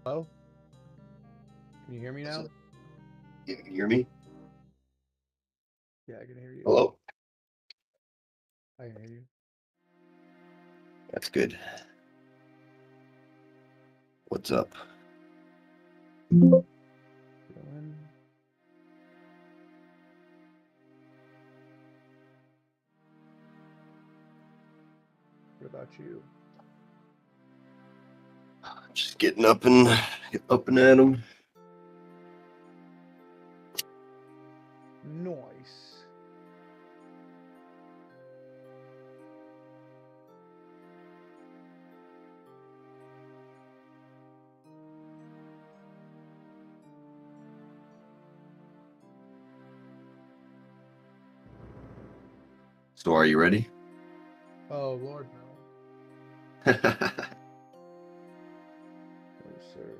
Hello? Can you hear me now? You can hear me? Yeah, I can hear you. Hello. I can hear you. That's good. What's up? Chilling. What about you? Just getting up and at 'em. Noise. So are you ready? Oh, Lord, no. No, sir.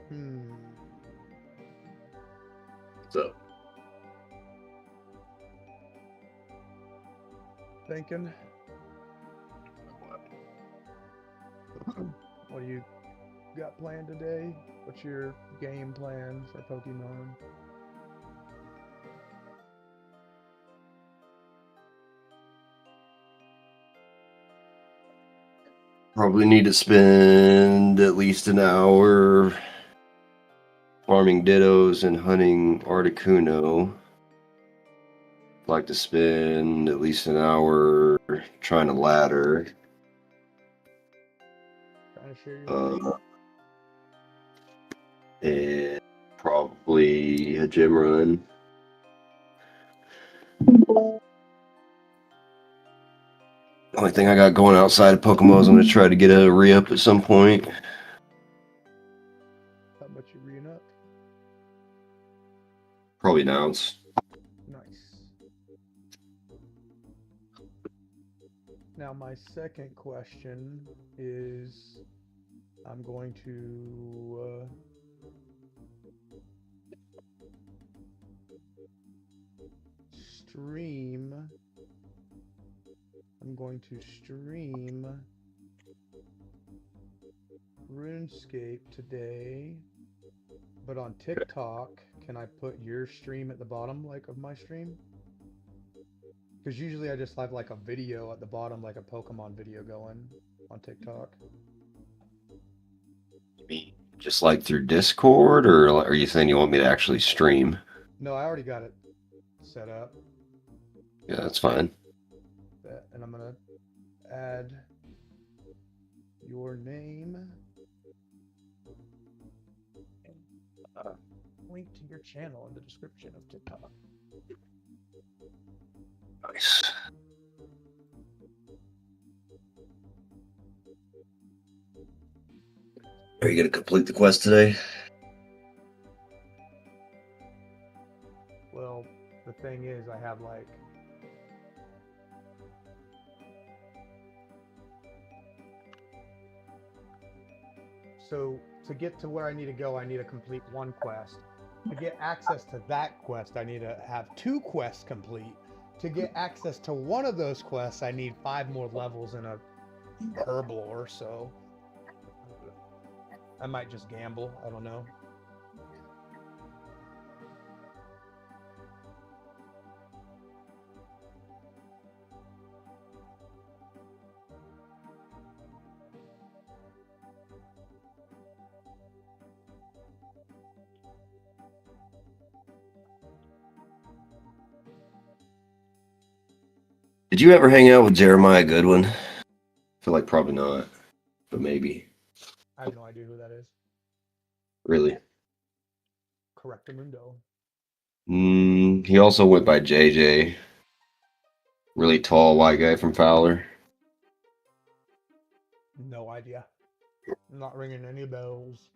Hmm. So Thinking. What do you got planned today? What's your game plan for Pokemon? probably need to spend at least an hour farming Dittos and hunting Articuno. Like to spend at least an hour trying to ladder. Trying to share your Uh, screen? and probably a gym run. Only thing I got going outside of Pokemon is I'm gonna try to get a re-up at some point. How much you reading up? Probably an ounce. Nice. Now, my second question is I'm going to stream. I'm going to stream RuneScape today, but on TikTok, can I put your stream at the bottom, like of my stream? Because usually I just have like a video at the bottom, like a Pokemon video going on TikTok. Just like through Discord, or are you saying you want me to actually stream? No, I already got it set up. Yeah, that's fine. And I'm gonna add your name and link to your channel in the description of TikTok. Nice. Are you gonna complete the quest today? Well, the thing is, I have like so to get to where I need to go, I need to complete one quest. To get access to that quest, I need to have two quests complete. To get access to one of those quests, I need 5 more levels in a Herblore, so I might just gamble. I don't know. Did you ever hang out with Jeremiah Goodwin? I feel like probably not, but maybe. I have no idea who that is. Really? Correctamundo. He also went by JJ. Really tall white guy from Fowler. No idea. Not ringing any bells.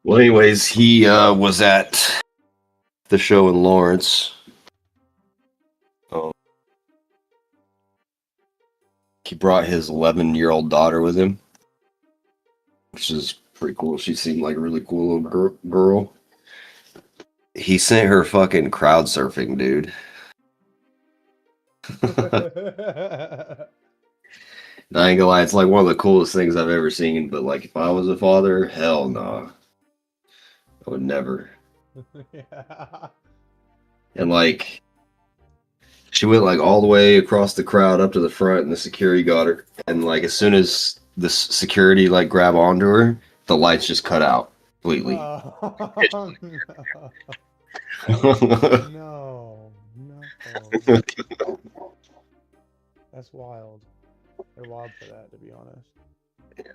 Well, anyways, he was at the show in Lawrence. He brought his 11-year-old daughter with him, which is pretty cool. She seemed like a really cool little girl. He sent her fucking crowd surfing, dude. I ain't gonna lie, it's like one of the coolest things I've ever seen. But like, if I was a father, hell no, I would never. Yeah. And like, she went like all the way across the crowd up to the front, and the security got her. And like, as soon as the security like grab onto her, the lights just cut out completely. Oh, no. No. That's wild. They're wild for that, to be honest. Yeah.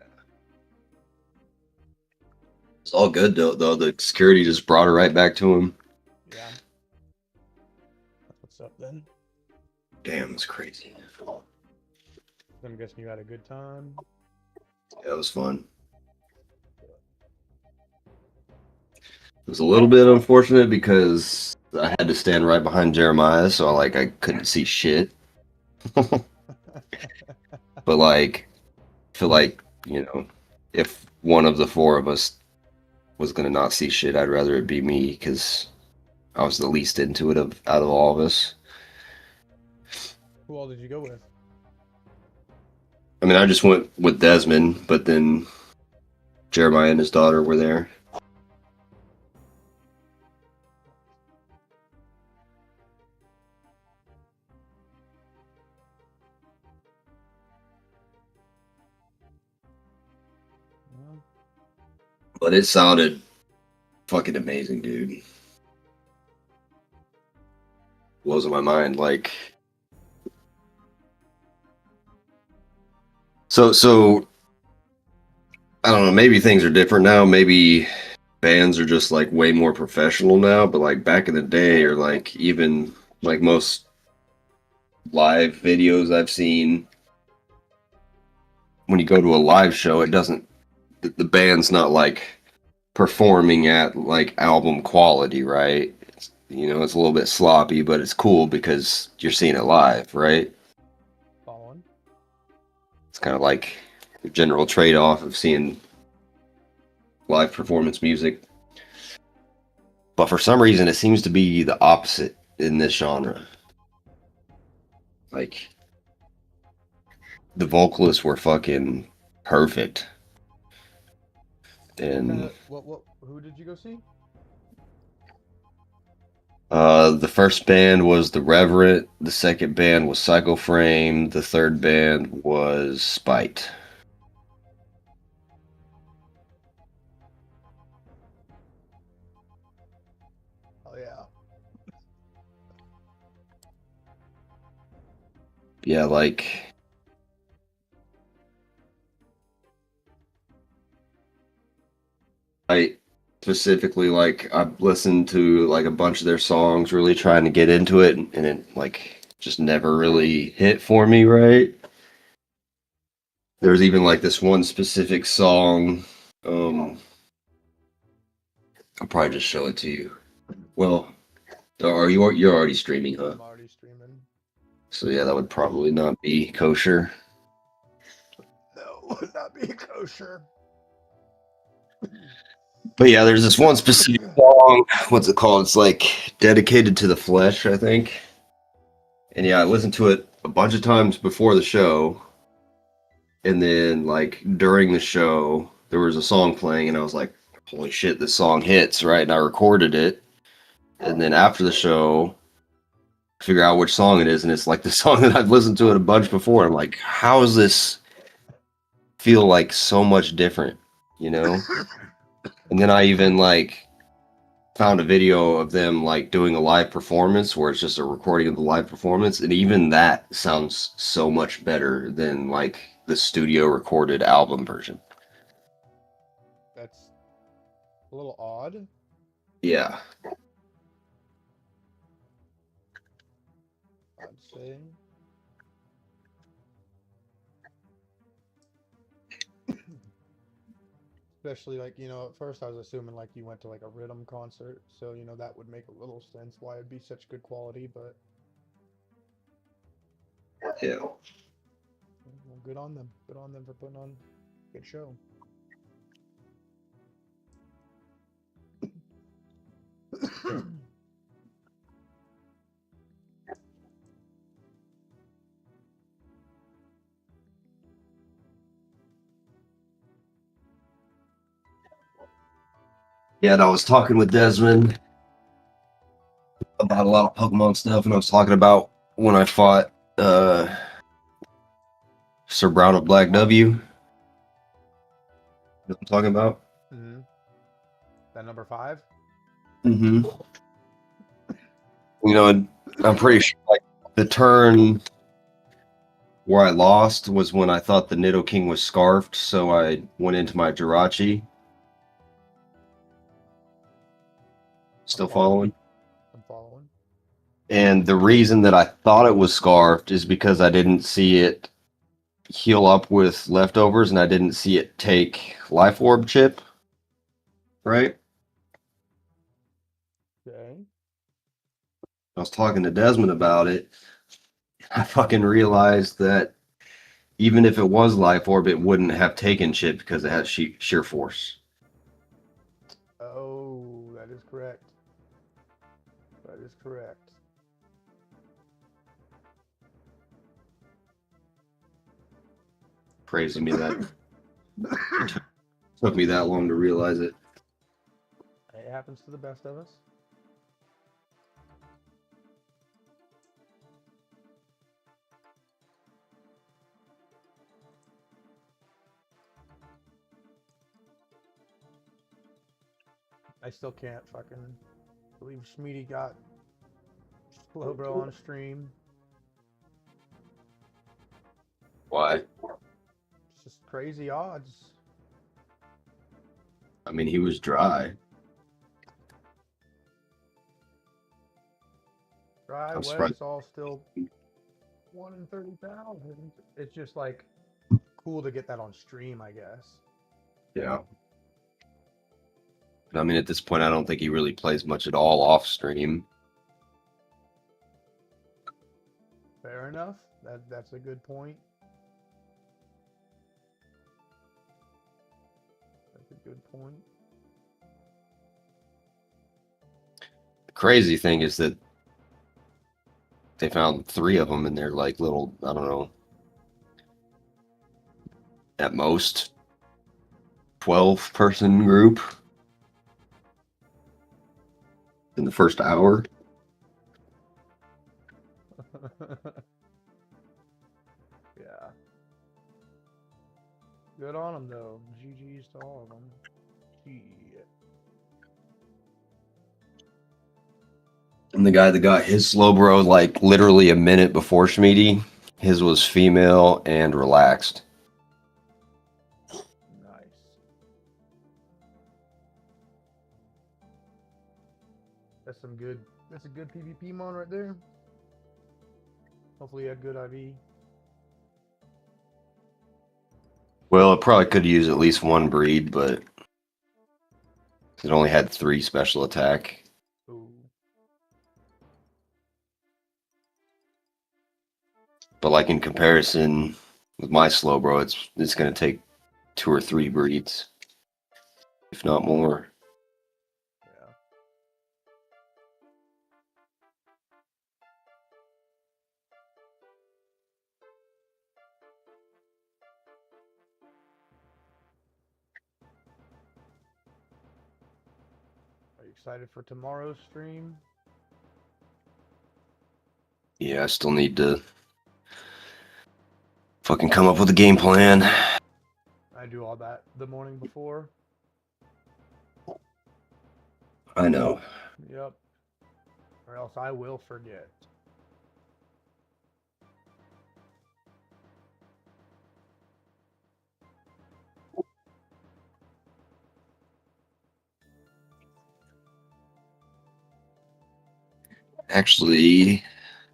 It's all good though. The security just brought her right back to him. Yeah. That's what's up then. Damn, it's crazy. I'm guessing you had a good time. Yeah, it was fun. It was a little bit unfortunate because I had to stand right behind Jeremiah, so like I couldn't see shit. But like, I feel like, you know, if one of the four of us was gonna not see shit, I'd rather it be me because I was the least into it out of all of us. Who all did you go with? I mean, I just went with Desmond, but then Jeremiah and his daughter were there. Well, But it sounded fucking amazing, dude. Blows my mind. Like, so I don't know. Maybe things are different now. Maybe bands are just like way more professional now. But like back in the day, or like even like most live videos I've seen, when you go to a live show, it doesn't. The band's not like performing at like album quality, right? You know, it's a little bit sloppy, but it's cool because you're seeing it live, right? following. It's kind of like the general trade-off of seeing live performance music. But for some reason, it seems to be the opposite in this genre. Like, the vocalists were fucking perfect. And Who did you go see? the first band was The Reverend, the second band was Psycho Frame, the third band was Spite. Oh yeah. Yeah, like, I specifically, like, I've listened to like a bunch of their songs, really trying to get into it, and it like just never really hit for me, right? There's even like this one specific song. I'll probably just show it to you. Well, you're already streaming, huh? I'm already streaming. So yeah, that would probably not be kosher. No, would not be kosher. But yeah, there's this one specific song. What's it called? It's like Dedicated to the Flesh, I think. And yeah, I listened to it a bunch of times before the show. And then like during the show, there was a song playing and I was like, holy shit, this song hits, right? And I recorded it. And then after the show, figure out which song it is, and it's like the song that I've listened to it a bunch before. I'm like, how does this feel like so much different, you know? And then I even like found a video of them like doing a live performance where it's just a recording of the live performance, and even that sounds so much better than like the studio recorded album version. That's a little odd. Yeah. I'd say. Especially like, at first I was assuming like you went to like a rhythm concert, so that would make a little sense why it'd be such good quality, but Yeah. well, good on them. Good on them for putting on a good show. Yeah, and I was talking with Desmond about a lot of Pokemon stuff, and I was talking about when I fought Sir Brown of Black W. You know what I'm talking about? Mm-hmm. That number 5? Mm-hmm. You know, I'm pretty sure like the turn where I lost was when I thought the Nidoking was scarfed, so I went into my Jirachi. Still following? I'm following. And the reason that I thought it was scarfed is because I didn't see it heal up with leftovers, and I didn't see it take Life Orb chip, right? Okay. I was talking to Desmond about it. I fucking realized that even if it was Life Orb, it wouldn't have taken chip because it has sheer force. Oh, that is correct. That is correct. Crazy me that took me that long to realize it. It happens to the best of us. I still can't fucking believe Schmeedy got Slowbro on stream. Why? It's just crazy odds. I mean, he was dry. Dry, I'm wet, surprised. it's all still 1 in 30,000. It's just like cool to get that on stream, I guess. Yeah. But I mean, at this point, I don't think he really plays much at all off stream. Fair enough. That's a good point. That's a good point. The crazy thing is that they found 3 of them in their like little, I don't know, at most 12-person group in the first hour. Yeah. Good on them though. GG's to all of them. Shit. And the guy that got his Slowbro like literally a minute before Schmeedy, his was female and relaxed. Nice. That's a good PvP mon right there. Hopefully you had good IV. Well, it probably could use at least 1 breed, but it only had 3 special attack. Ooh. But like in comparison with my Slowbro, it's going to take 2 or 3 breeds, if not more. Yeah. Are you excited for tomorrow's stream? Yeah, I still need to fucking come up with a game plan. I do all that the morning before. I know. Yep. Or else I will forget. Actually,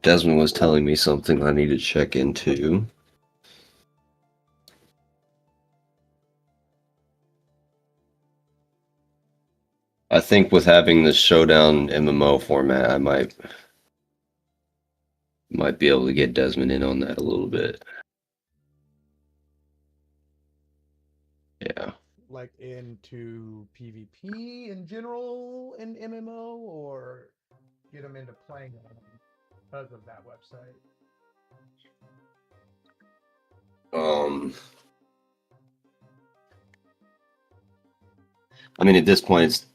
Desmond was telling me something I need to check into. I think with having this showdown MMO format, I might be able to get Desmond in on that a little bit. Yeah. Like into PvP in general in MMO, or get them into playing it because of that website? I mean, at this point, it's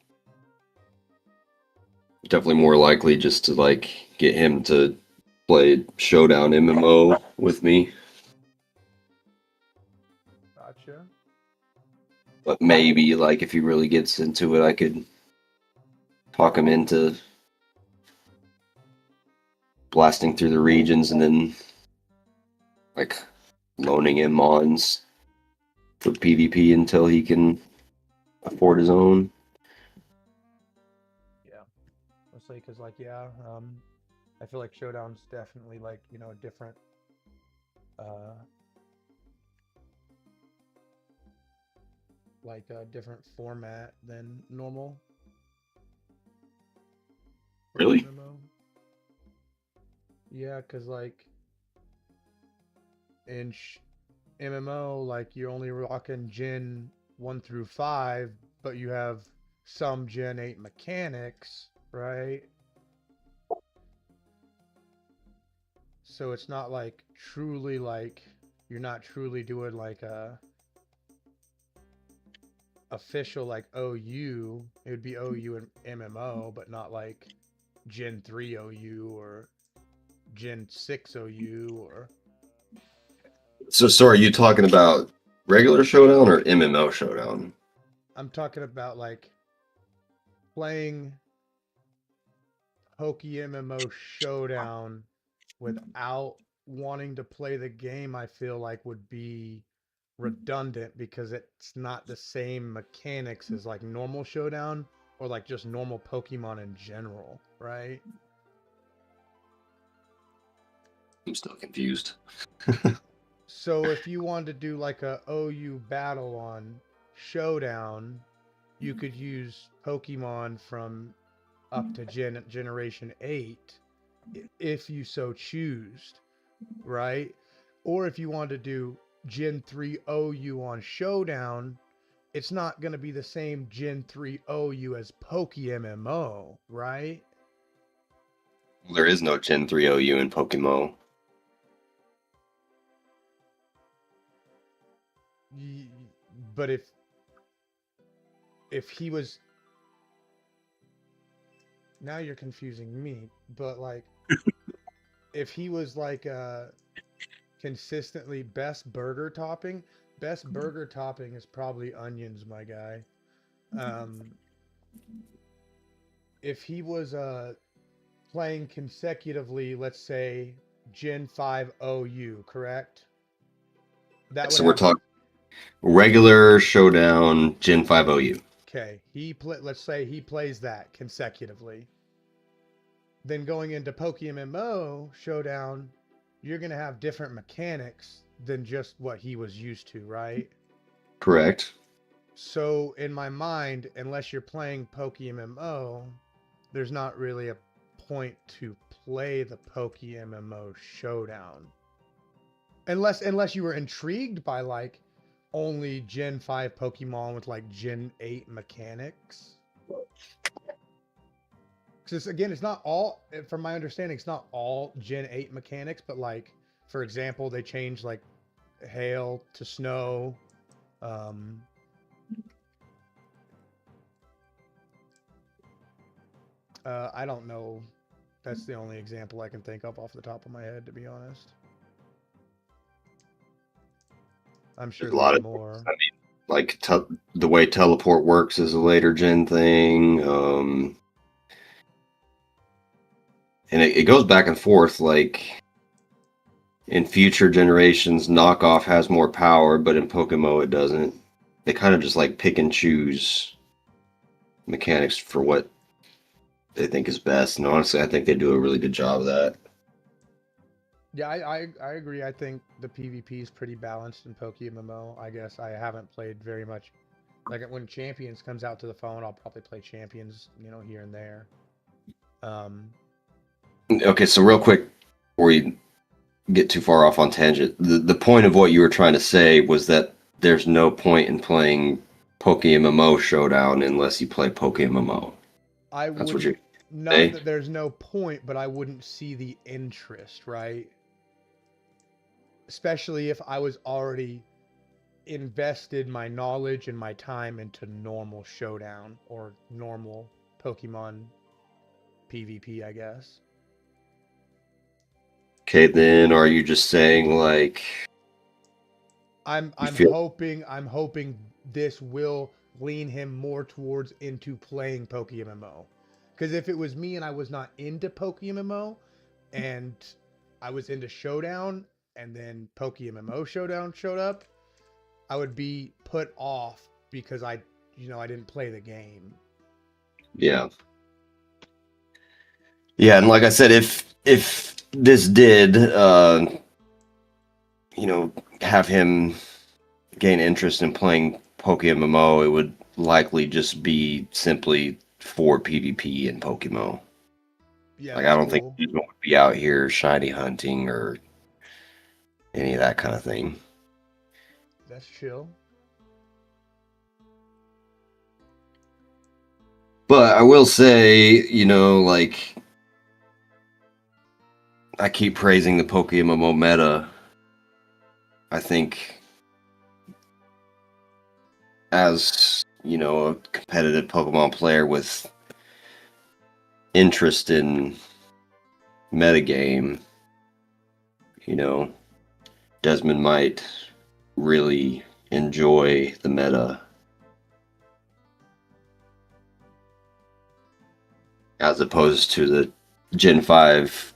definitely more likely just to like get him to play Showdown MMO with me. Gotcha. But maybe like if he really gets into it, I could talk him into blasting through the regions and then like loaning him mons for PvP until he can afford his own. Yeah. Mostly because, like, yeah, I feel like Showdown's definitely like, a different like a different format than normal Really? MMO. Yeah, because like in MMO, like you're only rocking Gen 1 through 5, but you have some Gen 8 mechanics, right? So it's not like truly like you're not truly doing like a official like OU. It would be OU and MMO, but not like Gen 3 OU or Gen 6 OU or So are you talking about regular Showdown or MMO Showdown? I'm talking about like playing Pokey MMO Showdown without wanting to play the game. I feel like would be redundant because it's not the same mechanics as like normal Showdown or like just normal Pokemon in general, right? I'm still confused. So if you wanted to do like a OU battle on Showdown, you could use Pokemon from up to generation 8 if you so choose, right? Or if you want to do Gen 3 OU on Showdown, it's not going to be the same Gen 3 OU as Poke MMO, right? There is no Gen 3 OU in Pokemon. But if he was, now you're confusing me, but like if he was like consistently best burger topping is probably onions, my guy. Um, if he was playing consecutively, let's say Gen 5 OU, correct? That would So we're have talking regular Showdown Gen 5 OU. okay. Let's say he plays that consecutively. Then going into Pokemon Showdown, you're gonna have different mechanics than just what he was used to, right? Correct. So in my mind, unless you're playing Pokemon, there's not really a point to play the Pokemon Showdown. Unless you were intrigued by like only Gen 5 Pokemon with like Gen 8 mechanics. Because again, it's not all, from my understanding, it's not all Gen 8 mechanics, but like, for example, they changed like hail to snow. Um, I don't know. That's the only example I can think of off the top of my head, to be honest. I'm sure There's a lot there's of. more. like the way teleport works is a later gen thing. And it goes back and forth. Like in future generations, knockoff has more power, but in Pokemon it doesn't. They kind of just like pick and choose mechanics for what they think is best. And honestly, I think they do a really good job of that. Yeah, I agree. I think the PvP is pretty balanced in PokeMMO. I guess I haven't played very much. Like when Champions comes out to the phone, I'll probably play Champions, here and there. Um, Okay, so real quick, before we get too far off on tangent, the point of what you were trying to say was that there's no point in playing PokeMMO Showdown unless you play PokeMMO. I That's what you're wouldn't, not saying? that there's no point, but I wouldn't see the interest, right? Especially if I was already invested my knowledge and my time into normal Showdown or normal Pokemon PvP, I guess. Okay, then are you just saying like I'm you I'm feel hoping I'm hoping this will lean him more towards into playing PokeMMO. Because if it was me and I was not into PokeMMO and I was into Showdown and then PokeMMO Showdown showed up, I would be put off because I didn't play the game. yeah. Yeah, and like I said, if this did you know, have him gain interest in playing PokeMMO, it would likely just be simply for PvP in Pokemon. Yeah, Like I that's don't think cool. anyone would be out here shiny hunting or any of that kind of thing. That's chill. But I will say, like I keep praising the PokeMMO meta. I think as, a competitive Pokemon player with interest in metagame, you know, Desmond might really enjoy the meta as opposed to the Gen 5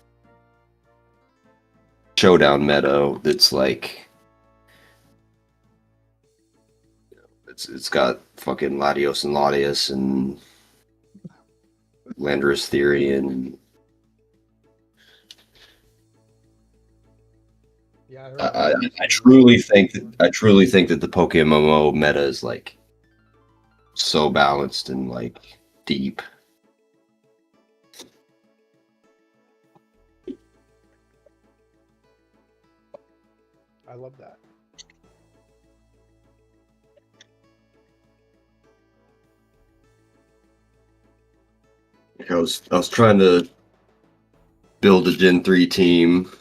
showdown meta that's like it's got fucking Latios and Latias and Landorus Theory and Yeah, I heard I, I, Landorus I Theory was truly pretty think that popular. I truly think that the PokeMMO meta is like so balanced and like deep. I love that. I was trying to build a Gen 3 team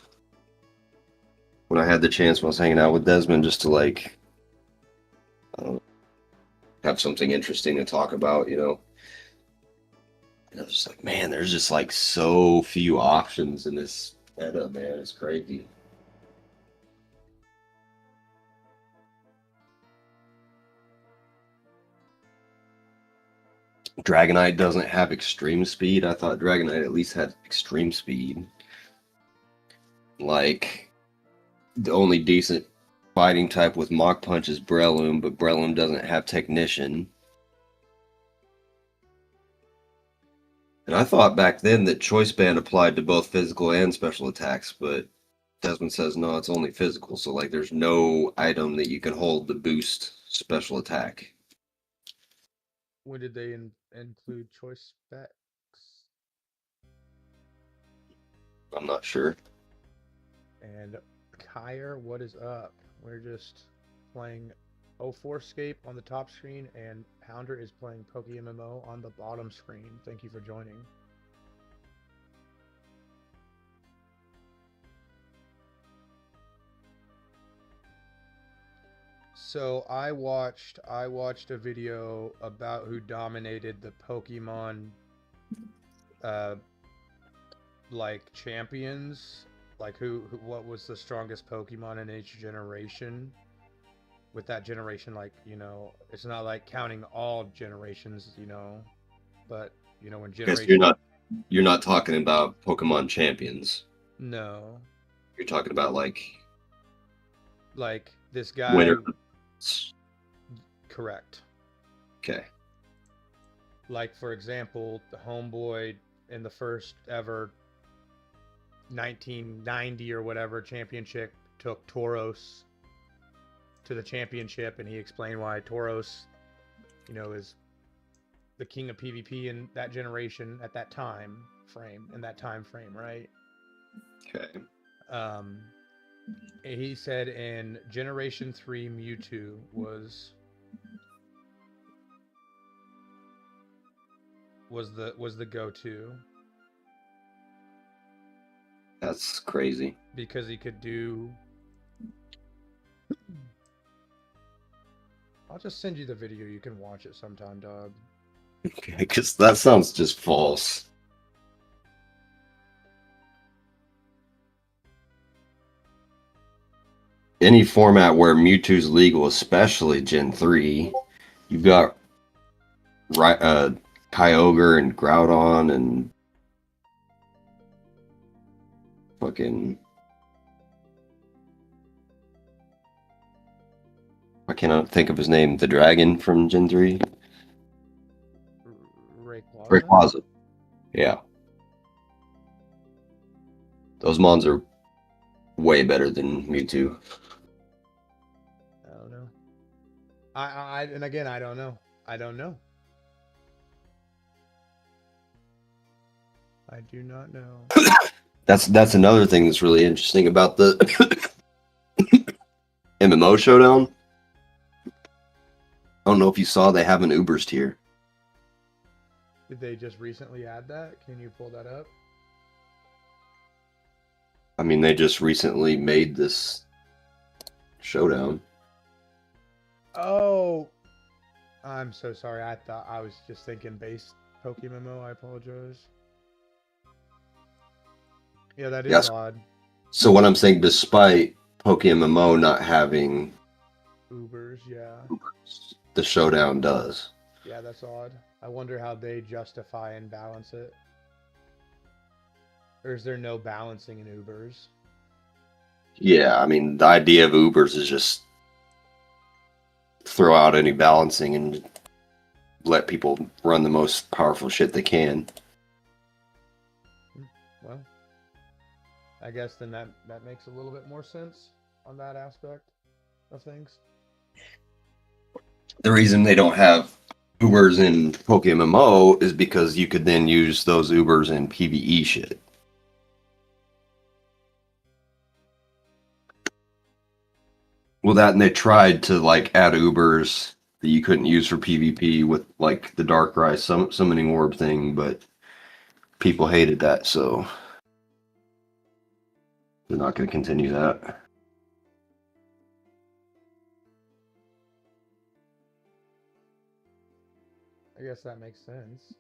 when I had the chance when I was hanging out with Desmond just to like have something interesting to talk about. And I was just like, man, there's just like so few options in this meta, man. It's crazy. Dragonite doesn't have extreme speed. I thought Dragonite at least had extreme speed. Like, the only decent fighting type with Mach Punch is Breloom, but Breloom doesn't have Technician. And I thought back then that Choice Band applied to both physical and special attacks, but Desmond says no, it's only physical. So, like, there's no item that you can hold to boost special attack. When did they include choice specs? I'm not sure. And Kyre, what is up? We're just playing 04scape on the top screen, and Pounder is playing PokeMMO on the bottom screen. Thank you for joining. So I watched a video about who dominated the Pokemon uh like champions, like what was the strongest Pokemon in each generation. with that generation, like, it's not like counting all generations, but when Okay, so generation. you're not talking about Pokemon Champions. No, You're talking about like this guy. winner. Correct. Okay. Like, for example, the homeboy in the first ever 1990 or whatever championship took Tauros to the championship, and he explained why Tauros, is the king of PvP in that generation at that time frame, right? Okay. He said in Generation 3 Mewtwo was the go-to That's crazy. because he could do. I'll just send you the video. You can watch it sometime, dog. Okay, because that sounds just false. Any format where Mewtwo's legal, especially Gen 3, you've got Kyogre and Groudon and fucking. I cannot think of his name. The dragon from Gen 3? Rayquaza. Yeah. Those mons are way better than Mewtwo. I don't know. And again, I don't know. I don't know. I do not know. That's another thing that's really interesting about the MMO Showdown. I don't know if you saw they have an Ubers tier. Did they just recently add that? Can you pull that up? I mean, they just recently made this showdown. Oh, I'm so sorry. I thought I was just thinking base Pokemon. I apologize. Yeah, that is odd. So what I'm saying, despite Pokemon not having Ubers, yeah. Ubers, the showdown does. Yeah, that's odd. I wonder how they justify and balance it. Or is there no balancing in Ubers? Yeah, I mean, the idea of Ubers is just throw out any balancing and let people run the most powerful shit they can. Well, I guess then that makes a little bit more sense on that aspect of things. The reason they don't have Ubers in Pokemon is because you could then use those Ubers in PvE shit. Well, that and they tried to add Ubers that you couldn't use for PvP with the Darkrai summoning orb thing, but people hated that, so they're not going to continue that. I guess that makes sense.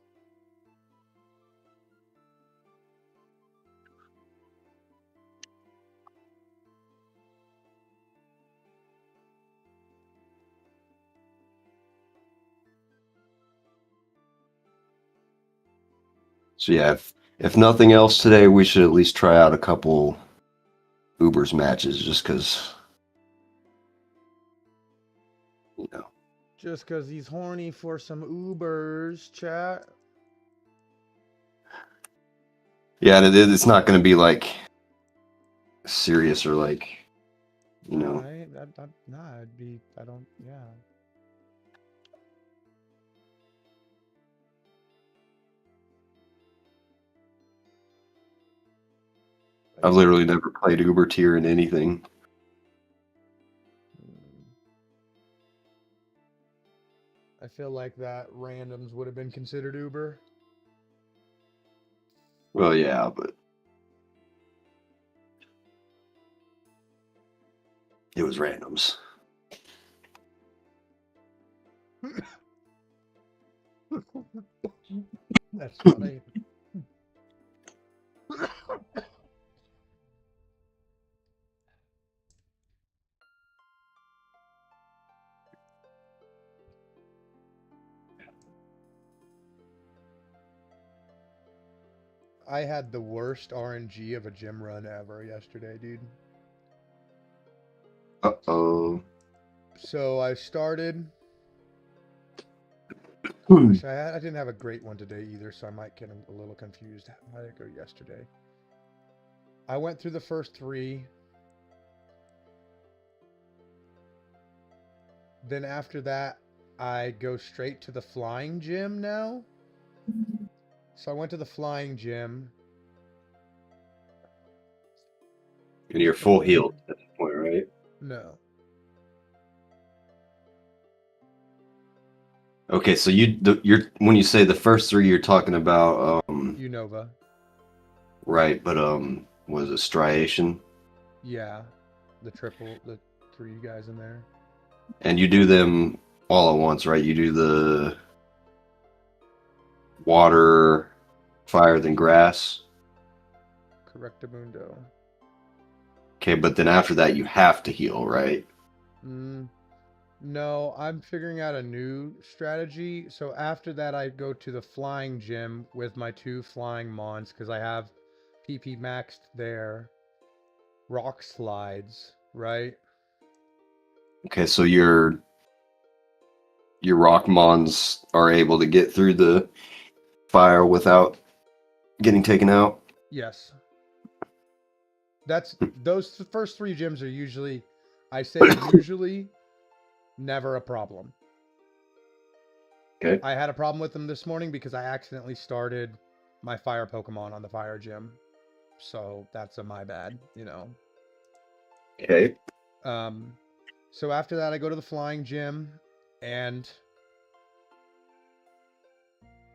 So yeah, if nothing else today, we should at least try out a couple Ubers matches, just because, Just because he's horny for some Ubers, chat. Yeah, and it's not going to be serious or Right? I don't, yeah. I've literally never played Uber tier in anything. I feel like that randoms would have been considered Uber. Well, yeah, but it was randoms. That's funny. I had the worst RNG of a gym run ever yesterday, dude. Uh-oh. So I started. Hmm. Actually, I didn't have a great one today either, so I might get a little confused. How did it go yesterday? I went through the first three. Then after that, I go straight to the flying gym now. So I went to the flying gym. And you're full healed at that point, right? No. Okay, so you're when you say the first three, you're talking about Unova. right, but was it striation? Yeah. The three guys in there. And you do them all at once, right? You do the water, fire, then grass. Correctamundo. Okay, but then after that, you have to heal, right? No, I'm figuring out a new strategy. So after that, I go to the flying gym with my two flying mons because I have PP maxed there. Rock slides, right? Okay, so your rock mons are able to get through the fire without getting taken out. Yes. That's those first three gyms are usually, I say usually, never a problem. Okay. I had a problem with them this morning because I accidentally started my fire Pokemon on the fire gym. So that's my bad, you know. Okay. So after that, I go to the flying gym, and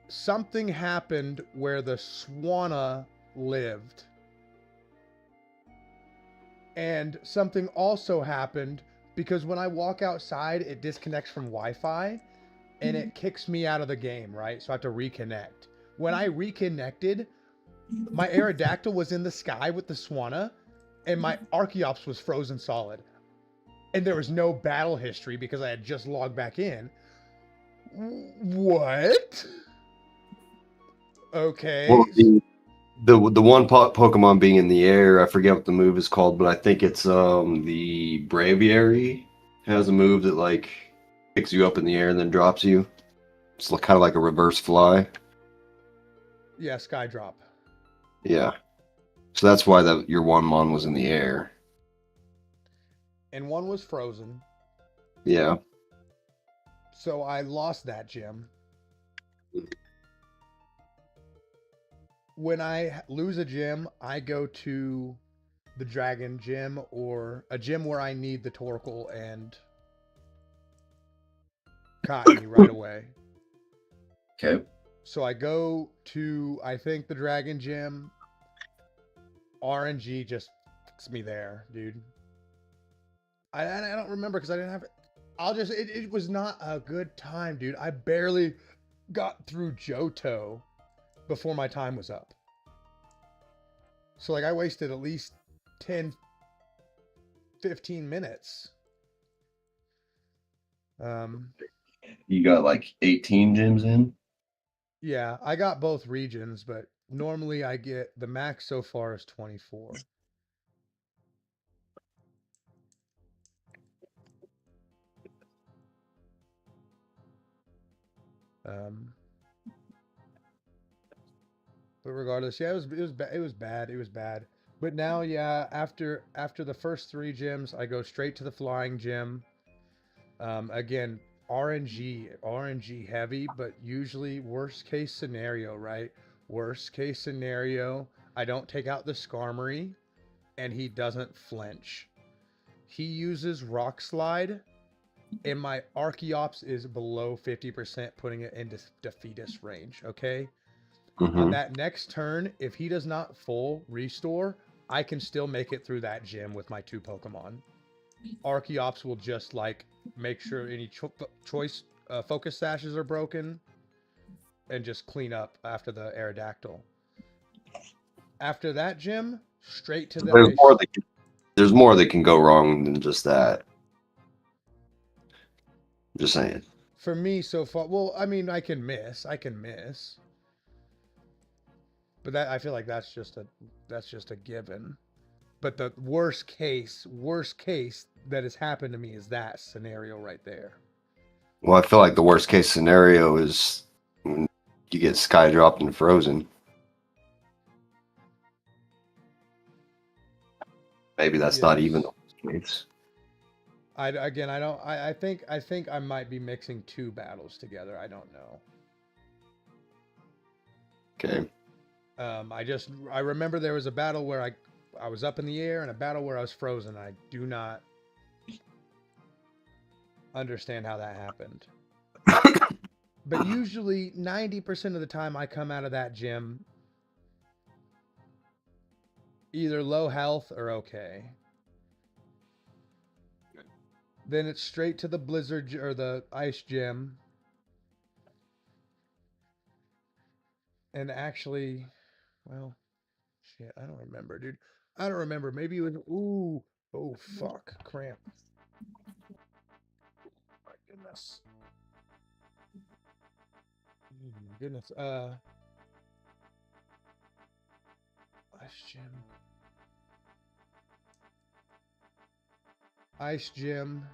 something happened where the Swanna lived. And something also happened because when I walk outside, it disconnects from Wi-Fi and it kicks me out of the game, right? So I have to reconnect. When I reconnected, my Aerodactyl was in the sky with the Swanna, and my Archeops was frozen solid. And there was no battle history because I had just logged back in. What? Okay. Well, the one Pokemon being in the air, I forget what the move is called, but I think it's the Braviary has a move that like picks you up in the air and then drops you. It's kind of like a reverse fly. Yeah, Skydrop. Yeah. So that's why your one mon was in the air. And one was frozen. Yeah. So I lost that gym. When I lose a gym, I go to the Dragon gym or a gym where I need the Torkoal and Cottonee right away. Okay. So I go to, I think, the Dragon gym. RNG just fucks me there, dude. I don't remember because I didn't have it. It was not a good time, dude. I barely got through Johto before my time was up. So, like, I wasted at least 10, 15 minutes. You got like 18 gyms in? Yeah, I got both regions, but normally I get the max so far is 24. But regardless, yeah, it was bad. But now, yeah, after the first three gyms, I go straight to the flying gym. Again, RNG heavy, but usually worst case scenario, right? Worst case scenario, I don't take out the Skarmory, and he doesn't flinch. He uses Rock Slide, and my Archeops is below 50%, putting it into defeatist range, okay? On that next turn, if he does not full restore, I can still make it through that gym with my two Pokemon. Archeops will just like make sure any choice focus sashes are broken and just clean up after the Aerodactyl. After that gym, straight to the ice. There's more that can go wrong than just that. Just saying. For me so far, well, I mean, I can miss. But that I feel like that's just a given. But the worst case that has happened to me is that scenario right there. Well, I feel like the worst case scenario is when you get sky dropped and frozen. Maybe that's not even the worst case. I think I might be mixing two battles together. I don't know. Okay. I remember there was a battle where I was up in the air and a battle where I was frozen. I do not understand how that happened. But usually 90% of the time I come out of that gym either low health or okay. Then it's straight to the blizzard or the ice gym. And actually, well, shit, I don't remember, dude. I don't remember. Maybe it was, oh, fuck, cramp. My goodness. Oh my goodness. Ice gym. Ice gym.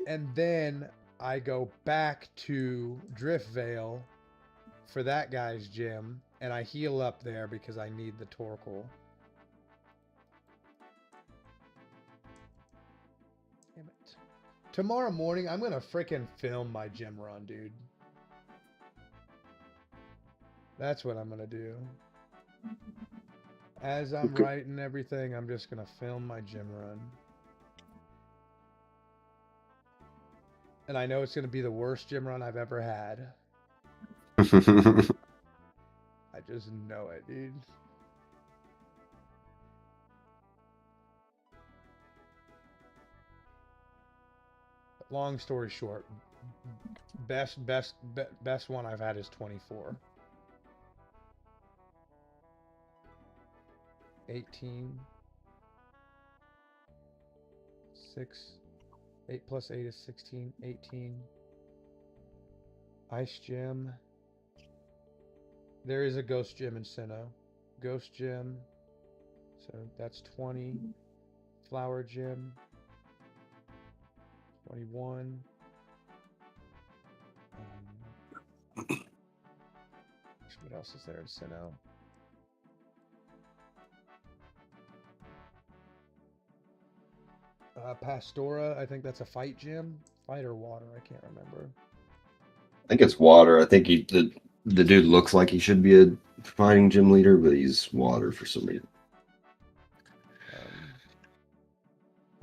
And then I go back to Driftvale for that guy's gym, and I heal up there because I need the Torkoal. Damn it. Tomorrow morning, I'm going to frickin' film my gym run, dude. That's what I'm going to do. As I'm writing everything, I'm just going to film my gym run. And I know it's going to be the worst gym run I've ever had. I just know it, dude. Long story short, best one I've had is 24. 18. 6. 8 plus 8 is 16. 18. Ice gym. There is a ghost gym in Sinnoh. Ghost gym. So that's 20. Flower gym. 21. What else is there in Sinnoh? Pastora, I think that's a fight gym. Fight or water, I can't remember. I think it's water. I think the dude looks like he should be a fighting gym leader, but he's water for some reason.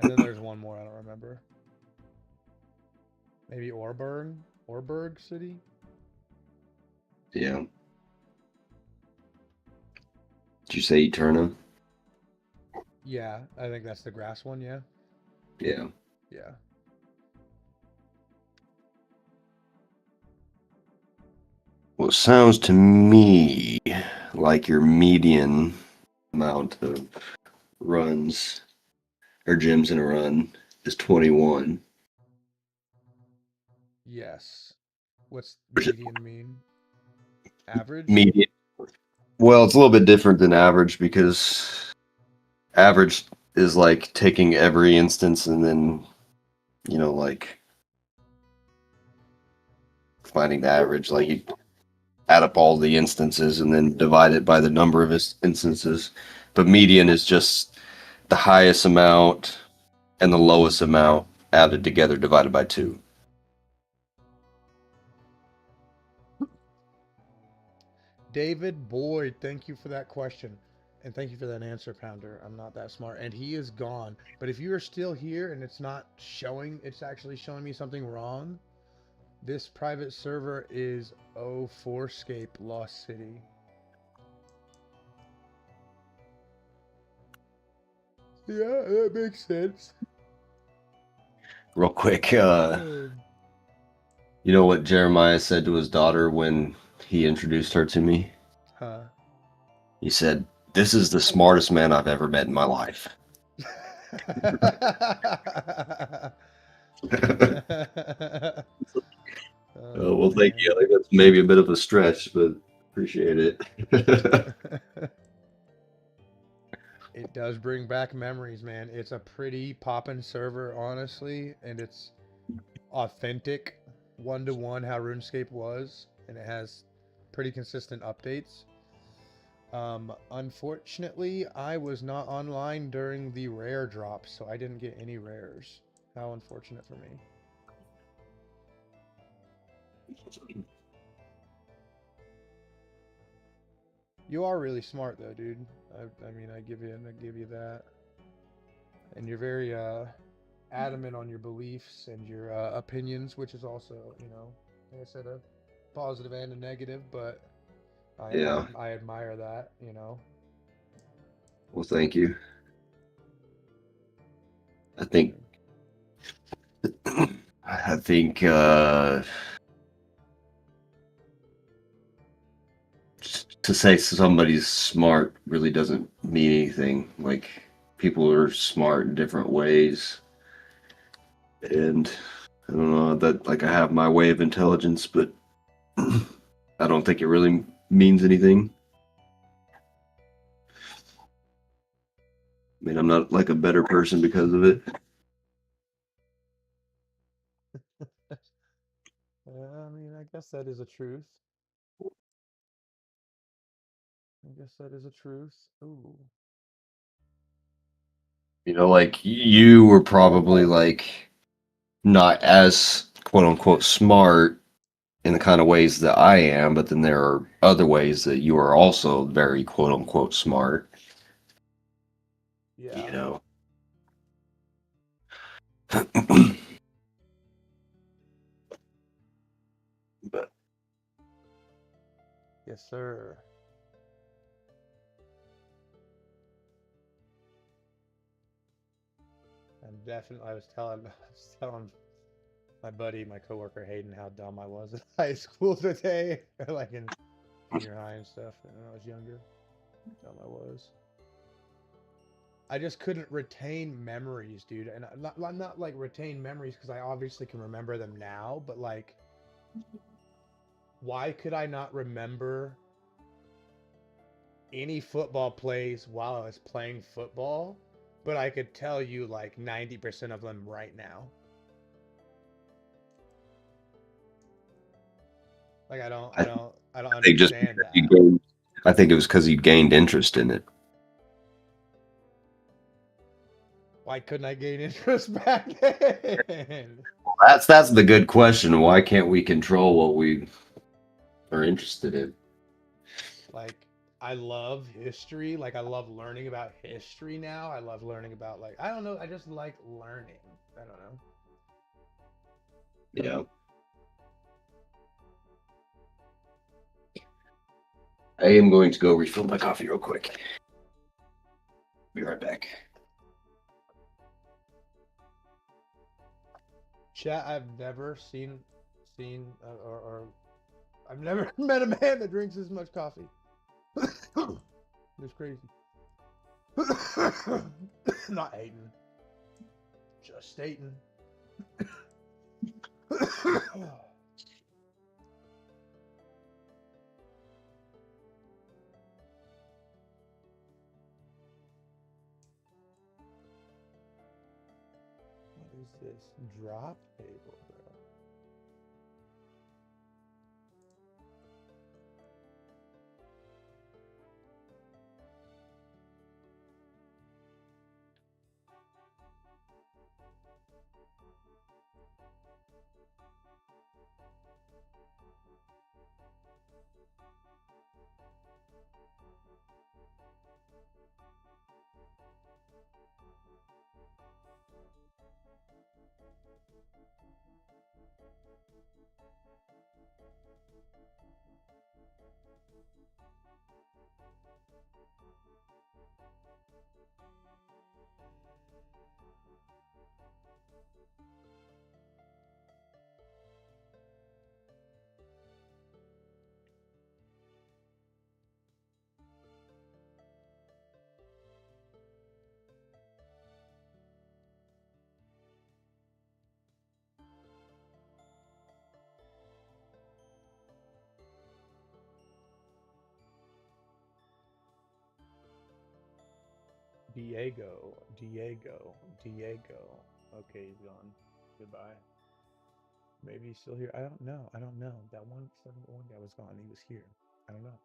And then there's one more I don't remember. Maybe Orberg City? Yeah. Did you say Eterna? Yeah, I think that's the grass one, yeah? Yeah. Yeah. Well, it sounds to me like your median amount of runs or gyms in a run is 21. Yes. What's median mean? Average? Median. Well, it's a little bit different than average because average is like taking every instance and then, like finding the average. Like you add up all the instances and then divide it by the number of instances. But median is just the highest amount and the lowest amount added together divided by 2. David Boyd, thank you for that question. And thank you for that answer, Pounder. I'm not that smart. And he is gone. But if you are still here and it's not showing, it's actually showing me something wrong. This private server is 04scape Lost City. Yeah, that makes sense. Real quick, you know what Jeremiah said to his daughter when he introduced her to me? Huh? He said, "This is the smartest man I've ever met in my life." Oh, Oh well, thank you. man. I think that's maybe a bit of a stretch, but appreciate it. It does bring back memories, man. It's a pretty poppin' server, honestly, and it's authentic, one to one how RuneScape was, and it has pretty consistent updates. Unfortunately, I was not online during the rare drop, so I didn't get any rares. How unfortunate for me. You are really smart though, dude. I mean, I give you that. And you're very adamant on your beliefs and your opinions, which is also, you know, like I said, a positive and a negative, but Yeah. I admire that, you know. Well, thank you. I think I think to say somebody's smart really doesn't mean anything. Like people are smart in different ways, and I don't know that like I have my way of intelligence, but I don't think it really means anything. I mean, I'm not like a better person because of it. I mean, I guess that is a truth. I guess that is a truth. Ooh. You know, like you were probably like not as quote unquote smart in the kind of ways that I am, but then there are other ways that you are also very quote unquote smart, you Yeah. know. But Yes, sir. And definitely, I was telling my buddy, my coworker Hayden, how dumb I was in high school today, or like in junior high and stuff. When I was younger, how dumb I was. I just couldn't retain memories, dude. And I'm not like retain memories because I obviously can remember them now, but like, why could I not remember any football plays while I was playing football? But I could tell you like 90% of them right now. Like I I don't think just understand because you that. gained, I think it was because you gained interest in it. Why couldn't I gain interest back then? That's the good question. Why can't we control what we are interested in? Like I love history. Like I love learning about history now. I love learning about like I don't know, I just like learning. I don't know. Yeah. I am going to go refill my coffee real quick. Be right back. Chat, I've never seen or I've never met a man that drinks this much coffee. It's crazy. Not hating, just stating. What is this drop table, bro? Diego. Okay, he's gone. Goodbye. Maybe he's still here. I don't know. That one guy was gone. He was here. I don't know.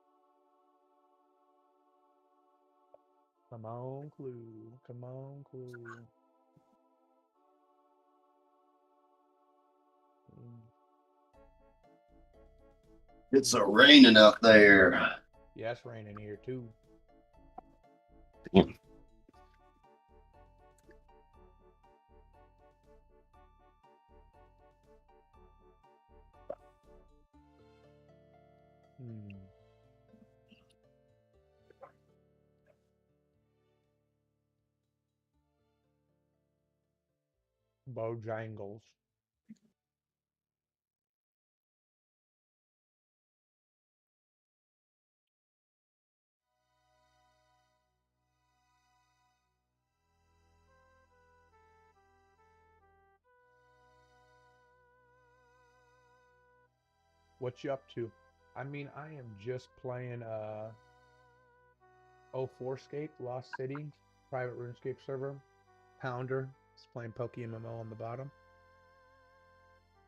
Come on, Clue. Come on, Clue. It's a raining up there. Yeah, it's raining here too. Damn. Bojangles. What you up to? I mean, I am just playing 04scape, Lost City, private RuneScape server. Pounder is playing PokeMMO on the bottom.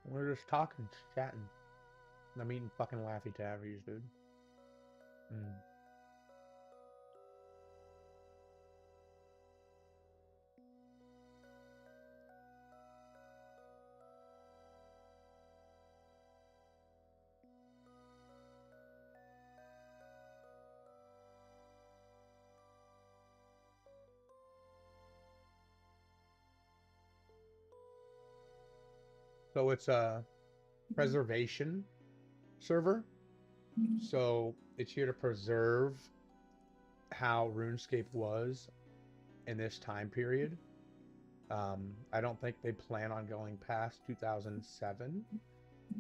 We're just talking, chatting. I'm eating fucking Laffy Tavers, dude. So it's a preservation server. So it's here to preserve how RuneScape was in this time period. I don't think they plan on going past 2007.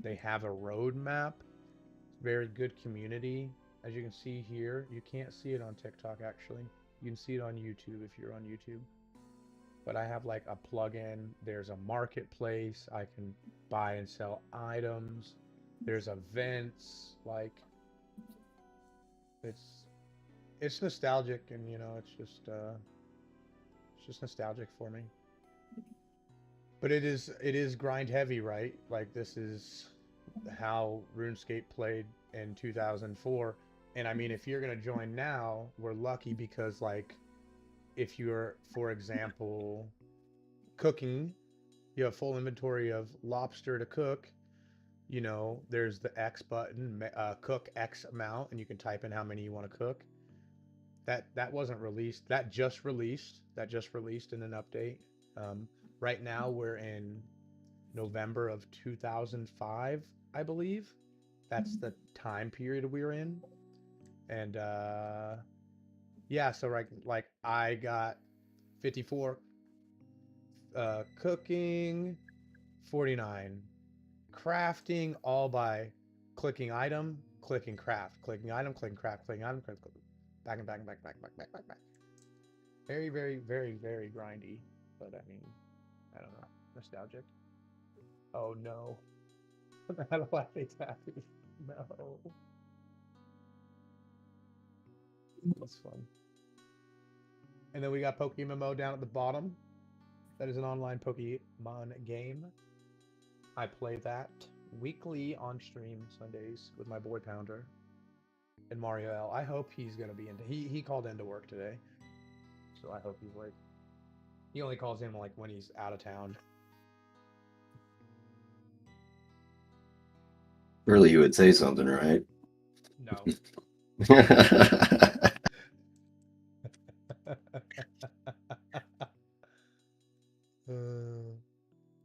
They have a roadmap. Very good community. As you can see here, you can't see it on TikTok actually. You can see it on YouTube if you're on YouTube. But I have like a plugin. There's a marketplace. I can buy and sell items. There's events. Like it's nostalgic, and you know, it's just nostalgic for me. But it is grind heavy, right? Like this is how RuneScape played in 2004. And I mean, if you're gonna join now, we're lucky because like if you're, for example, cooking, you have full inventory of lobster to cook. You know, there's the X button, cook X amount, and you can type in how many you want to cook. That wasn't released. That just released. That just released in an update. Right now we're in November of 2005, I believe. That's the time period we're in. And yeah, so like I got 54 cooking, 49 crafting, all by clicking item, clicking craft, clicking item, clicking craft, clicking item, clicking back and back and back. Very, very, very, very grindy. But I mean, I don't know. Nostalgic. Oh no. Not a laughing taffy. No. That's fun. And then we got PokeMMO down at the bottom. That is an online Pokemon game. I play that weekly on stream Sundays with my boy Pounder and Mario L. I hope he's gonna be into. He called into work today, so I hope he's like. He only calls in like when he's out of town. Surely you would say something, right? No.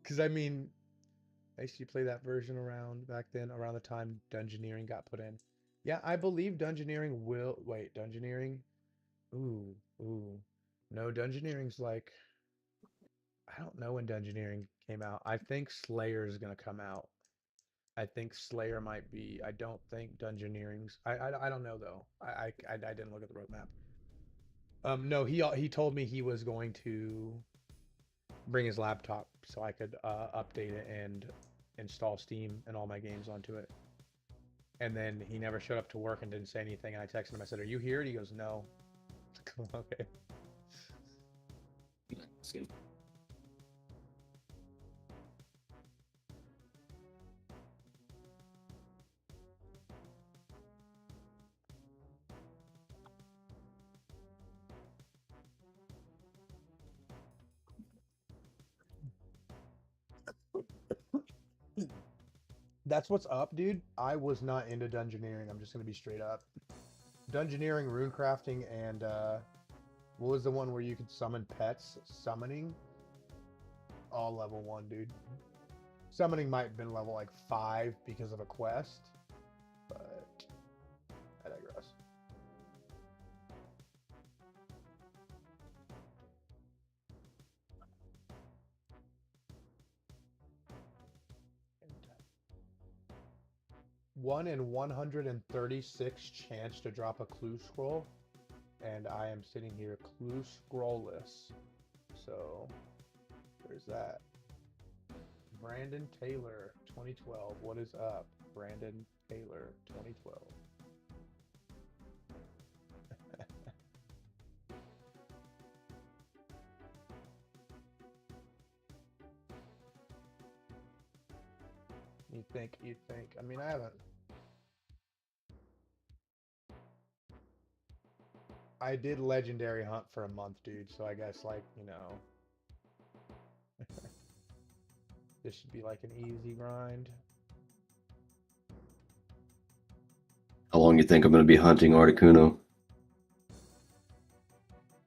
Because I mean, I used to play that version around back then, around the time Dungeoneering got put in. Yeah, I believe Dungeoneering will. Wait, Dungeoneering? Ooh, ooh. No, Dungeoneering's like. I don't know when Dungeoneering came out. I think Slayer is going to come out. I think Slayer might be. I don't think Dungeoneering's. I don't know though. I didn't look at the roadmap. No, he told me he was going to bring his laptop so I could update it and install Steam and all my games onto it. And then he never showed up to work and didn't say anything. And I texted him. I said, "Are you here?" And he goes, "No." Okay. That's what's up, dude. I was not into dungeoneering. I'm just gonna be straight up. Dungeoneering, rune crafting, and what was the one where you could summon pets? Summoning, all level 1, dude. Summoning might have been level like 5 because of a quest, but I digress. One in 136 chance to drop a clue scroll, and I am sitting here clue scrollless. So there's that. Brandon Taylor, 2012. What is up, Brandon Taylor, 2012? You'd think. I mean, I haven't. I did legendary hunt for a month, dude, so I guess, like, you know. This should be like an easy grind. How long you think I'm going to be hunting Articuno?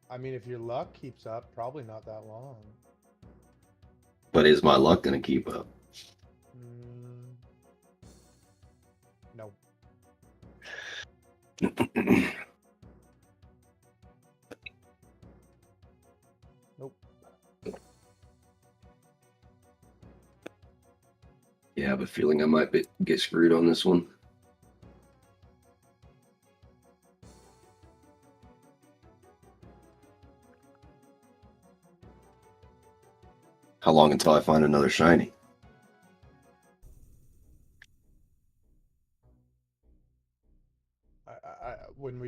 I mean, if your luck keeps up, probably not that long. But is my luck going to keep up? No. Nope. Yeah, I have a feeling I might get screwed on this one. How long until I find another shiny? When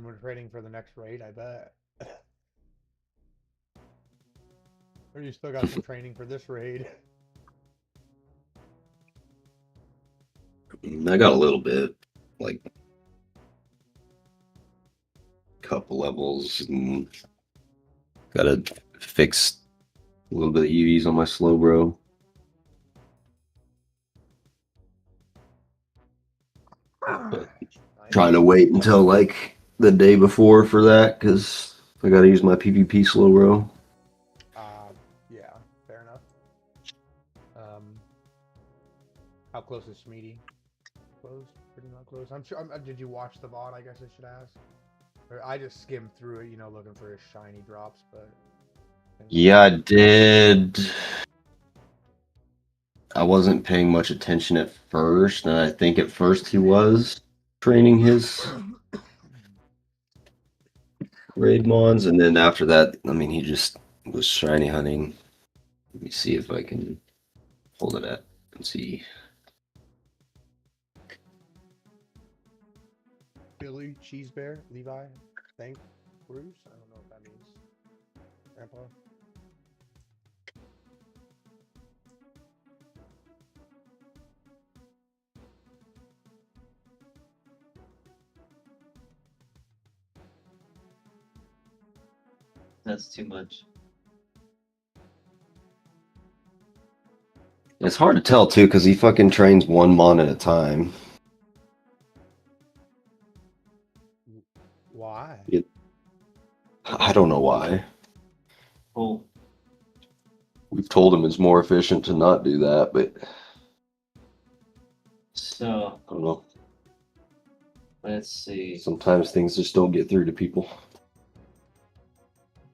we're trading for the next raid, I bet. Or you still got some training for this raid? I got a little bit, like a couple levels, and gotta fix a little bit of EVs on my slow bro. But trying to wait until like the day before for that because I gotta use my PvP slow bro. Yeah, fair enough. How close is Smeedy? Close? Pretty not close. I'm sure. Did you watch the VOD? I guess I should ask. Or I just skimmed through it, you know, looking for his shiny drops, but. Yeah, I did. I wasn't paying much attention at first, and I think at first he was training his raid mons, and then after that, I mean, he just was shiny hunting. Let me see if I can hold it at and see. Billy, Cheese Bear, Levi, thank Bruce. I don't know what that means. Grandpa. That's too much. It's hard to tell too because he fucking trains one mon at a time. Why? I don't know why. Oh, We've told him it's more efficient to not do that, but so I don't know. let's see. Sometimes things just don't get through to people.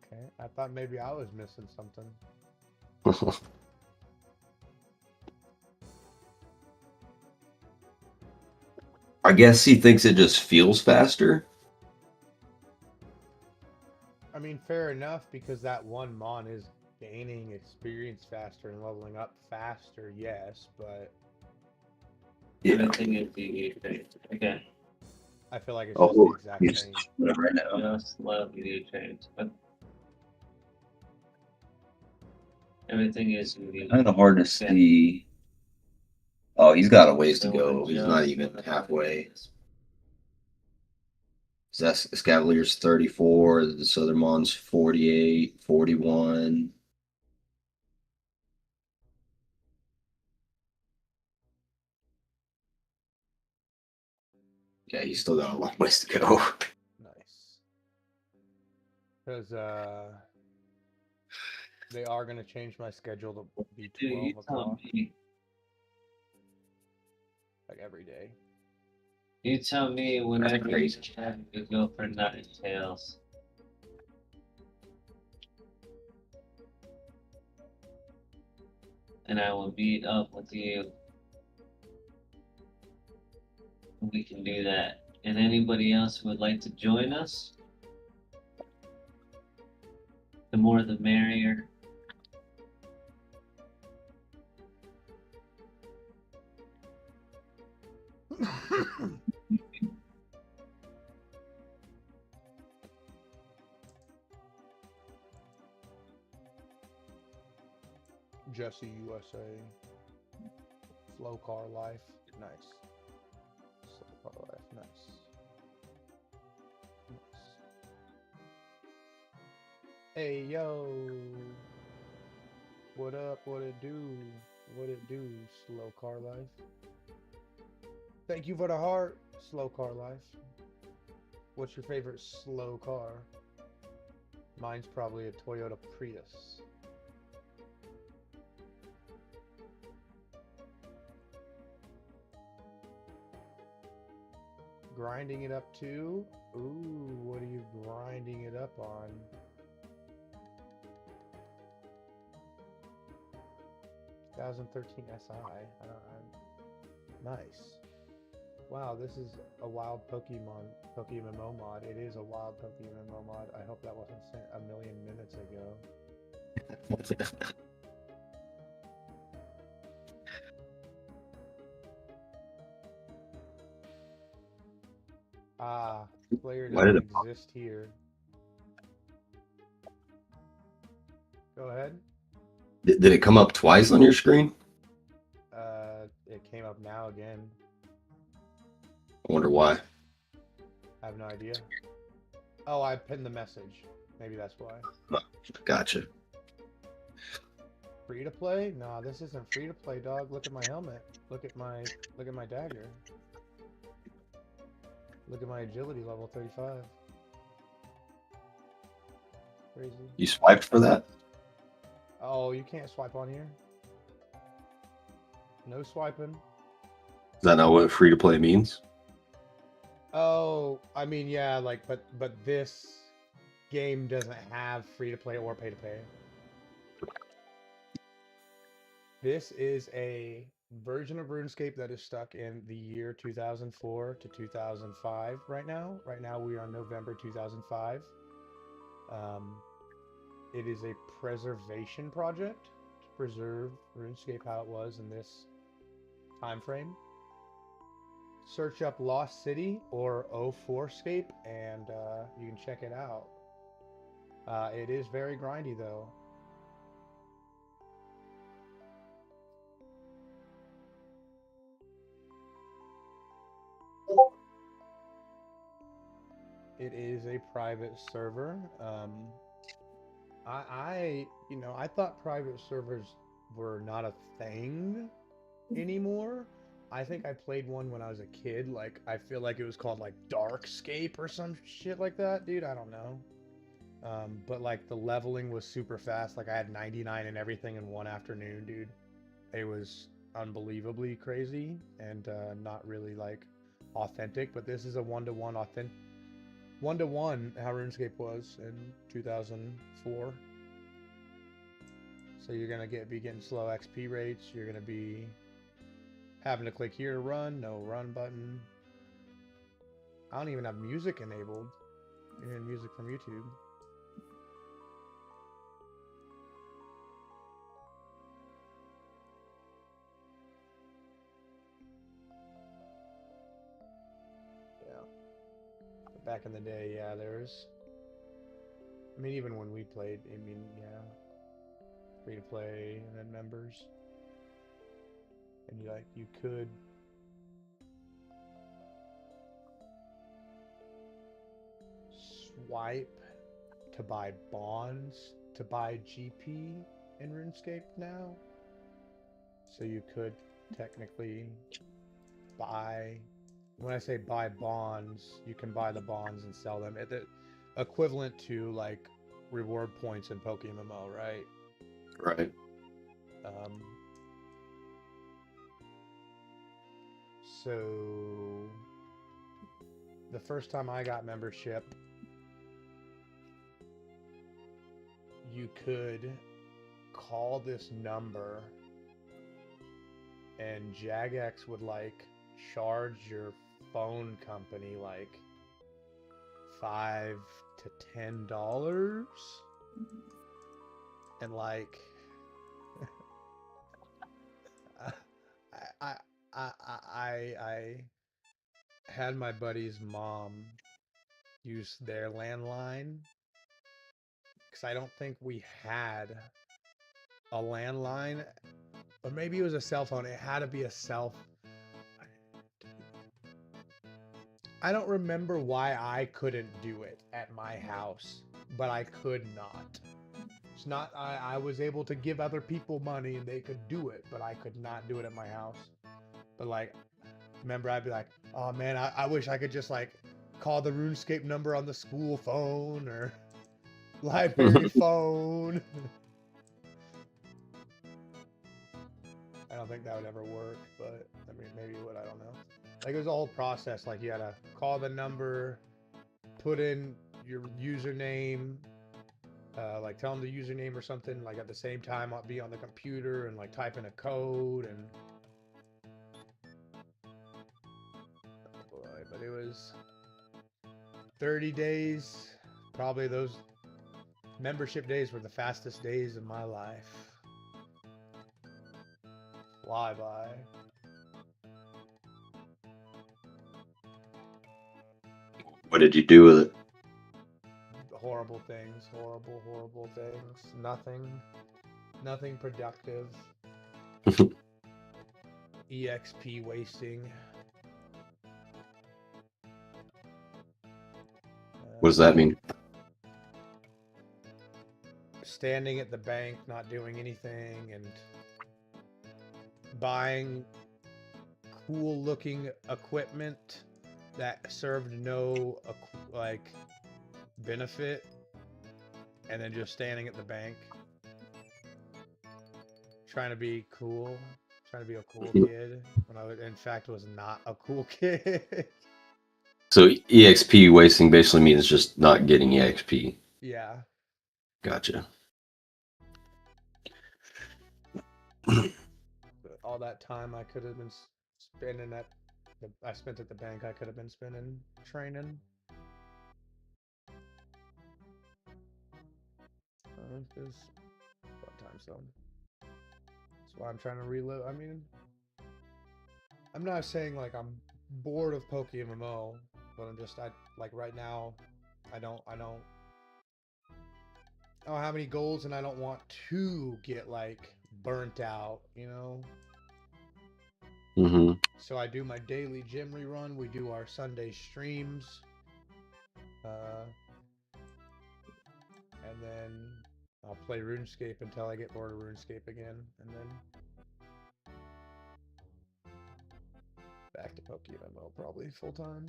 Okay, I thought maybe I was missing something. I guess he thinks it just feels faster. I mean, fair enough, because that one mon is gaining experience faster and leveling up faster, yes, but Yeah. I think it'd be okay. I feel like it's just the exact same. Right now. Just love you change. Everything is Kind of hard to see. Oh, he's got a ways to go. He's not even halfway. Scavalier's 34, the Southernmon's 48, 41. Yeah, he's still got a long ways to go. Nice. Because they are going to change my schedule to be 12 o'clock. Like every day. You tell me whenever you can to go for Nine Tails. And I will meet up with you. We can do that. And anybody else who would like to join us, the more the merrier. Jesse USA. Slow car life. Nice. Slow car life. Nice. Nice. Hey yo. What up? What it do? What it do? Slow car life. Thank you for the heart. Slow car life. What's your favorite slow car? Mine's probably a Toyota Prius. Grinding it up to? Ooh, what are you grinding it up on? (2013 SI. Nice. Wow, this is a wild Pokemon MMO mod. It is a wild Pokemon MMO mod. I hope that wasn't sent a million minutes ago. Ah, player doesn't exist here. Go ahead. Did it come up twice on your screen? It came up now again. I wonder why. I have no idea. Oh, I pinned the message. Maybe that's why. Oh, gotcha. Free to play? Nah, this isn't free to play, dog. Look at my helmet. Look at my dagger. Look at my agility level 35. Crazy. You swiped for that? Oh, you can't swipe on here. No swiping. Is that not what free to play means? Oh, I mean, yeah, like, but this game doesn't have free to play or pay to pay. This is a version of RuneScape that is stuck in the year 2004 to 2005 right now. Right now we are in November 2005. It is a preservation project to preserve RuneScape how it was in this time frame. Search up Lost City or 04scape and you can check it out. It is very grindy though. It is a private server. I thought private servers were not a thing anymore. I think I played one when I was a kid. Like, I feel like it was called like Darkscape or some shit like that, dude. I don't know. But like the leveling was super fast. Like I had 99 and everything in one afternoon, dude. It was unbelievably crazy and not really like authentic. But this is a one-to-one authentic. One-to-one how RuneScape was in 2004. So you're gonna be getting slow XP rates. You're gonna be having to click here to run. No run button. I don't even have music enabled. You're hearing music from YouTube. Yeah. But back in the day, yeah, there was. I mean, even when we played, I mean, yeah. free to play, and then members. And you could swipe to buy bonds to buy GP in RuneScape now. So you could technically buy, when I say buy bonds, you can buy the bonds and sell them. Equivalent to like reward points in PokeMMO, right? Right. So the first time I got membership, you could call this number and Jagex would like charge your phone company like $5 to $10, and like I had my buddy's mom use their landline because I don't think we had a landline, or maybe it was a cell phone. It had to be a cell. I don't remember why I couldn't do it at my house, but I could not. It's not, I was able to give other people money and they could do it, but I could not do it at my house. But like, remember I'd be like, oh man, I wish I could just like call the RuneScape number on the school phone or library phone. I don't think that would ever work, but I mean, maybe it would, I don't know. Like, it was a whole process. Like, you had to call the number, put in your username, like tell them the username or something, like at the same time I'll be on the computer and like type in a code, and oh boy, but it was 30 days. Probably those membership days were the fastest days of my life. Fly by. What did you do with it? Horrible things, horrible things. Nothing productive. EXP wasting. What does that mean? Standing at the bank, not doing anything, and buying cool looking equipment that served no like benefit, and then just standing at the bank trying to be cool, trying to be a cool kid when I in fact was not a cool kid. So EXP wasting basically means just not getting EXP. Yeah. Gotcha. All that time I could have been spending I spent at the bank, I could have been spending training. Because fun times though. That's why I'm trying to relive. I mean, I'm not saying like I'm bored of PokeMMO, but I'm just like right now, I don't have any goals, and I don't want to get like burnt out, you know. Mm-hmm. So I do my daily gym rerun. We do our Sunday streams, and then I'll play RuneScape until I get bored of RuneScape again, and then back to PokeMMO probably full time.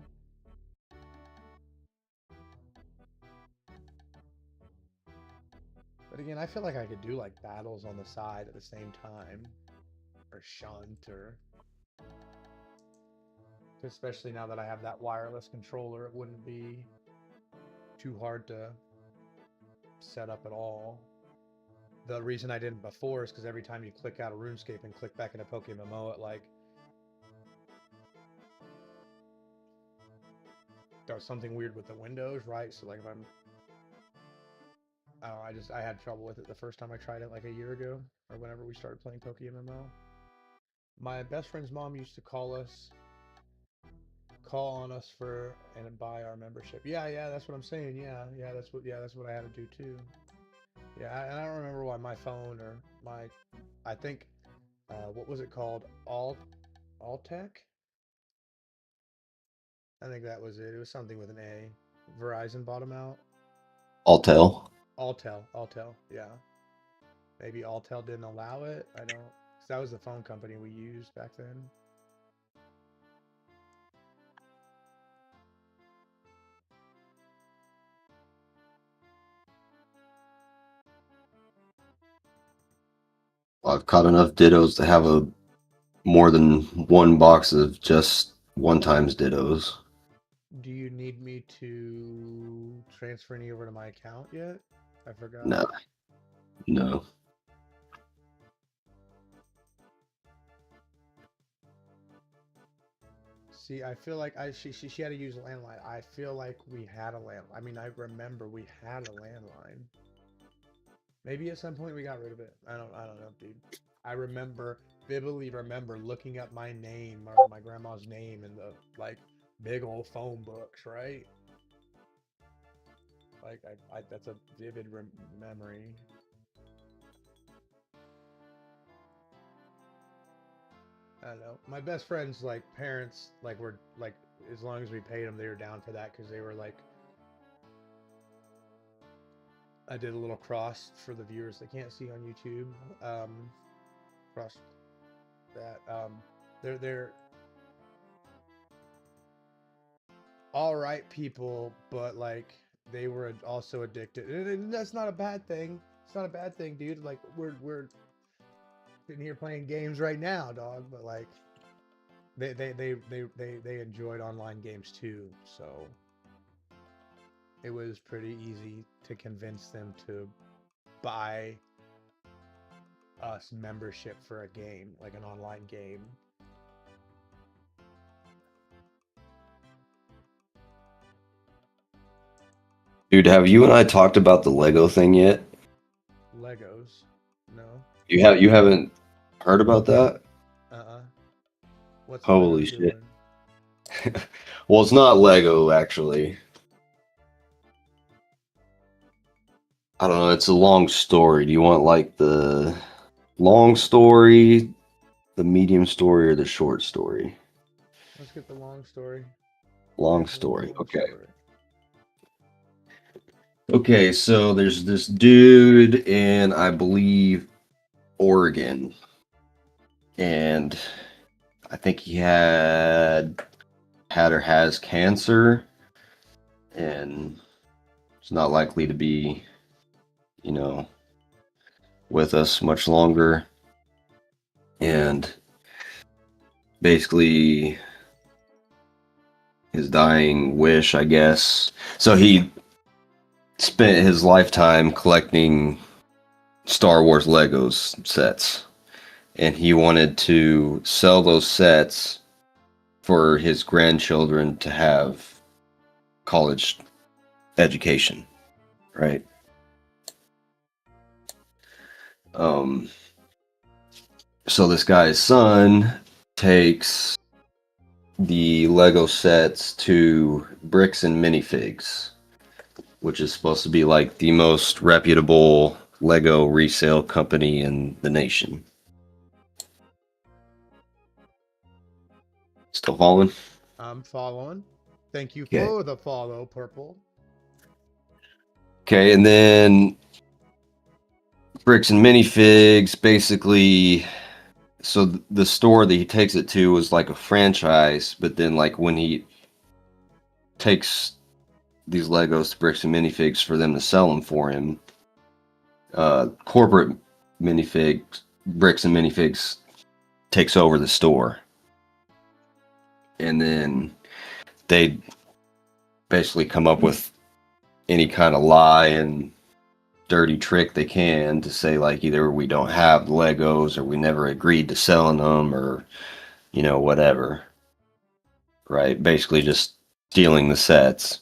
But again, I feel like I could do like battles on the side at the same time, or shunt, or especially now that I have that wireless controller, it wouldn't be too hard to set up at all. The reason I didn't before is because every time you click out of RuneScape and click back into PokeMMO, it like does something weird with the windows, right? So like if I'm, I don't know, I had trouble with it the first time I tried it like a year ago, or whenever we started playing PokeMMO. My best friend's mom used to call on us for and buy our membership. Yeah, that's what I'm saying. Yeah, that's what I had to do too. Yeah, I don't remember why my phone or my, I think, what was it called? Altec? I think that was it. It was something with an A. Verizon bought them out. I'll tell. Altel, yeah. Maybe Altel didn't allow it. I don't, 'cause that was the phone company we used back then. I've caught enough dittos to have a more than one box of just one times dittos. Do you need me to transfer any over to my account yet? I forgot. No, no. See, I feel like she had to use a landline. I feel like we had a landline. I mean, I remember we had a landline. Maybe at some point we got rid of it. I don't know, dude. I remember vividly remember looking up my name or my grandma's name in the like big old phone books, right? Like I that's a vivid memory. I don't know. My best friend's like parents like were like as long as we paid them, they were down for that because they were like I did a little cross for the viewers that can't see on YouTube. Cross that. They're all right people, but like they were also addicted, and that's not a bad thing. It's not a bad thing, dude. Like we're sitting here playing games right now, dog. But like they enjoyed online games too, so it was pretty easy to convince them to buy us membership for a game, like an online game. Dude, have you and I talked about the Lego thing yet? Legos, no. You haven't heard about that? Uh-uh. What's Holy Lego shit. doing? Well, it's not Lego actually. I don't know, it's a long story. Do you want like the long story, the medium story, or the short story? Let's get the long story. Long Long story. Okay. story. Okay, so there's this dude in, I believe, Oregon. And I think he had or has cancer. And it's not likely to be, you know, with us much longer. And basically, his dying wish, I guess. So he spent his lifetime collecting Star Wars Legos sets, and he wanted to sell those sets for his grandchildren to have college education, right? So this guy's son takes the Lego sets to Bricks and Minifigs, which is supposed to be like the most reputable Lego resale company in the nation. Still following? I'm following. Thank you Okay. for the follow, Purple. Okay, and then Bricks and Minifigs basically. So the store that he takes it to was like a franchise, but then like when he takes these Legos to Bricks and Minifigs for them to sell them for him, corporate minifigs, Bricks and Minifigs takes over the store, and then they basically come up with any kind of lie and dirty trick they can to say like either we don't have Legos or we never agreed to selling them or whatever, right? Basically just stealing the sets.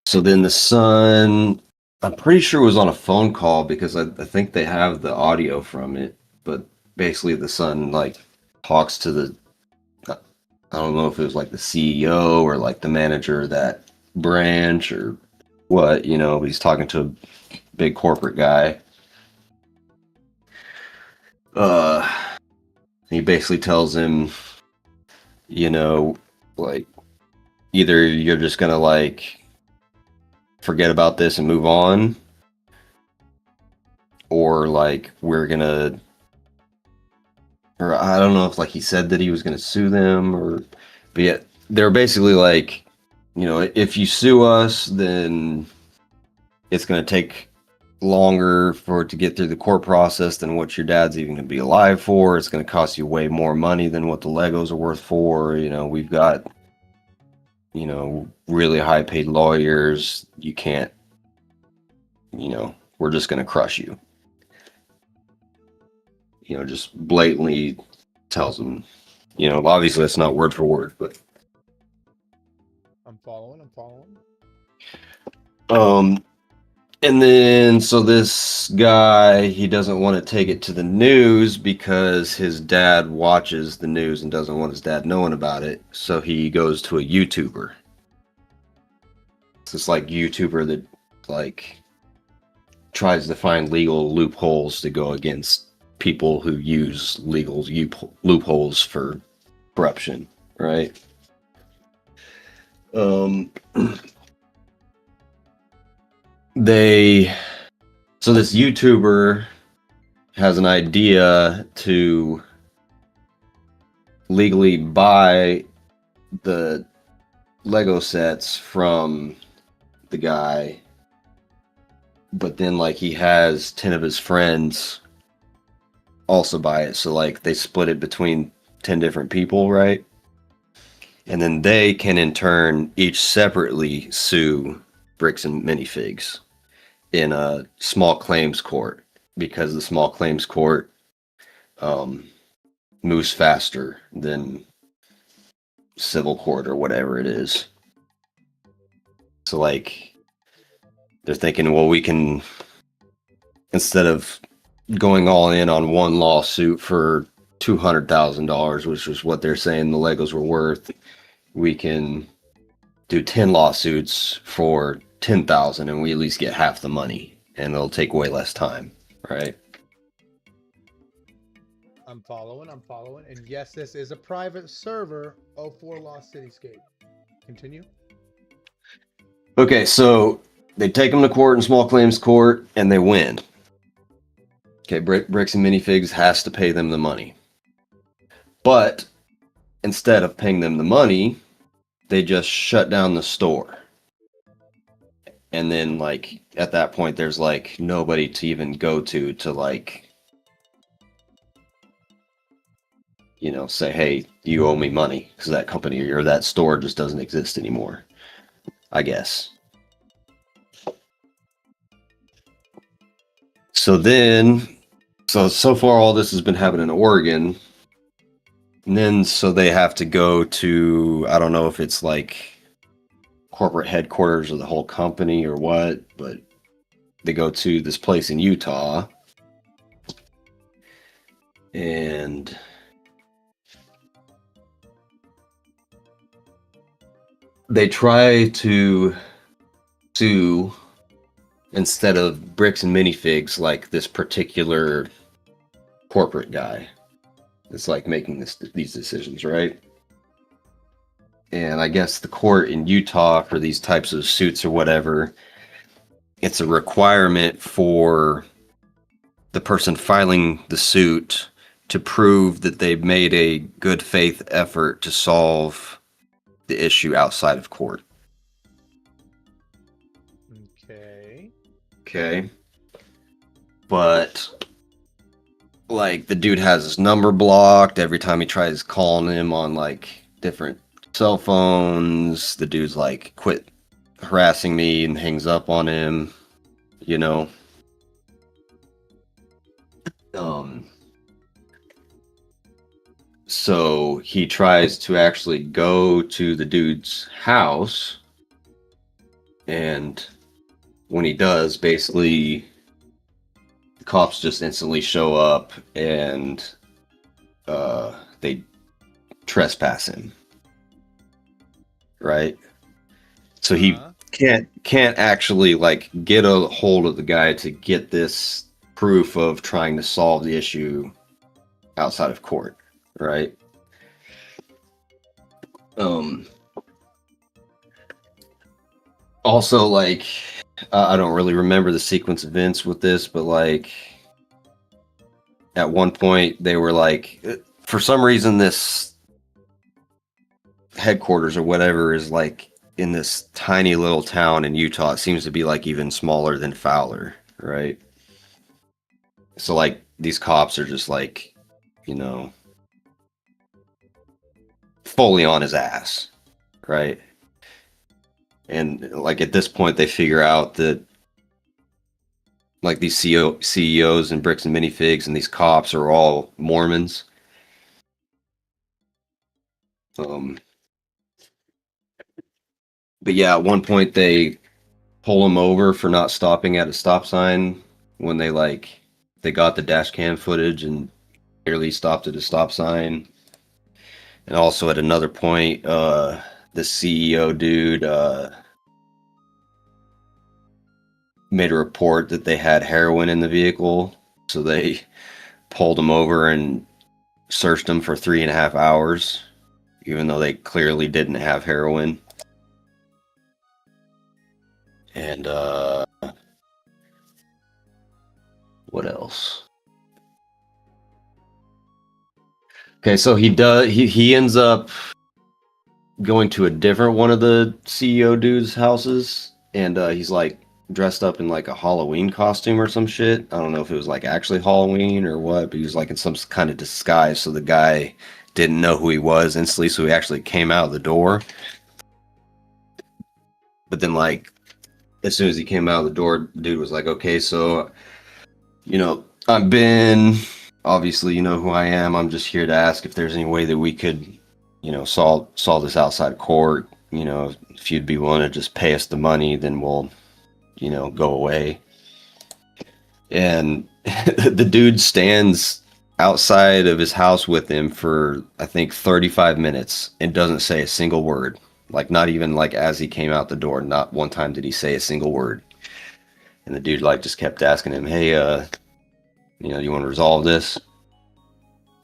So then the son, I'm pretty sure was on a phone call because I think they have the audio from it, but basically the son like talks to the, I don't know if it was like the CEO or like the manager of that branch or what, he's talking to a big corporate guy. He basically tells him, like, either you're just gonna like forget about this and move on, or like we're gonna, or I don't know if like he said that he was gonna sue them, but yeah, they're basically like, if you sue us, then it's gonna take longer for it to get through the court process than what your dad's even gonna be alive for. It's gonna cost you way more money than what the Legos are worth for. We've got, really high paid lawyers. You can't, we're just gonna crush you. Just blatantly tells them, obviously that's not word for word, but I'm following. And then, so this guy, he doesn't want to take it to the news because his dad watches the news and doesn't want his dad knowing about it. So he goes to a YouTuber. It's this like YouTuber that like tries to find legal loopholes to go against people who use legal loopholes for corruption, right? So this YouTuber has an idea to legally buy the Lego sets from the guy, but then like he has 10 of his friends also buy it, so like they split it between 10 different people, right? And then they can in turn each separately sue Bricks and Minifigs in a small claims court, because the small claims court moves faster than civil court or whatever it is. So like they're thinking, well, we can, instead of going all in on one lawsuit for $200,000, which was what they're saying the Legos were worth, we can do 10 lawsuits for 10,000 and we at least get half the money, and it'll take way less time, right? I'm following. And yes, this is a private server, 04 Lost Cityscape. Continue. Okay, so they take them to court in small claims court and they win. Okay, Bricks and Minifigs has to pay them the money. But instead of paying them the money, they just shut down the store. And then like at that point there's like nobody to even go to like, say, hey, you owe me money, because that company or that store just doesn't exist anymore, I guess. So far all this has been happening in Oregon. And then so they have to go to, I don't know if it's like corporate headquarters of the whole company or what, but they go to this place in Utah. And they try to sue, instead of Bricks and Minifigs, like this particular corporate guy that's like making these decisions, right? And I guess the court in Utah for these types of suits or whatever, it's a requirement for the person filing the suit to prove that they've made a good faith effort to solve the issue outside of court. Okay. But like the dude has his number blocked every time he tries calling him on like different cell phones. The dude's like, quit harassing me, and hangs up on him, So he tries to actually go to the dude's house, and when he does, basically the cops just instantly show up and they trespass him, right? So can't actually like get a hold of the guy to get this proof of trying to solve the issue outside of court, right? Also, like, I don't really remember the sequence of events with this, but like, at one point they were like, for some reason, this headquarters or whatever is like in this tiny little town in Utah. It seems to be like even smaller than Fowler, right? So like these cops are just like, you know, fully on his ass, right? And like at this point they figure out that like these CEOs and Bricks and Minifigs and these cops are all Mormons. But yeah, at one point they pull him over for not stopping at a stop sign when they got the dash cam footage and clearly stopped at a stop sign. And also at another point, the CEO dude made a report that they had heroin in the vehicle, so they pulled him over and searched him for 3.5 hours, even though they clearly didn't have heroin. And what else? Okay, so he ends up going to a different one of the CEO dude's houses, and he's like dressed up in like a Halloween costume or some shit. I don't know if it was like actually Halloween or what, but he was like in some kind of disguise, so the guy didn't know who he was instantly, so he actually came out of the door. But then like as soon as he came out of the door, dude was like, okay, so you know, I'm Ben. Obviously, you know who I am. I'm just here to ask if there's any way that we could, you know, solve this outside of court. You know, if you'd be willing to just pay us the money, then we'll, you know, go away. And the dude stands outside of his house with him for, I think, 35 minutes and doesn't say a single word. Like, not even like as he came out the door. Not one time did he say a single word. And the dude like just kept asking him, hey, you know, you want to resolve this?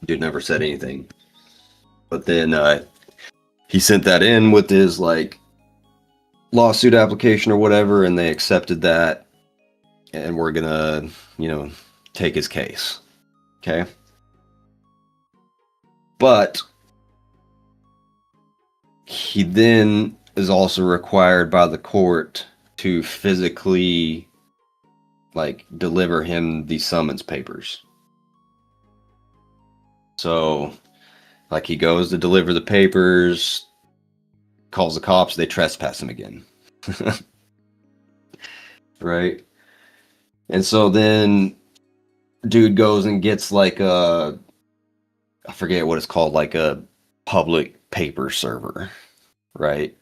Dude never said anything. But then he sent that in with his like lawsuit application or whatever, and they accepted that, and we're gonna, you know, take his case. Okay. But he then is also required by the court to physically like deliver him the summons papers. So like he goes to deliver the papers, calls the cops, they trespass him again. Right? And so then dude goes and gets like a, I forget what it's called, like a public paper server, right?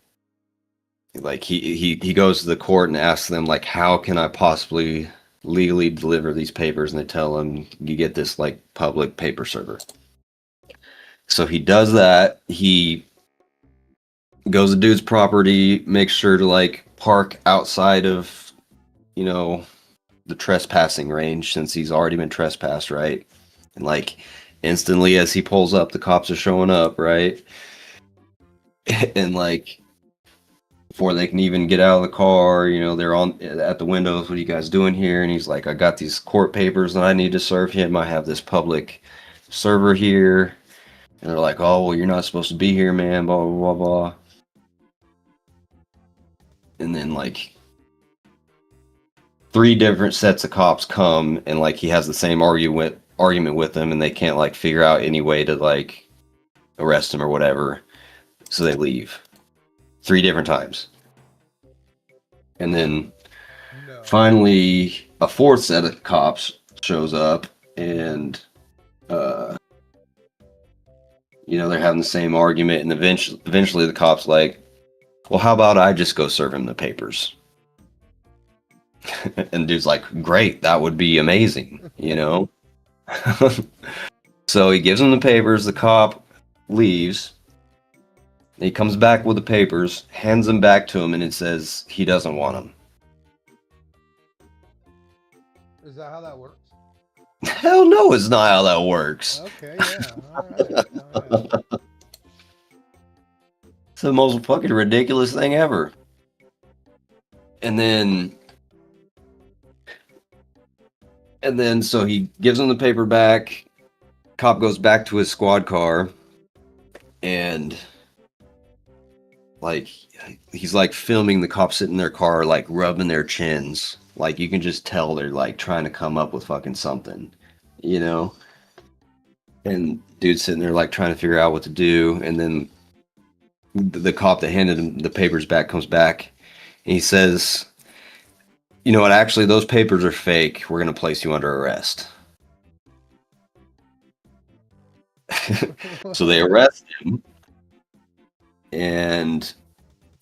Like he goes to the court and asks them like, how can I possibly legally deliver these papers? And they tell him you get this like public paper server. So he does that. He goes to dude's property, makes sure to like park outside of, you know, the trespassing range since he's already been trespassed, right? And like instantly as he pulls up, the cops are showing up, right? And like before they can even get out of the car, you know, they're on at the windows. What are you guys doing here? And he's like, I got these court papers that I need to serve him. I have this public server here. And they're like, oh, well, you're not supposed to be here, man, blah, blah, blah, blah. And then like 3 different sets of cops come, and like he has the same argument with them, and they can't like figure out any way to like arrest him or whatever. So they leave 3 different times. And then finally a 4th set of cops shows up, and you know, they're having the same argument, and eventually the cop's like, well, how about I just go serve him the papers? And dude's like, great, that would be amazing, you know? So he gives him the papers, the cop leaves, He comes back with the papers, hands them back to him, and it says he doesn't want them. Is that how that works? Hell no, it's not how that works. Okay, yeah. All right. It's the most fucking ridiculous thing ever. And then so he gives him the paper back. Cop goes back to his squad car, and like he's like filming the cops sitting in their car, like rubbing their chins. Like you can just tell they're like trying to come up with fucking something, you know? And dude's sitting there like trying to figure out what to do, and then the cop that handed him the papers back comes back, and he says, "You know what? Actually, those papers are fake. We're gonna place you under arrest." So they arrest him, and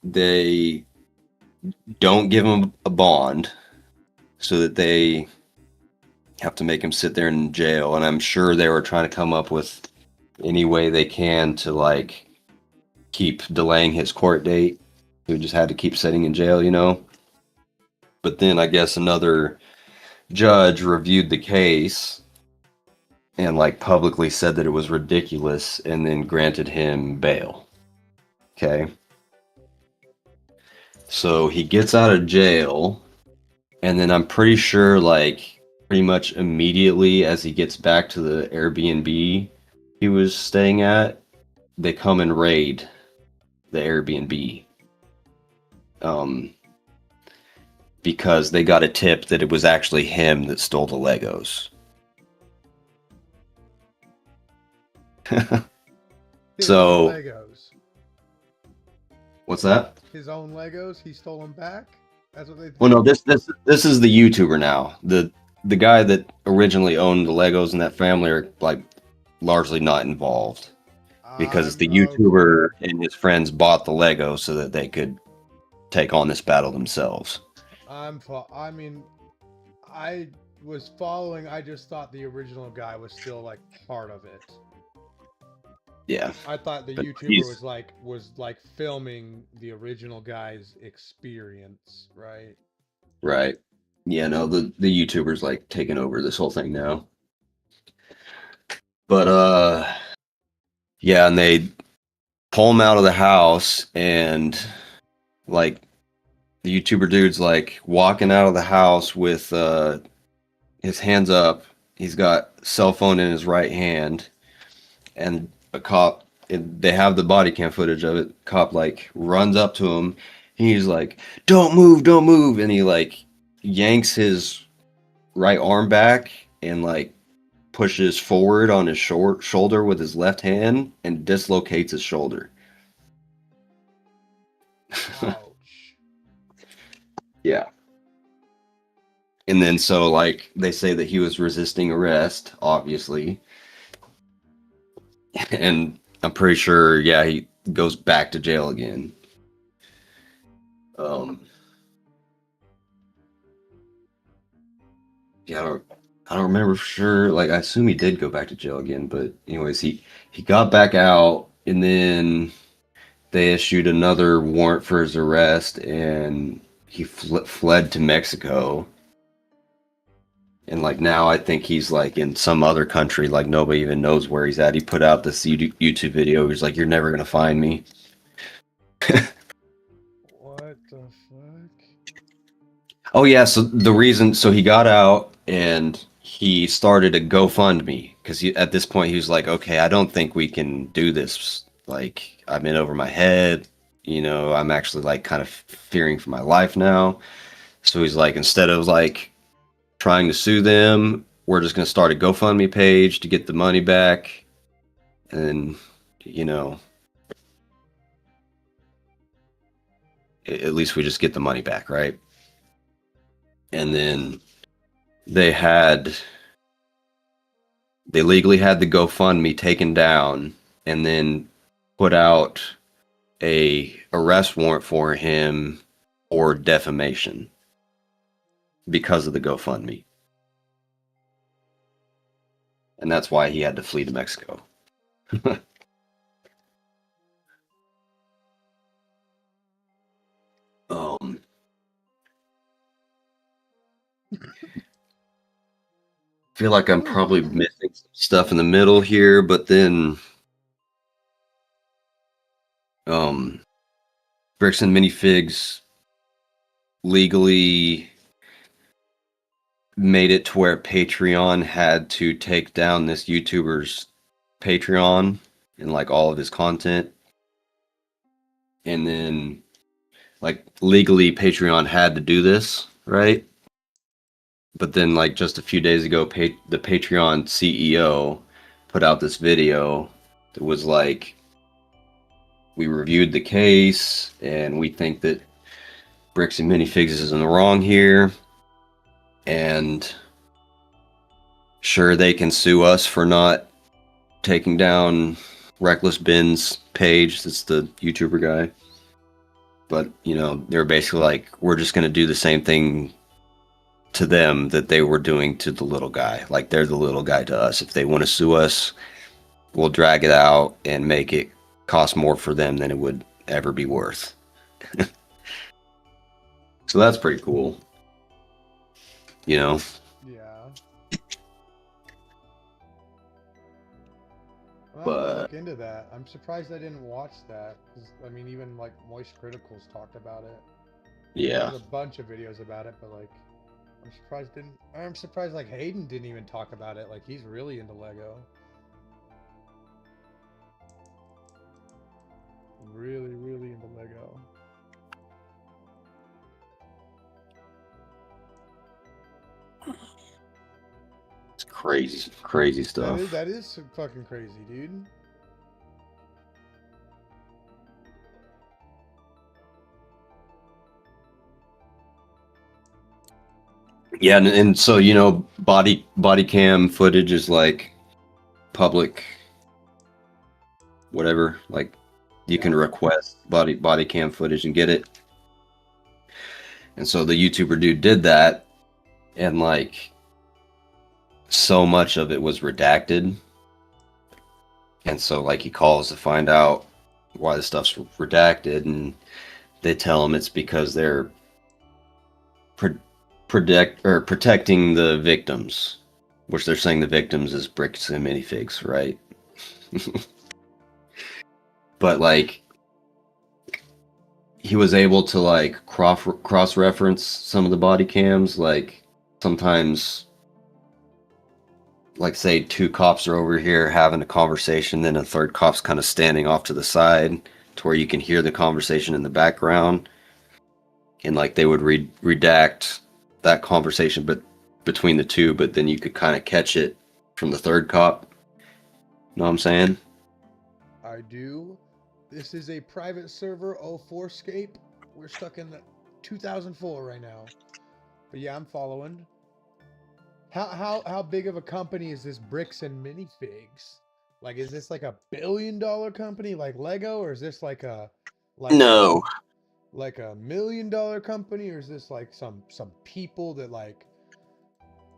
they don't give him a bond, so that they have to make him sit there in jail. And I'm sure they were trying to come up with any way they can to like keep delaying his court date. He just had to keep sitting in jail, you know. But then I guess another judge reviewed the case and like publicly said that it was ridiculous, and then granted him bail. Okay. So he gets out of jail, and then I'm pretty sure like pretty much immediately as he gets back to the Airbnb he was staying at, they come and raid the Airbnb. Because they got a tip that it was actually him that stole the Legos. His So own Legos. What's that? His own Legos. He stole them back. That's what they. Well, no, this is the YouTuber now. The guy that originally owned the Legos in that family are like largely not involved, because the YouTuber and his friends bought the Legos so that they could take on this battle themselves. I mean, I was following. I just thought the original guy was still like part of it. Yeah. I thought the YouTuber was like filming the original guy's experience, right? Right. Yeah, no, the YouTuber's like taking over this whole thing now. But yeah, and they pull him out of the house, and like the YouTuber dude's like walking out of the house with his hands up. He's got cell phone in his right hand, and a cop, they have the body cam footage of it. Cop like runs up to him. He's like, don't move. And he like yanks his right arm back and like pushes forward on his shoulder with his left hand and dislocates his shoulder. Ouch. Yeah. And then so like they say that he was resisting arrest, obviously. And I'm pretty sure, yeah, he goes back to jail again. Yeah, I don't remember for sure. Like, I assume he did go back to jail again, but anyways, he got back out, and then they issued another warrant for his arrest, and he fled to Mexico. And like now, I think he's like in some other country, like nobody even knows where he's at. He put out this YouTube video. He's like, "You're never gonna find me." What the fuck? Oh yeah, so he got out and he started a GoFundMe, because at this point he was like, "Okay, I don't think we can do this. Like, I'm in over my head. You know, I'm actually like kind of fearing for my life now." So he's like, instead of like trying to sue them, we're just going to start a GoFundMe page to get the money back. And, you know, at least we just get the money back, right? And then they legally had the GoFundMe taken down, and then put out a arrest warrant for him for defamation because of the GoFundMe. And that's why he had to flee to Mexico. feel like I'm probably missing some stuff in the middle here, but then Bricks and Minifigs legally made it to where Patreon had to take down this YouTuber's Patreon and like all of his content. And then like legally Patreon had to do this, right? But then like just a few days ago, the Patreon CEO put out this video that was like, we reviewed the case and we think that Bricks and Minifigs is in the wrong here. And sure, they can sue us for not taking down Reckless Ben's page. That's the YouTuber guy. But, you know, they're basically like, we're just going to do the same thing to them that they were doing to the little guy. Like, they're the little guy to us. If they want to sue us, we'll drag it out and make it cost more for them than it would ever be worth. So that's pretty cool. You know? Yeah. Well, But I'll look into that. I'm surprised I didn't watch that. 'Cause, I mean, even like Moist Criticals talked about it. yeah. There's a bunch of videos about it, but like, I'm surprised like Hayden didn't even talk about it. Like he's really into Lego. Really, really into Lego. It's crazy, crazy stuff. That is fucking crazy, dude. Yeah, and so, you know, body cam footage is like public whatever, like you can request body cam footage and get it. And so the YouTuber dude did that, and like so much of it was redacted. And so like he calls to find out why the stuff's redacted, and they tell him it's because they're protecting the victims, which they're saying the victims is Bricks and Minifigs, right? But like he was able to like cross-reference some of the body cams. Like sometimes, like say two cops are over here having a conversation, then a third cop's kind of standing off to the side to where you can hear the conversation in the background, and like they would redact that conversation but between the two, but then you could kind of catch it from the third cop. Know what I'm saying? I do. This is a private server, 04scape. We're stuck in the 2004 right now. But yeah, I'm following. How big of a company is this Bricks and Minifigs? Like, is this like a $1 billion company like Lego, or is this like a No. like a $1 million company, or is this like some people that like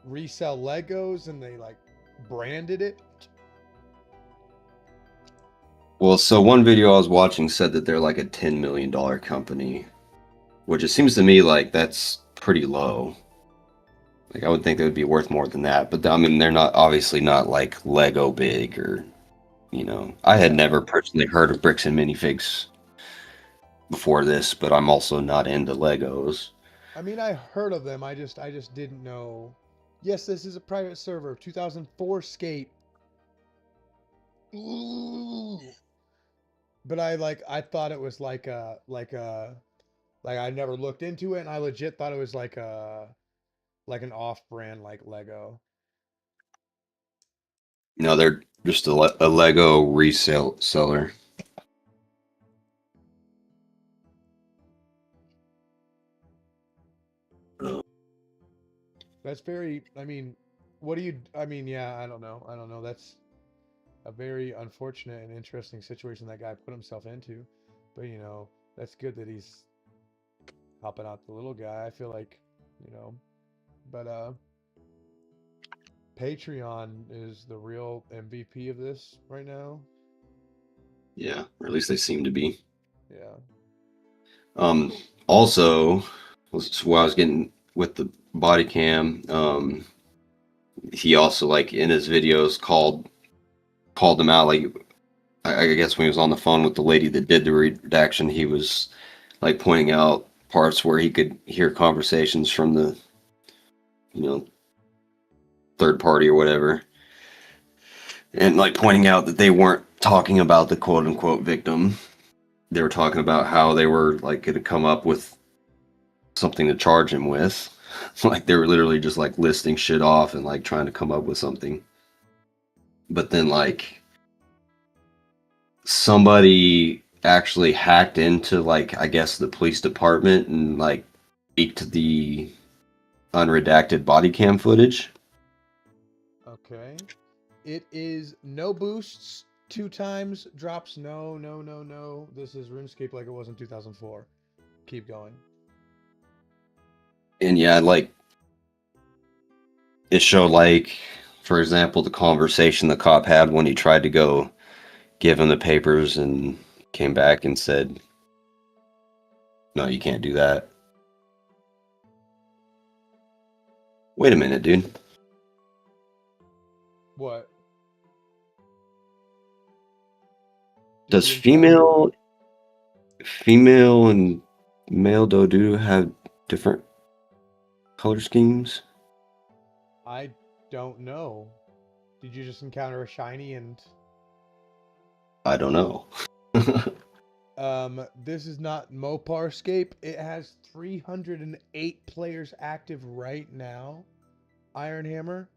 resell Legos and they like branded it? Well, so one video I was watching said that they're like a $10 million company, which it seems to me like that's pretty low. Like I would think they would be worth more than that, but I mean they're not, obviously not like Lego big, or you know. I had never personally heard of Bricks and Minifigs before this, but I'm also not into Legos. I mean, I heard of them. I just didn't know. Yes, this is a private server, 2004scape. Ooh. But I thought it was like I never looked into it, and I legit thought it was like an off-brand like Lego. No, they're just a Lego resale seller. That's very, I mean, I mean, yeah, I don't know. That's a very unfortunate and interesting situation that guy put himself into. But, you know, that's good that he's helping out the little guy. I feel like, you know, but Patreon is the real MVP of this right now. Yeah, or at least they seem to be. Yeah. Also, while I was getting with the body cam, he also like in his videos called them out. Like I guess when he was on the phone with the lady that did the redaction, he was like pointing out parts where he could hear conversations from the third party or whatever, and like pointing out that they weren't talking about the quote unquote victim. They were talking about how they were like going to come up with something to charge him with. Like they were literally just like listing shit off and like trying to come up with something. But then like somebody actually hacked into like I guess the police department and like leaked the unredacted body cam footage. Okay. It is no boosts, 2 times, drops, no, no, no, no. This is RuneScape like it was in 2004. Keep going. And yeah, like it showed like, for example, the conversation the cop had when he tried to go give him the papers and came back and said, "No, you can't do that." Wait a minute, dude. What? Does You didn't tell me? female and male Dodo have different color schemes? I don't know. Did you just encounter a shiny and I don't know. this is not Moparscape. It has 308 players active right now. Iron Hammer.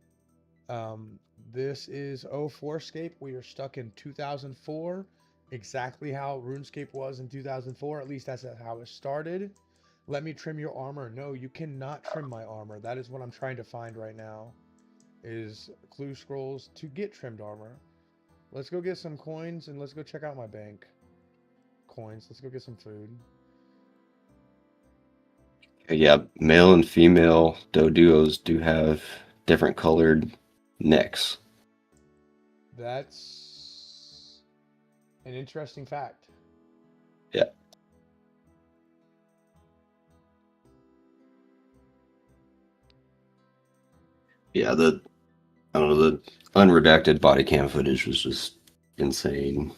Um, this is 04scape. We are stuck in 2004. Exactly how RuneScape was in 2004. At least that's how it started. Let me trim your armor. No, you cannot trim my armor. That is what I'm trying to find right now. Is clue scrolls to get trimmed armor. Let's go get some coins and let's go check out my bank. Coins. Let's go get some food. Yeah, male and female Doduos do have different colored necks. That's an interesting fact. Yeah. Yeah, I don't know, the unredacted body cam footage was just insane.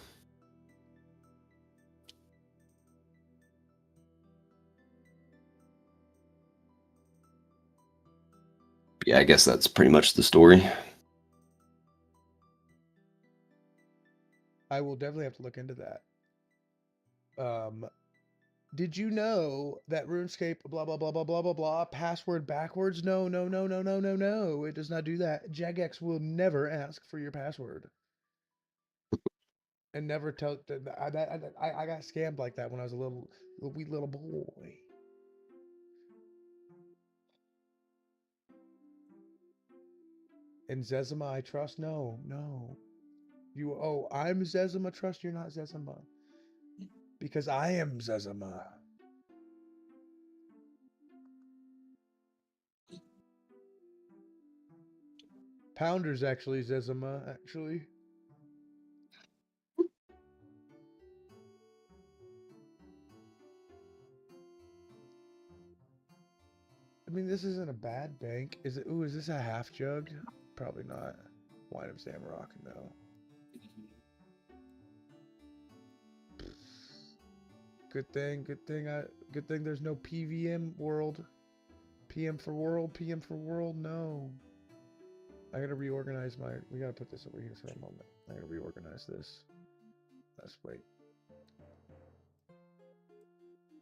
Yeah, I guess that's pretty much the story. I will definitely have to look into that. Did you know that RuneScape blah blah blah blah blah blah blah password backwards? No, no, no, no, no, no, no. It does not do that. Jagex will never ask for your password. And never tell I got scammed like that when I was a wee little boy. And Zezima I trust? No, no. I'm Zezima trust, you're not Zezima. Because I am Zezima. Pounder's actually Zezima, actually. I mean, this isn't a bad bank. Is it? Ooh, is this a half jug? Probably not. Wine of Zamrock, no. Good thing. Good thing. There's no PVM world. PM for world. PM for world. No. I gotta reorganize my. We gotta put this over here for a moment. I gotta reorganize this. Let's wait.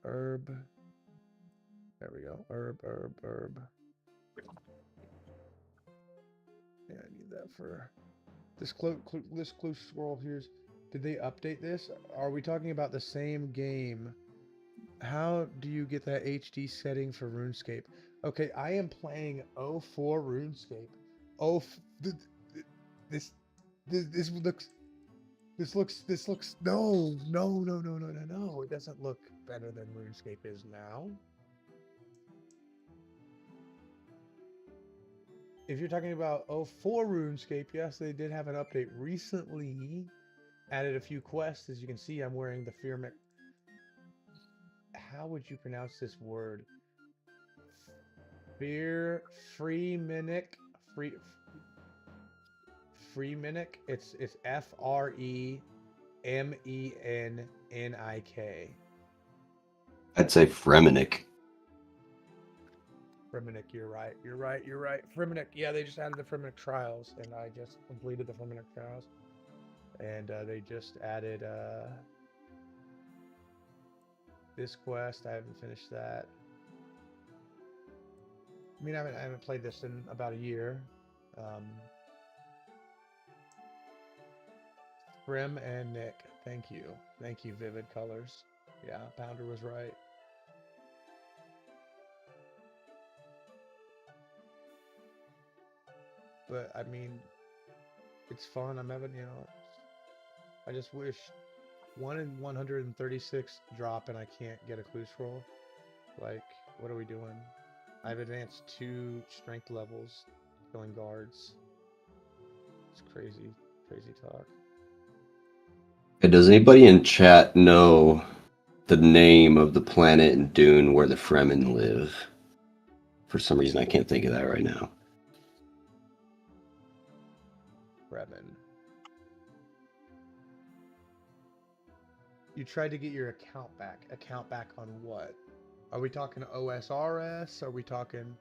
Herb. There we go. Herb. Yeah, I need that for this clue scroll here's. Did they update this? Are we talking about the same game? How do you get that HD setting for RuneScape? Okay, I am playing 04 RuneScape. Oh, this this looks no. It doesn't look better than RuneScape is now. If you're talking about 04 RuneScape, yes, they did have an update recently. Added a few quests. As you can see, I'm wearing the Fearmic. How would you pronounce this word? Freeminic. Free. Fremenik. It's Fremennik. I'd say Fremenik. Fremenik, you're right. Fremenik, yeah, they just added the Fremenik trials, and I just completed the Fremenik trials. And they just added this quest. I haven't finished that. I mean, I haven't played this in about a year. Frem and Nick, thank you, Vivid Colors. Yeah, Pounder was right. But I mean, it's fun. I'm having, I just wish 1 in 136 drop and I can't get a clue scroll. Like, what are we doing? I've advanced 2 strength levels killing guards. It's crazy talk. Hey, does anybody in chat know the name of the planet in Dune where the Fremen live? For some reason, I can't think of that right now. Fremen. You tried to get your account back. Account back on what? Are we talking OSRS? Are we talking...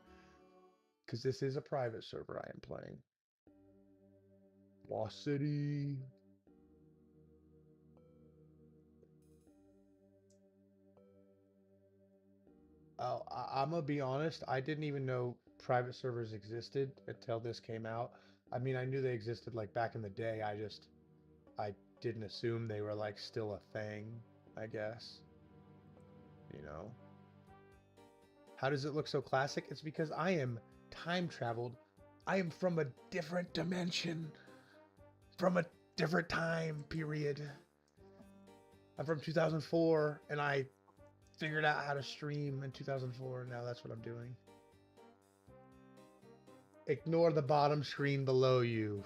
Because this is a private server I am playing. Lost City. Oh, I'm gonna be honest. I didn't even know private servers existed until this came out. I mean, I knew they existed like back in the day. I didn't assume they were like still a thing, I guess. You know. How does it look so classic? It's because I am time traveled. I am from a different dimension. From a different time period. I'm from 2004 and I figured out how to stream in 2004. Now that's what I'm doing. Ignore the bottom screen below you.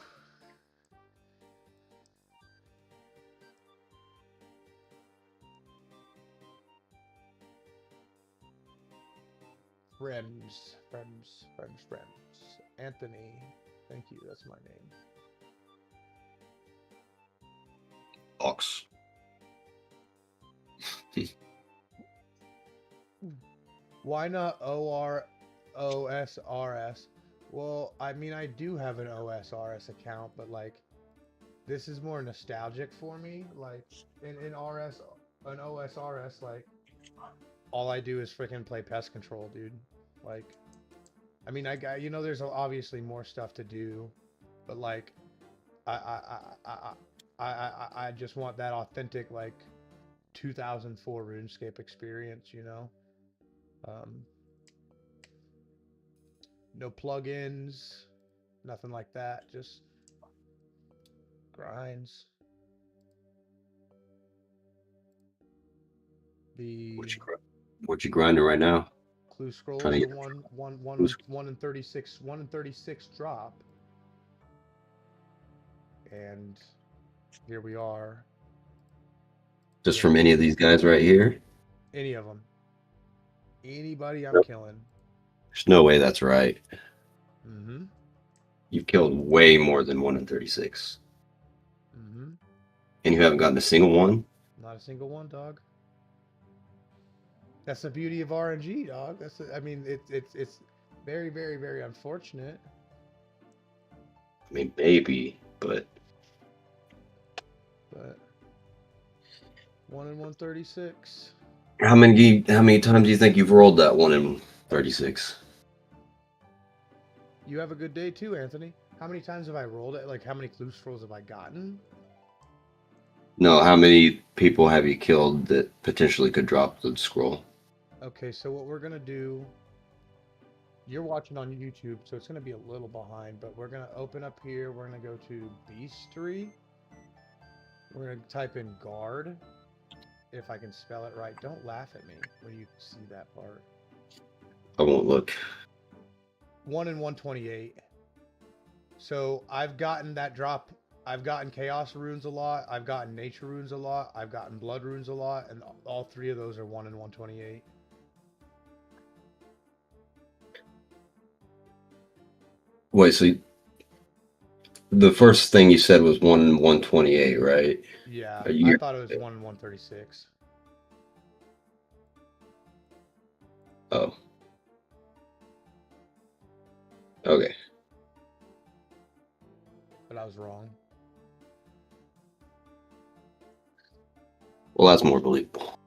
Friends. Anthony. Thank you. That's my name. Ox. Why not OSRS? Well, I mean, I do have an OSRS account, but like, this is more nostalgic for me. Like, in an OSRS, like, all I do is freaking play pest control, dude. Like, I mean, there's obviously more stuff to do, but like, I just want that authentic, like, 2004 RuneScape experience, no plugins, nothing like that, just grinds. What you grinding right now? Clue scrolls Trying to are get one in 36 drop, and here we are. Just from any of these guys right here? Any of them. Anybody I'm killing. There's no way that's right. Mm-hmm. You've killed way more than 1 in 36. Mm-hmm. And you haven't gotten a single one? Not a single one, dog. That's the beauty of RNG, dog. I mean, it's very, very, very unfortunate. I mean, maybe, but 1 in 136. how many times do you think you've rolled that 1 in 36? You have a good day too, Anthony. How many times have I rolled it? Like, how many clue scrolls have I gotten? No, how many people have you killed that potentially could drop the scroll? Okay, so what we're gonna do, you're watching on YouTube, so it's gonna be a little behind, but we're gonna open up here. We're gonna go to Beastry. We're gonna type in guard, if I can spell it right. Don't laugh at me when you see that part. I won't look. 1 in 128. So I've gotten that drop. I've gotten chaos runes a lot. I've gotten nature runes a lot. I've gotten blood runes a lot, and all 3 of those are 1 in 128. Wait, so the first thing you said was 1/128, right? Yeah, A I year. thought it was 1 in 136. Oh. Okay. But I was wrong. Well, that's more believable.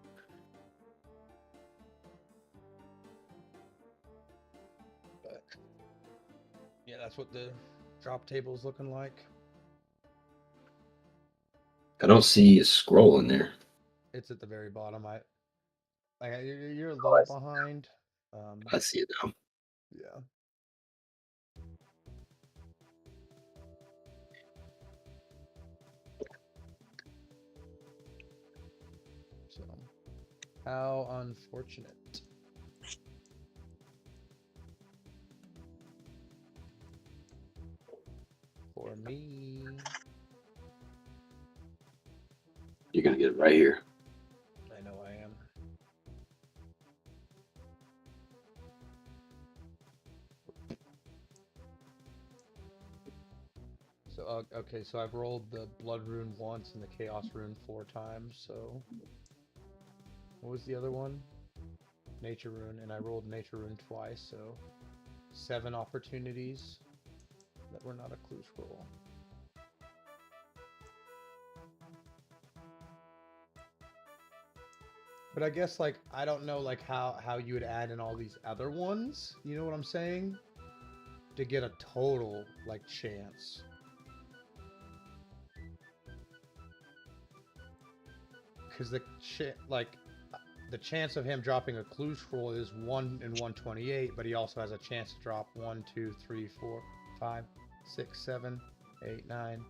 But yeah, that's what the drop table is looking like. I don't see a scroll in there. It's at the very bottom. You're a little behind. I see it now. Yeah. So, how unfortunate. For me. You're gonna get it right here. I know I am. So, okay, so I've rolled the blood rune once and the chaos rune 4 times, so... What was the other one? Nature rune, and I rolled nature rune twice, so... 7 opportunities that were not a clue scroll. But I guess, like, I don't know, like, how you would add in all these other ones, you know what I'm saying? To get a total, like, chance. Because the chance of him dropping a clue scroll is 1 in 128, but he also has a chance to drop 1, 2, 3, 4, 5, 6, 7, 8, 9,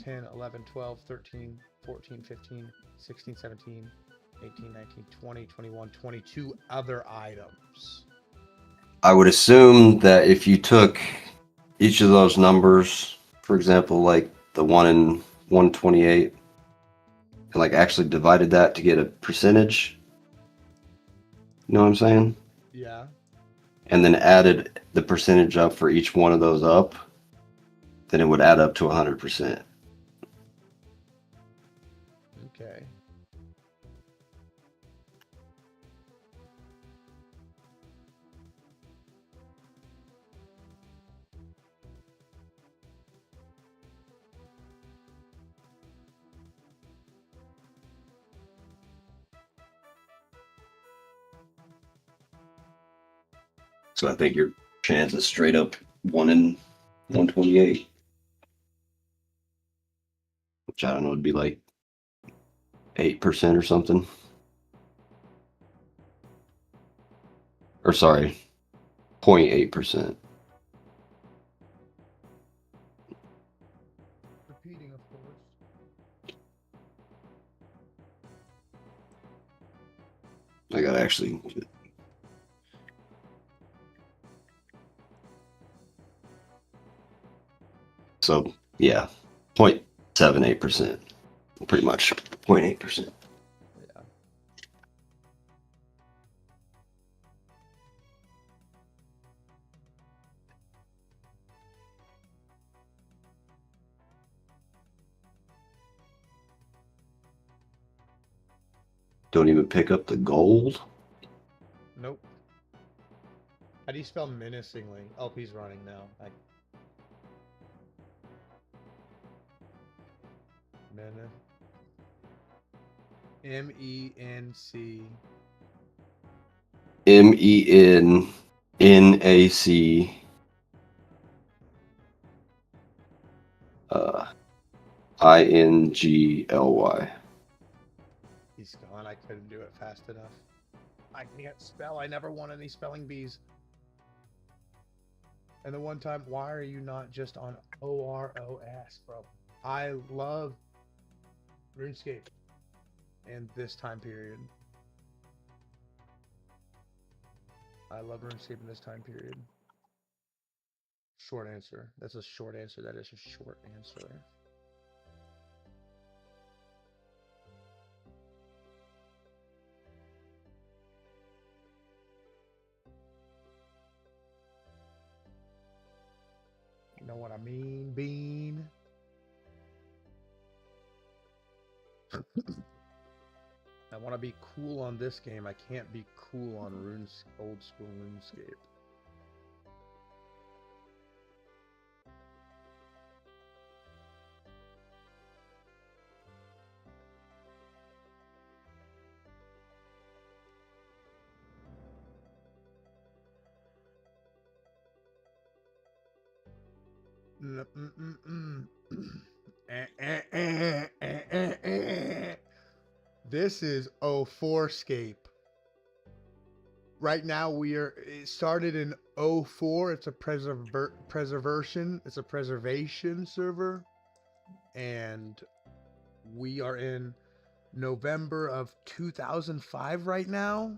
10, 11, 12, 13, 14, 15, 16, 17, 18, 19, 20, 21, 22 other items. I would assume that if you took each of those numbers, for example, like the 1 in 128, and like actually divided that to get a percentage, you know what I'm saying? Yeah. And then added the percentage up for each one of those up, then it would add up to 100%. Okay. So I think your chance is straight up 1 in 128, which I don't know would be like 8% or something. Or sorry, 0.8%. Repeating, of course. I gotta actually. So yeah, 0.78%, pretty much 0.8%. Yeah. Don't even pick up the gold. Nope. How do you spell menacingly? Oh, he's running now. M-E-N-C. MENNAC. INGLY. He's gone. I couldn't do it fast enough. I can't spell. I never won any spelling bees. And the one time, why are you not just on OROS, bro? I love RuneScape and this time period. I love RuneScape in this time period. Short answer. That's a short answer. That is a short answer. You know what I mean, Bean? I want to be cool on this game. I can't be cool on old school RuneScape. This is 04scape. Right now it started in 04. It's a preservation. It's a preservation server. And we are in November of 2005 right now.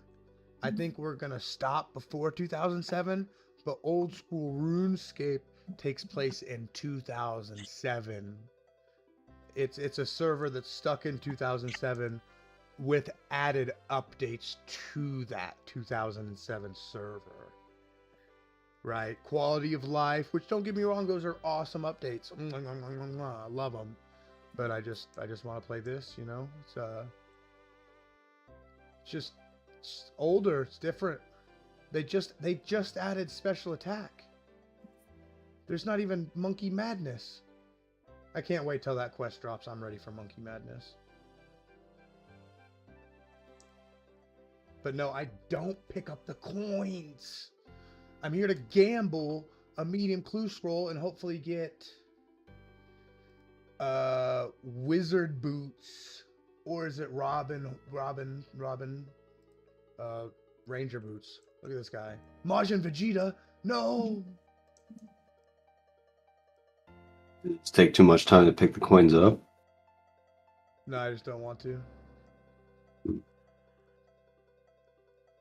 I think we're going to stop before 2007, but old school RuneScape takes place in 2007. It's a server that's stuck in 2007 with added updates to that 2007 server. Right? Quality of life, which don't get me wrong, those are awesome updates. I love them. But I just want to play this, you know? It's just it's older, it's different. They just added special attack. There's not even Monkey Madness. I can't wait till that quest drops. I'm ready for Monkey Madness. But no, I don't pick up the coins. I'm here to gamble a medium clue scroll and hopefully get wizard boots, or is it Robin ranger boots. Look at this guy. Majin Vegeta. No. It's take too much time to pick the coins up. No, I just don't want to.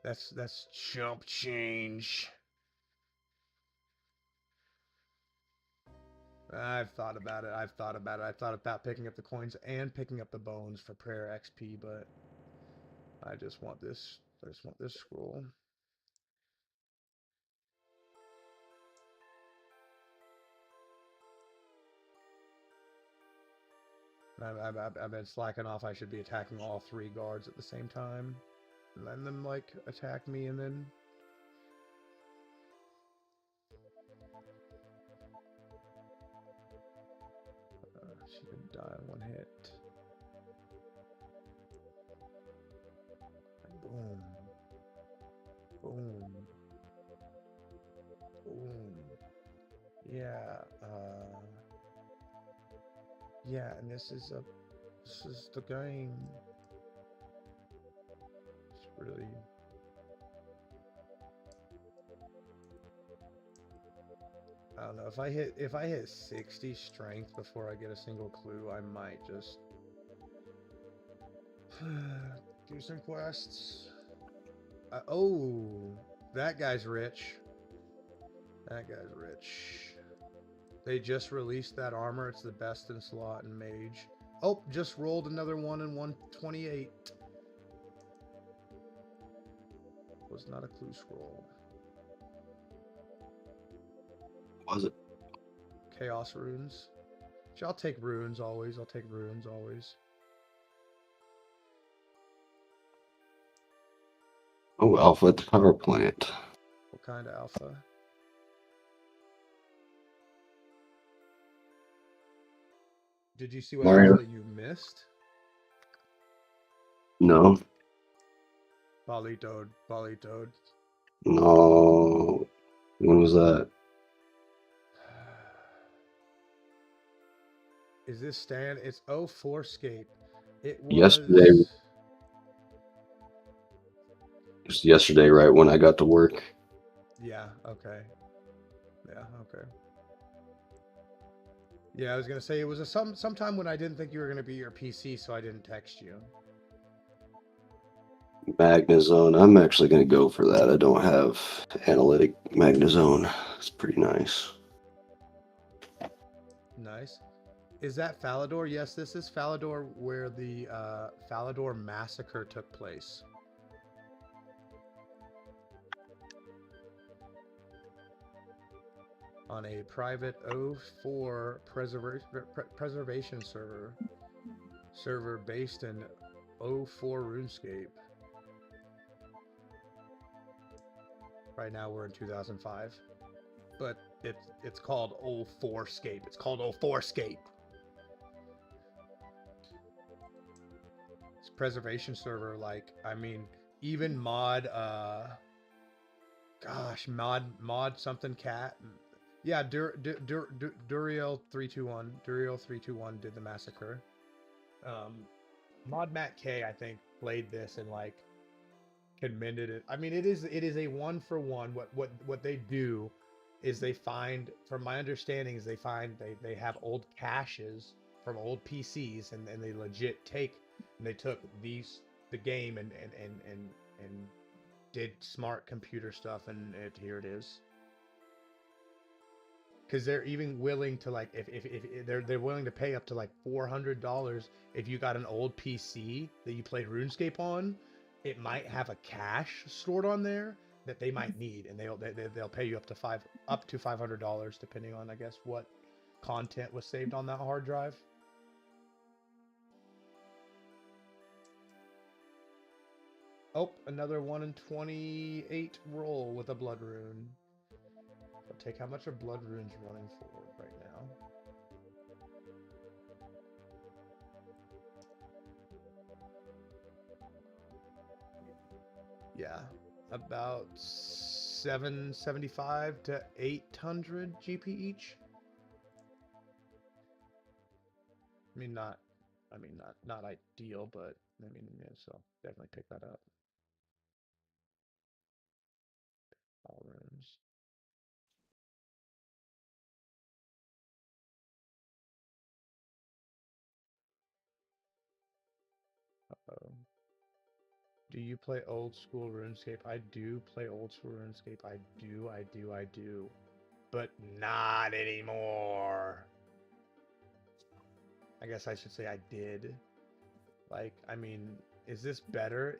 That's chump change. I've thought about it. I've thought about picking up the coins and picking up the bones for prayer XP, but I just want this. I just want this scroll. I've been slacking off. I should be attacking all 3 guards at the same time. And letting them, like, attack me and then... she can die in 1 hit. Boom. Boom. Boom. Yeah, yeah, and this is the game. It's really... I don't know, if I hit 60 strength before I get a single clue, I might just do some quests. Oh, that guy's rich. That guy's rich. They just released that armor. It's the best in slot and mage. Oh, just rolled another one in 128. Was not a clue scroll. Was it? Chaos runes. I'll take runes always. I'll take runes always. Oh, Alpha at the power plant. What kind of alpha? Did you see what alpha you missed? No. Balitoad. Balitoad. No. When was that? Is this Stan? It's 04scape. It was... Yesterday. It was yesterday, right when I got to work. Yeah, okay. Yeah, okay. Yeah, I was going to say, it was sometime when I didn't think you were going to be your PC, so I didn't text you. Magnezone. I'm actually going to go for that. I don't have analytic Magnezone. It's pretty nice. Nice. Is that Falador? Yes, this is Falador, where the Falador massacre took place. On a private 04 preservation server. Server based in 04 RuneScape. Right now we're in 2005. But it's called 04scape. It's called 04scape. It's preservation server, like, I mean, even mod mod something cat. Yeah, Duriel 321 did the massacre. Mod Matt K, I think, played this and like commended it. I mean, it is a 1-for-1. What they do is they find, from my understanding, is they have old caches from old PCs and they legit took the game and did smart computer stuff, and here it is. Because they're even willing to, like, if they're willing to pay up to like $400 if you got an old PC that you played RuneScape on. It might have a cache stored on there that they might need, and they'll pay you up to $500 depending on, I guess, what content was saved on that hard drive. Oh, another 1 in 28 roll with a blood rune. I'll take how much are blood runes running for right now. Yeah, about 775 to 800 GP each. Not ideal, but I mean, yeah, so definitely pick that up. All runes. Uh-oh. Do you play old school RuneScape? I do play old school RuneScape. I do. But not anymore. I guess I should say I did. Like, I mean, is this better?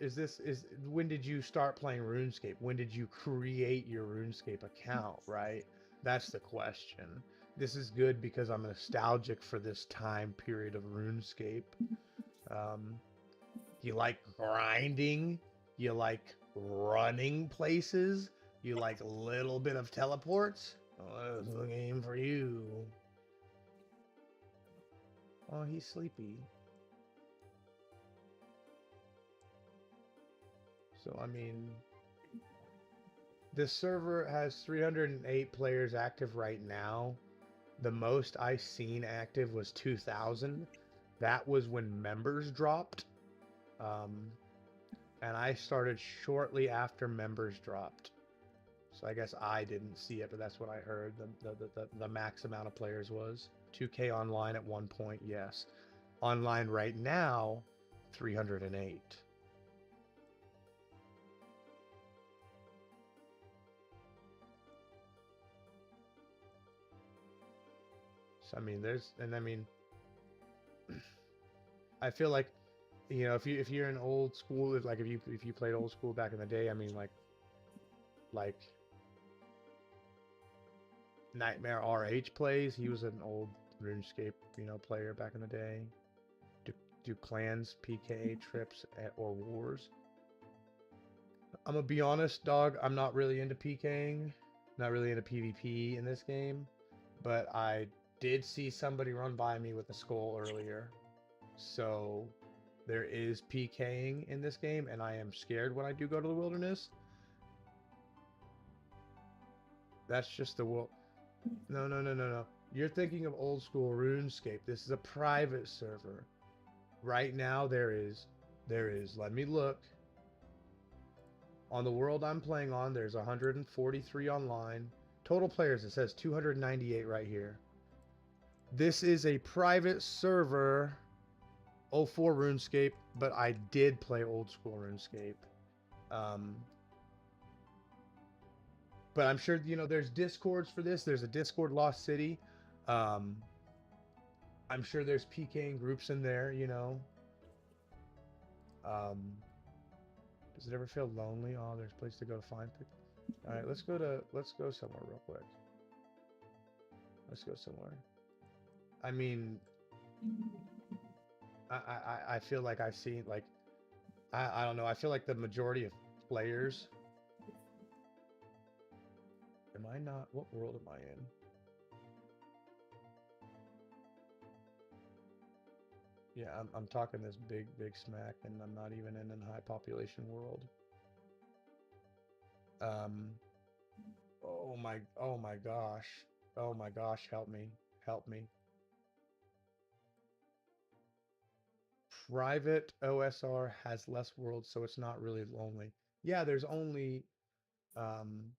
When did you start playing RuneScape? When did you create your RuneScape account, right? That's the question. This is good because I'm nostalgic for this time period of RuneScape. You like grinding, you like running places, you like a little bit of teleports. Oh, this is the game for you. Oh, he's sleepy. So, I mean, this server has 308 players active right now. The most I seen active was 2,000. That was when members dropped. And I started shortly after members dropped. So I guess I didn't see it, but that's what I heard. The max amount of players was 2K online at one point. Yes, online right now, 308. So I mean, I feel like, you know, if you're in old school, like if you played old school back in the day, I mean, like Nightmare RH plays. He was an old RuneScape, player back in the day. Do clans, PK, trips, or wars? I'm gonna be honest, dog. I'm not really into PKing, not really into PvP in this game, but I did see somebody run by me with a skull earlier. So there is PKing in this game, and I am scared when I do go to the wilderness. That's just the world. No. You're thinking of old school RuneScape. This is a private server. Right now there is, let me look. On the world I'm playing on, there's 143 online. Total players, it says 298 right here. This is a private server, 04 RuneScape, but I did play old school RuneScape. But I'm sure, there's discords for this. There's a Discord Lost City. I'm sure there's PKing groups in there, Does it ever feel lonely? Oh, there's a place to go to find people. All right, let's go somewhere real quick. Let's go somewhere. I mean, I feel like I've seen like I don't know. I feel like the majority of players. Am I not? What world am I in? Yeah, I'm talking this big smack, and I'm not even in a high population world. Um. Oh my gosh. Oh my gosh. Help me. Help me. Private OSR has less worlds, so it's not really lonely. Yeah, um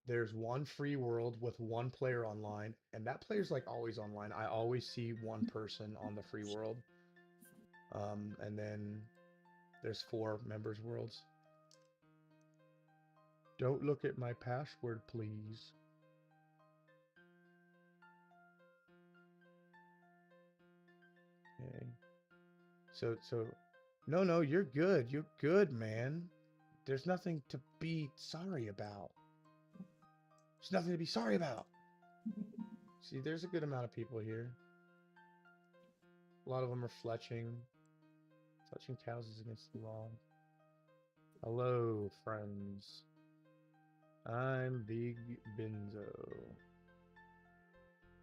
there's one free world with one player online, and that player's like always online. I always see one person on the free world. And then there's 4 members worlds. Don't look at my password, please. Okay. So no, you're good. You're good, man. There's nothing to be sorry about. There's nothing to be sorry about. See, there's a good amount of people here. A lot of them are fletching. Fletching cows is against the law. Hello, friends. I'm Big Benzo.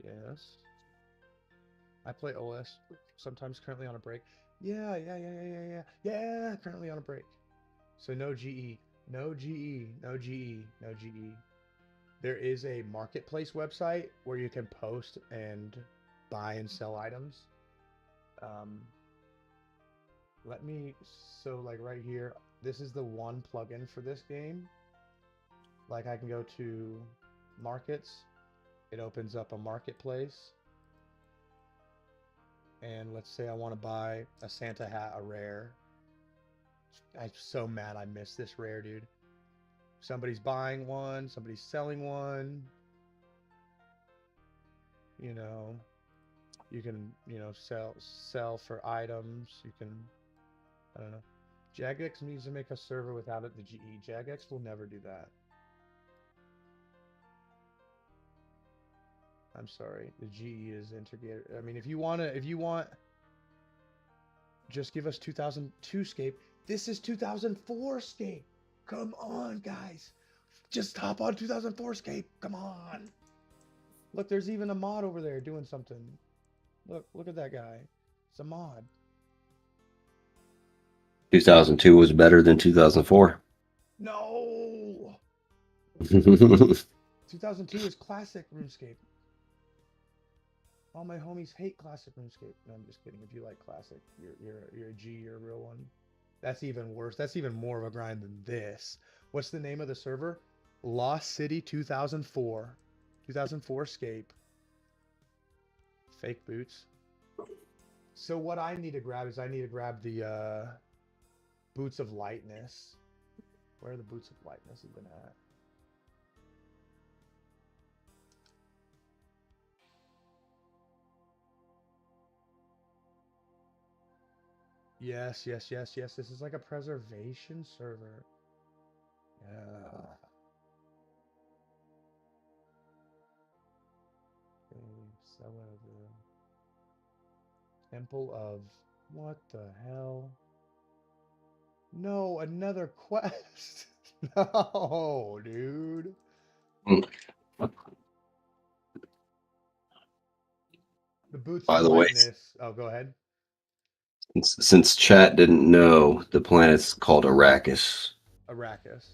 Yes. I play OS sometimes, currently on a break. Yeah, currently on a break. So no GE. No GE. No GE. No GE. There is a marketplace website where you can post and buy and sell items. Um, let me, so like right here, this is the one plugin for this game. Like I can go to markets, it opens up a marketplace. And let's say I want to buy a Santa hat, a rare. I'm so mad I missed this rare, dude. Somebody's buying one, somebody's selling one. You know, you can, sell for items. You can, I don't know. Jagex needs to make a server without it, the GE. Jagex will never do that. I'm sorry. The GE is integrated. I mean, if you want, just give us 2002 scape. This is 2004 scape. Come on, guys. Just hop on 2004 scape. Come on. Look, there's even a mod over there doing something. Look at that guy. It's a mod. 2002 was better than 2004. No. 2002 is classic RuneScape. All my homies hate classic RuneScape. No, I'm just kidding. If you like classic, you're a G. You're a real one. That's even worse. That's even more of a grind than this. What's the name of the server? Lost City 2004. 2004 scape. Fake boots. So what I need to grab is the boots of lightness. Where are the boots of lightness even at? Yes. This is like a preservation server. Yeah. Okay, so Temple of what the hell? No, another quest. No, dude. The boots By of the way, lightness. Oh, go ahead. since chat didn't know, the planet's called Arrakis. Arrakis.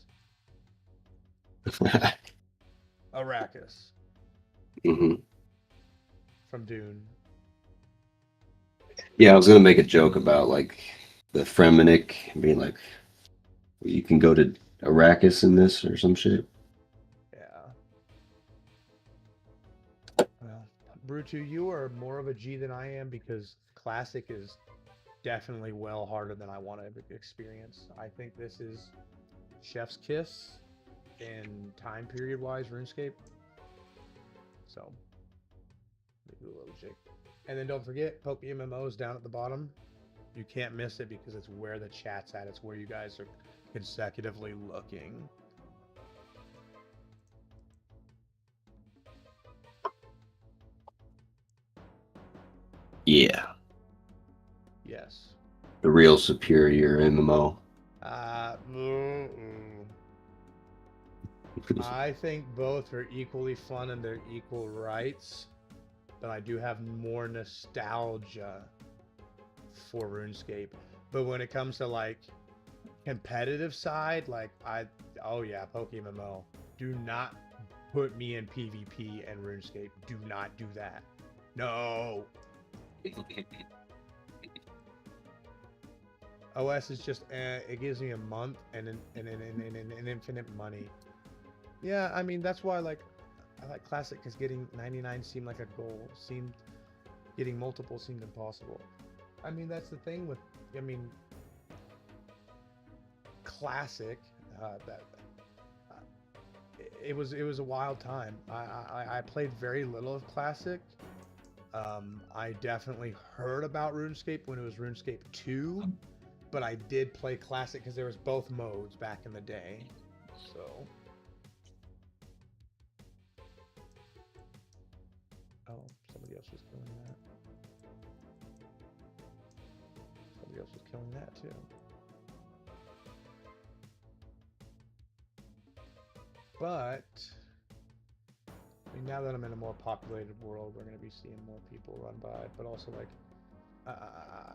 hmm Arrakis from Dune. Yeah, I was gonna make a joke about like the Fremenic being like, you can go to Arrakis in this or some shit. Yeah. Well, Brutu, you are more of a G than I am because classic is definitely well harder than I want to experience. I think this is chef's kiss in time period wise RuneScape. So maybe a little jig. And then don't forget, Poke MMOs down at the bottom. You can't miss it because it's where the chat's at. It's where you guys are consecutively looking. Yeah. Yes. The real superior MMO. I think both are equally fun and they're equal rights, but I do have more nostalgia for RuneScape. But when it comes to like competitive side, like oh yeah, PokeMMO. Do not put me in PvP and RuneScape. Do not do that. No. OS is just it gives me a month and an infinite money. Yeah, I mean that's why I like Classic, because getting 99 seemed like a goal. Getting multiple seemed impossible. I mean that's the thing with Classic. That it was a wild time. I played very little of Classic. I definitely heard about RuneScape when it was RuneScape 2, but I did play Classic because there was both modes back in the day. So. Oh, somebody else was killing that. Somebody else was killing that too. But I mean, now that I'm in a more populated world, we're going to be seeing more people run by. But also, like,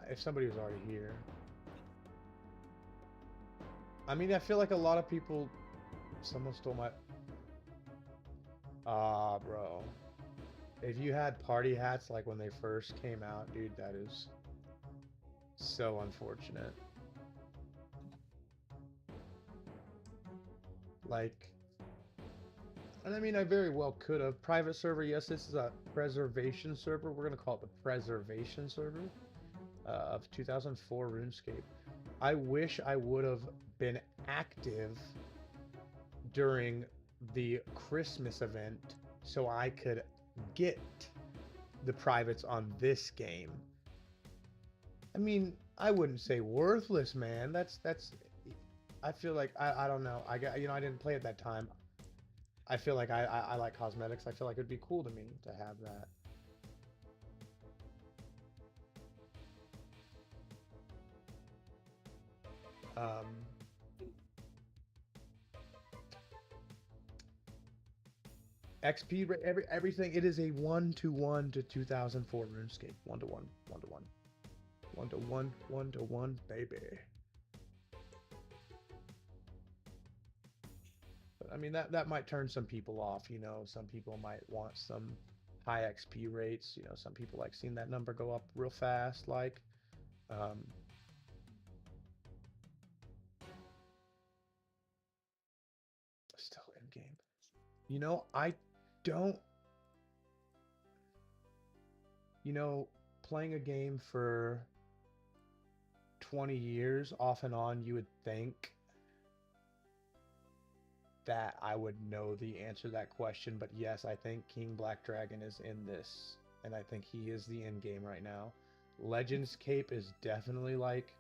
if somebody was already here, I mean, I feel like a lot of people. Someone stole my. Ah, bro. If you had party hats like when they first came out, dude, that is so unfortunate. Like, and I mean, I very well could have. Private server, yes, this is a preservation server. We're going to call it the preservation server of 2004 RuneScape. I wish I would have been active during the Christmas event so I could get the privates on this game. I mean, I wouldn't say worthless, man. That's I feel like I don't know. I didn't play at that time. I feel like I like cosmetics. I feel like it'd be cool to me to have that. XP, everything. It is a 1-to-1 to 2004 RuneScape. 1-to-1, 1-to-1, 1-to-1, 1-to-1, baby. But I mean that might turn some people off. You know, some people might want some high XP rates. You know, some people like seeing that number go up real fast. Like, still in game. You know, I don't. You know, playing a game for 20 years off and on, you would think that I would know the answer to that question, but yes, I think King Black Dragon is in this, and I think he is the end game right now. Legends Cape is definitely like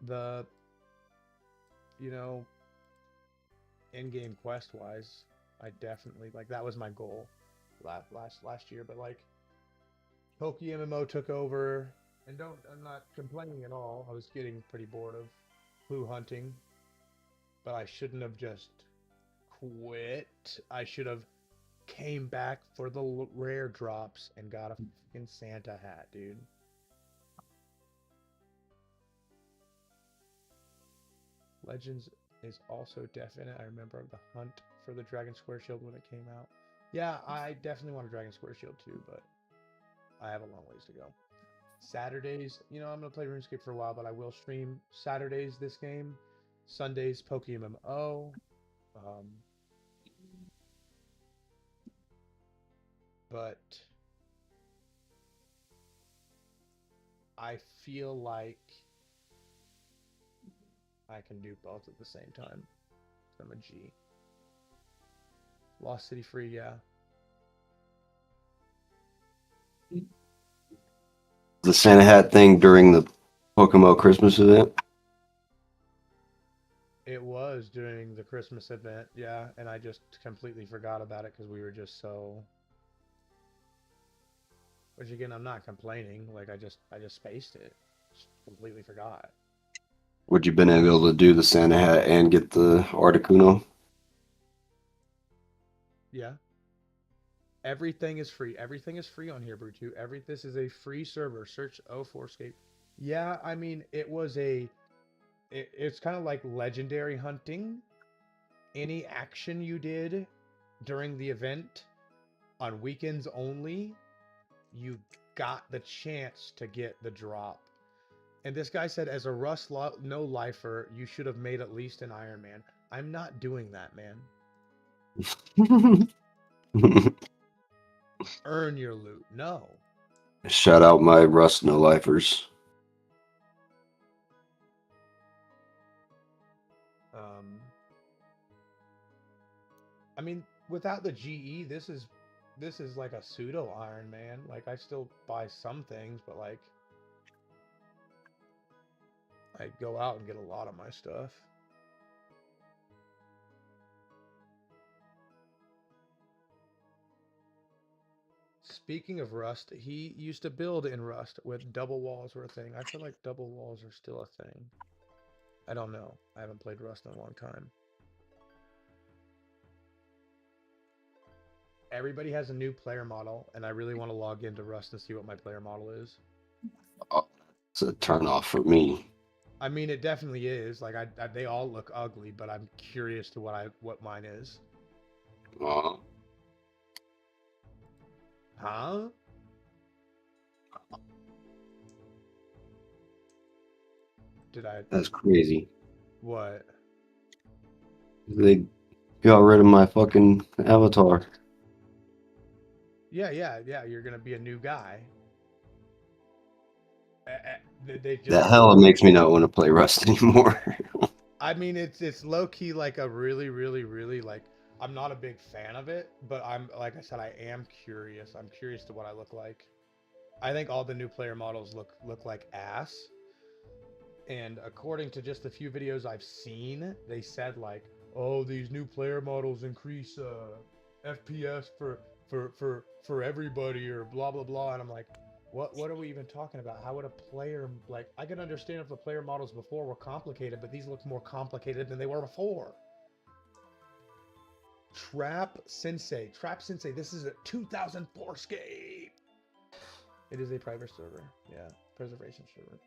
the, you know, end game quest wise. I definitely like that was my goal last year, but like PokeMMO took over, and I'm not complaining at all. I was getting pretty bored of clue hunting, but I shouldn't have just quit. I should have came back for the rare drops and got a fucking Santa hat, dude. Legends is also definite. I remember the hunt for the Dragon Square Shield when it came out. Yeah, I definitely want a Dragon Square Shield too, but I have a long ways to go. Saturdays, you know, I'm going to play RuneScape for a while, but I will stream Saturdays this game. Sundays, PokeMMO. But I feel like I can do both at the same time. I'm a G. Lost City free, yeah. The Santa hat thing during the Pokemon Christmas event? It was during the Christmas event, yeah, and I just completely forgot about it because we were Which again, I'm not complaining. Like I just spaced it. Just completely forgot. Would you been able to do the Santa hat and get the Articuno? Yeah. Everything is free. Everything is free on here, Brutu. This is a free server. Search 04scape. Yeah, I mean, it's kind of like legendary hunting. Any action you did during the event on weekends only, you got the chance to get the drop. And this guy said, as a no lifer, you should have made at least an Iron Man. I'm not doing that, man. Earn your loot. No. Shout out my Rust no lifers. I mean, without the GE, this is like a pseudo Iron Man. Like I still buy some things, but like I go out and get a lot of my stuff. Speaking of Rust, he used to build in Rust with double walls were a thing. I feel like double walls are still a thing. I don't know. I haven't played Rust in a long time. Everybody has a new player model, and I really want to log into Rust and see what my player model is. Oh, it's a turn off for me. I mean, it definitely is. Like, they all look ugly, but I'm curious to what mine is. Huh? Did I? That's crazy. What? They got rid of my fucking avatar. Yeah. You're gonna be a new guy. They just... That hell makes me not want to play Rust anymore. I mean, it's low key like a really like. I'm not a big fan of it, but I'm like I said, I am curious. I'm curious to what I look like. I think all the new player models look like ass. And according to just a few videos I've seen, they said like, oh, these new player models increase FPS for everybody or blah blah blah. And I'm like, what are we even talking about? How would a player, like, I could understand if the player models before were complicated, but these look more complicated than they were before. Trap Sensei, this is a 2004scape. It is a private server. Yeah, preservation server.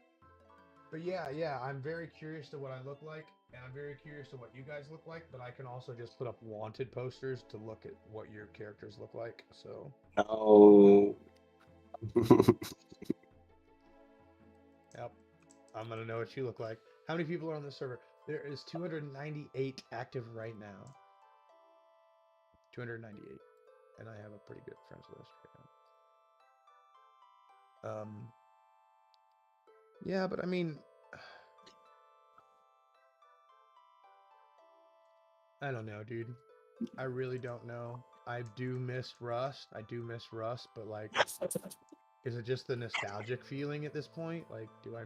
But yeah, I'm very curious to what I look like, and I'm very curious to what you guys look like, but I can also just put up wanted posters to look at what your characters look like, so... No. Yep. I'm gonna know what you look like. How many people are on this server? There is 298 active right now. 298. And I have a pretty good friends list right now. Yeah, but I mean... I don't know, dude. I really don't know. I do miss Rust. But like, is it just the nostalgic feeling at this point? Like, do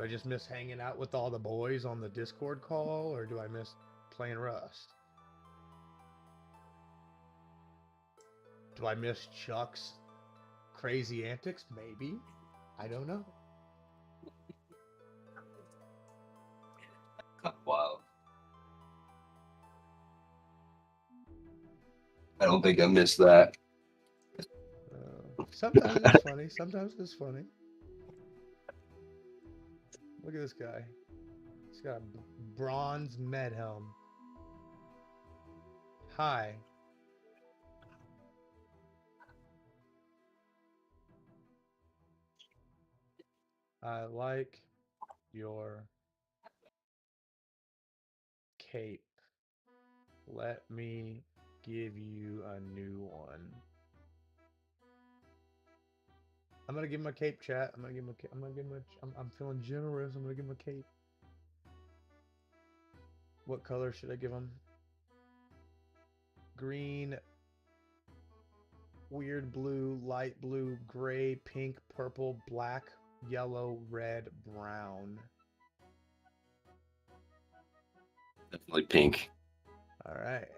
I just miss hanging out with all the boys on the Discord call, or do I miss playing Rust? Do I miss Chuck's crazy antics? Maybe. I don't know. Wow. I don't think I missed that. Sometimes it's funny. Sometimes it's funny. Look at this guy. He's got a bronze med helm. Hi. I like your cape. Let me give you a new one. I'm gonna give him a cape, chat. I'm feeling generous. I'm gonna give him a cape. What color should I give him? Green, weird blue, light blue, gray, pink, purple, black, yellow, red, brown. Definitely pink. All right.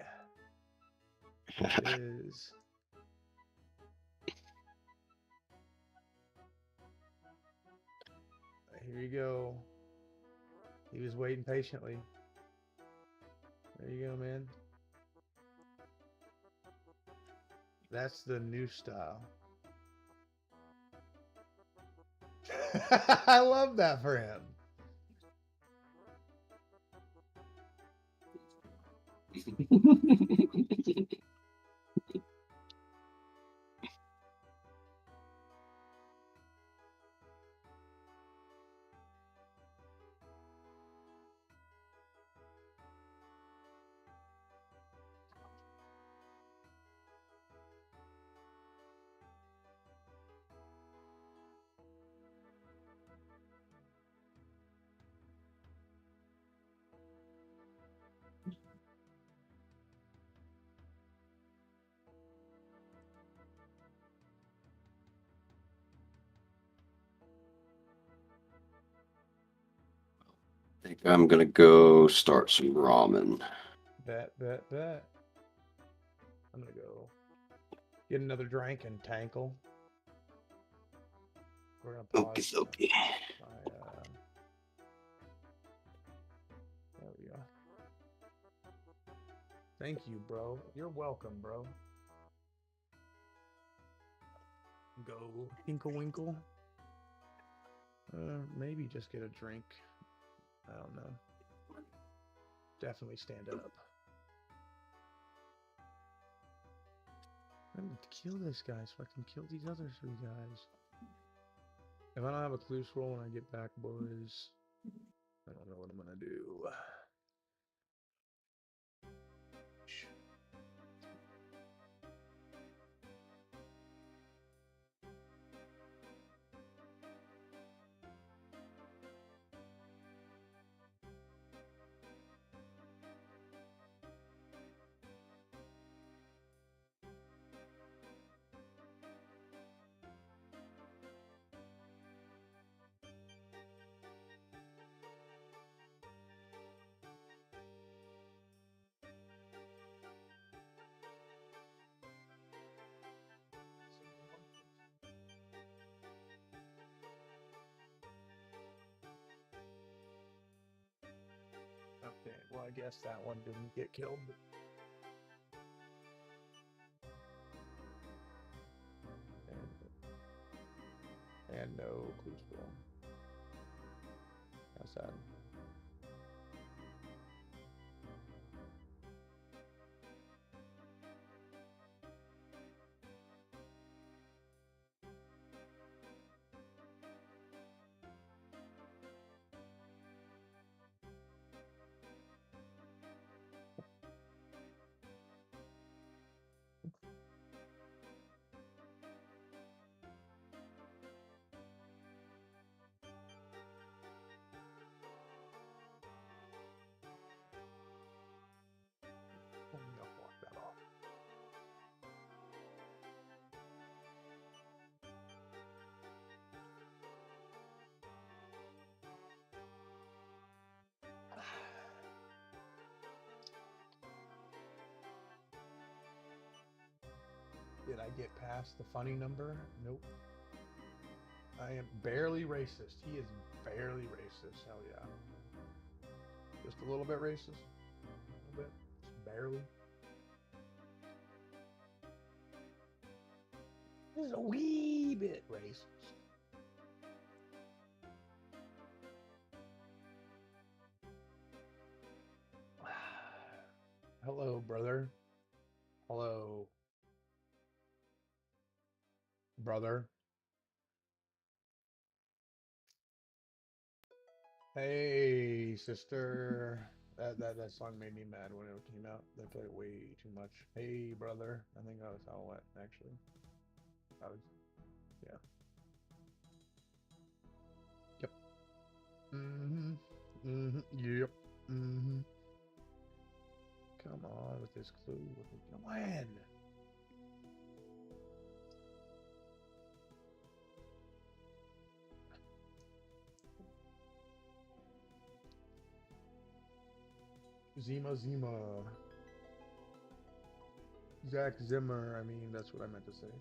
It is Here you go. He was waiting patiently. There you go, man. That's the new style. I love that for him. I think I'm gonna go start some ramen. Bet. I'm gonna go get another drink and tankle. We're gonna pause. Okay. There we go. Thank you, bro. You're welcome, bro. Go Tinkle Winkle. Maybe just get a drink. I don't know. Definitely stand up. I'm gonna kill this guy so I can kill these other 3 guys. If I don't have a clue scroll when I get back, boys, I don't know what I'm gonna do. Okay, well, I guess that one didn't get killed. And no clue scroll. That's sad. Oh, no, block that off. Did I get past the funny number? Nope. I am barely racist. He is barely racist. Hell yeah. Just a little bit racist. A little bit. Just barely. Just a wee bit racist. Hello, brother. Hello. Brother. Hey, sister. That song made me mad when it came out. They played it way too much. Hey, brother. I think that was how it went, actually. I was, yeah. Yep. Yep. Come on with this clue. When? Zima. Zach Zimmer. I mean, that's what I meant to say.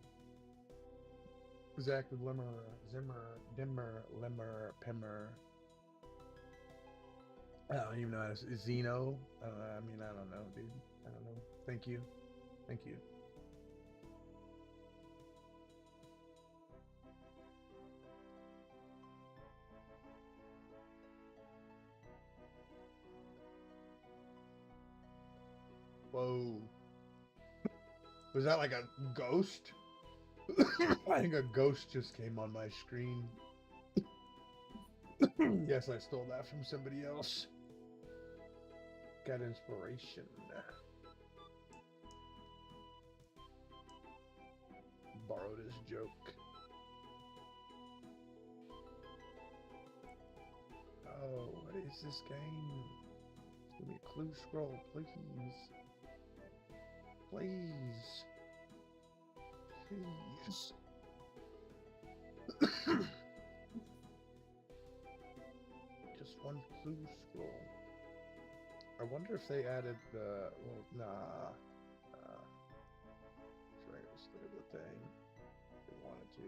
Zach Limmer, Zimmer, Dimmer, Limmer, Pimmer. I don't even know how to say Zeno. I mean, I don't know, dude. I don't know. Thank you. Thank you. Whoa. Was that like a ghost? I think a ghost just came on my screen. Yes, I stole that from somebody else. Got inspiration. Borrowed his joke. Oh, what is this game? Give me a clue scroll, please. Please. Please. Just one clue scroll. I wonder if they added the... Well, nah. Try to just look at the thing. If they wanted to.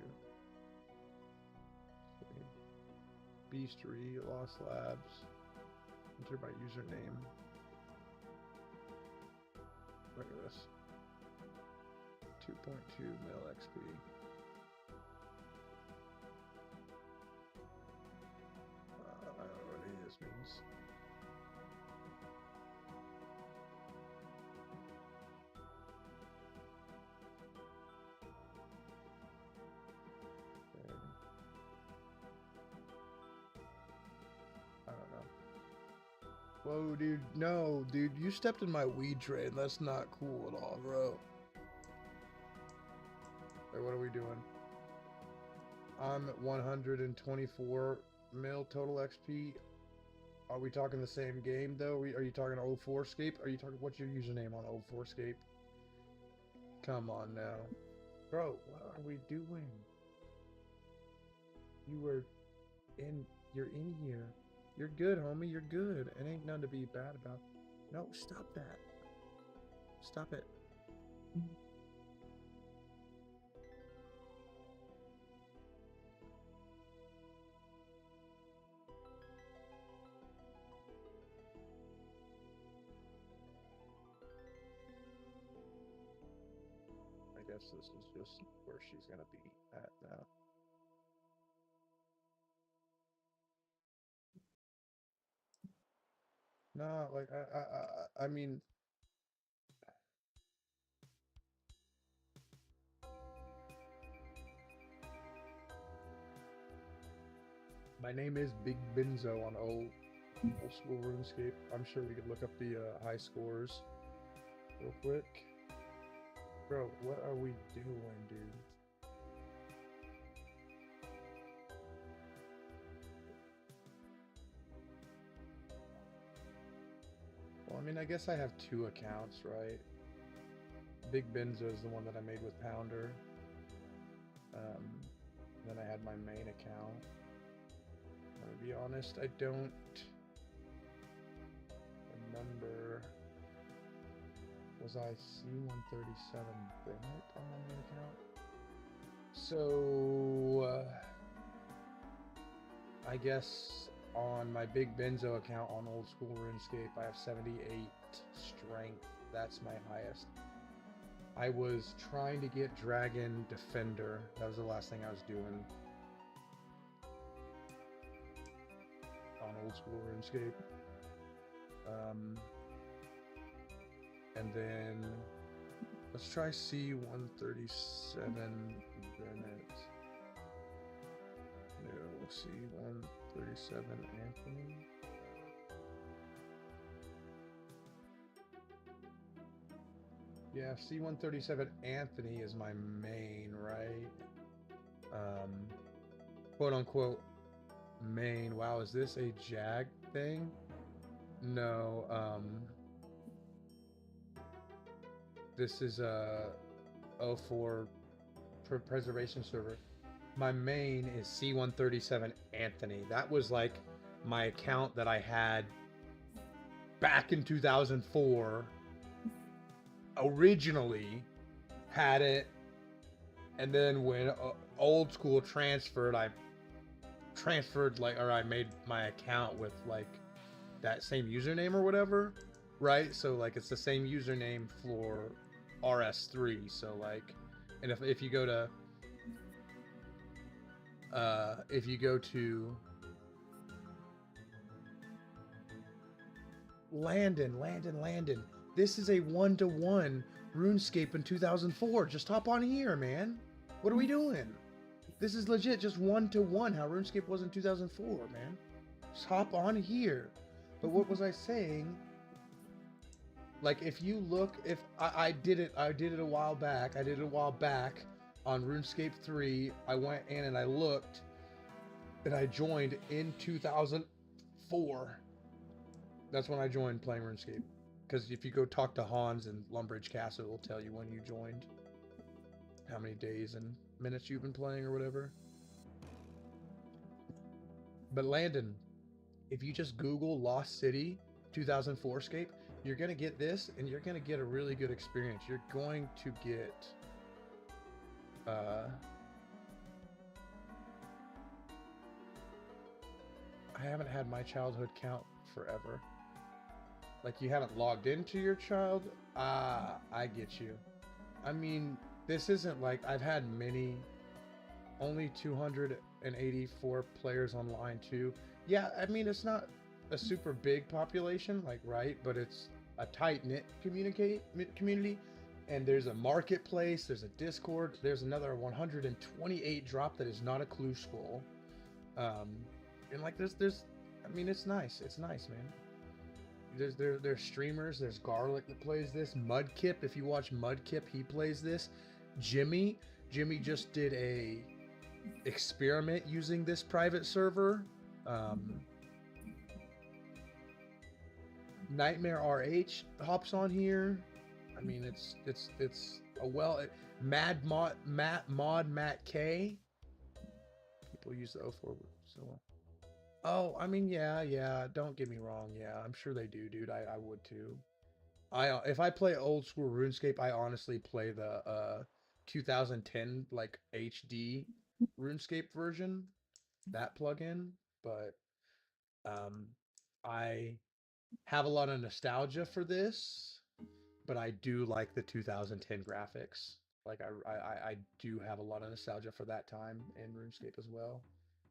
Beastery, Lost Labs. Enter by username. Look at this. 2.2 mil XP. I don't know what any of this means. Okay. I don't know. Whoa, dude. No, dude. You stepped in my weed train. That's not cool at all, bro. Wait, what are we doing? I'm at 124 mil total XP. Are we talking the same game, though? Are you talking 04scape? Are you talking... What's your username on 04scape? Come on now. Bro, what are we doing? You were in... You're in here. You're good, homie. You're good. It ain't nothing to be bad about. No, stop that. Stop it. I guess this is just where she's gonna be at now. No, like I mean, my name is Big Benzo on old school RuneScape. I'm sure we could look up the high scores real quick. Bro, what are we doing, dude? Well, I mean, I guess I have two accounts, right? Big Benzo is the one that I made with Pounder. Then I had my main account. I'm gonna be honest, I don't remember. Was I C137 Bennett on my main account? So, I guess on my Big Benzo account on old school RuneScape, I have 78 strength. That's my highest. I was trying to get Dragon Defender. That was the last thing I was doing on old school RuneScape. And then let's try C137 Bennett. No, C137 Anthony. Yeah, C137 Anthony is my main, right? Quote unquote main. Wow, is this a Jag thing? No, this is a 04 preservation server. My main is C137 Anthony. That was like my account that I had back in 2004. Originally had it, and then when old school transferred, I transferred like, or I made my account with like that same username or whatever, right? So like it's the same username for RS3. So like, and if you go to Landon, this is a 1-to-1 RuneScape in 2004. Just hop on here, man. What are we doing? This is legit just 1-to-1 how RuneScape was in 2004, man. Just hop on here. But what was I saying? Like if you look, if I did it a while back. I did it a while back on RuneScape 3. I went in and I looked, and I joined in 2004. That's when I joined playing RuneScape. Because if you go talk to Hans in Lumbridge Castle, it will tell you when you joined, how many days and minutes you've been playing or whatever. But Landon, if you just Google Lost City 04scape, you're going to get this, and you're going to get a really good experience. You're going to get... I haven't had my childhood count forever. Like, you haven't logged into your child? I get you. I mean, this isn't like I've had many, only 284 players online too. Yeah, I mean, it's not a super big population, like, right? But it's a tight-knit community. And there's a marketplace, there's a Discord, there's another 128 drop that is not a clue scroll. And like there's I mean, it's nice, man. There's streamers, there's Garlic that plays this, Mudkip, if you watch Mudkip, he plays this. Jimmy just did a experiment using this private server. Nightmare RH hops on here. I mean, it's a Matt K. People use the 04 so well. Oh, I mean, yeah. Don't get me wrong. Yeah, I'm sure they do, dude. I would too. If I play old school RuneScape, I honestly play the 2010 like HD RuneScape version, that plugin. But I have a lot of nostalgia for this, but I do like the 2010 graphics. Like I do have a lot of nostalgia for that time in RuneScape as well.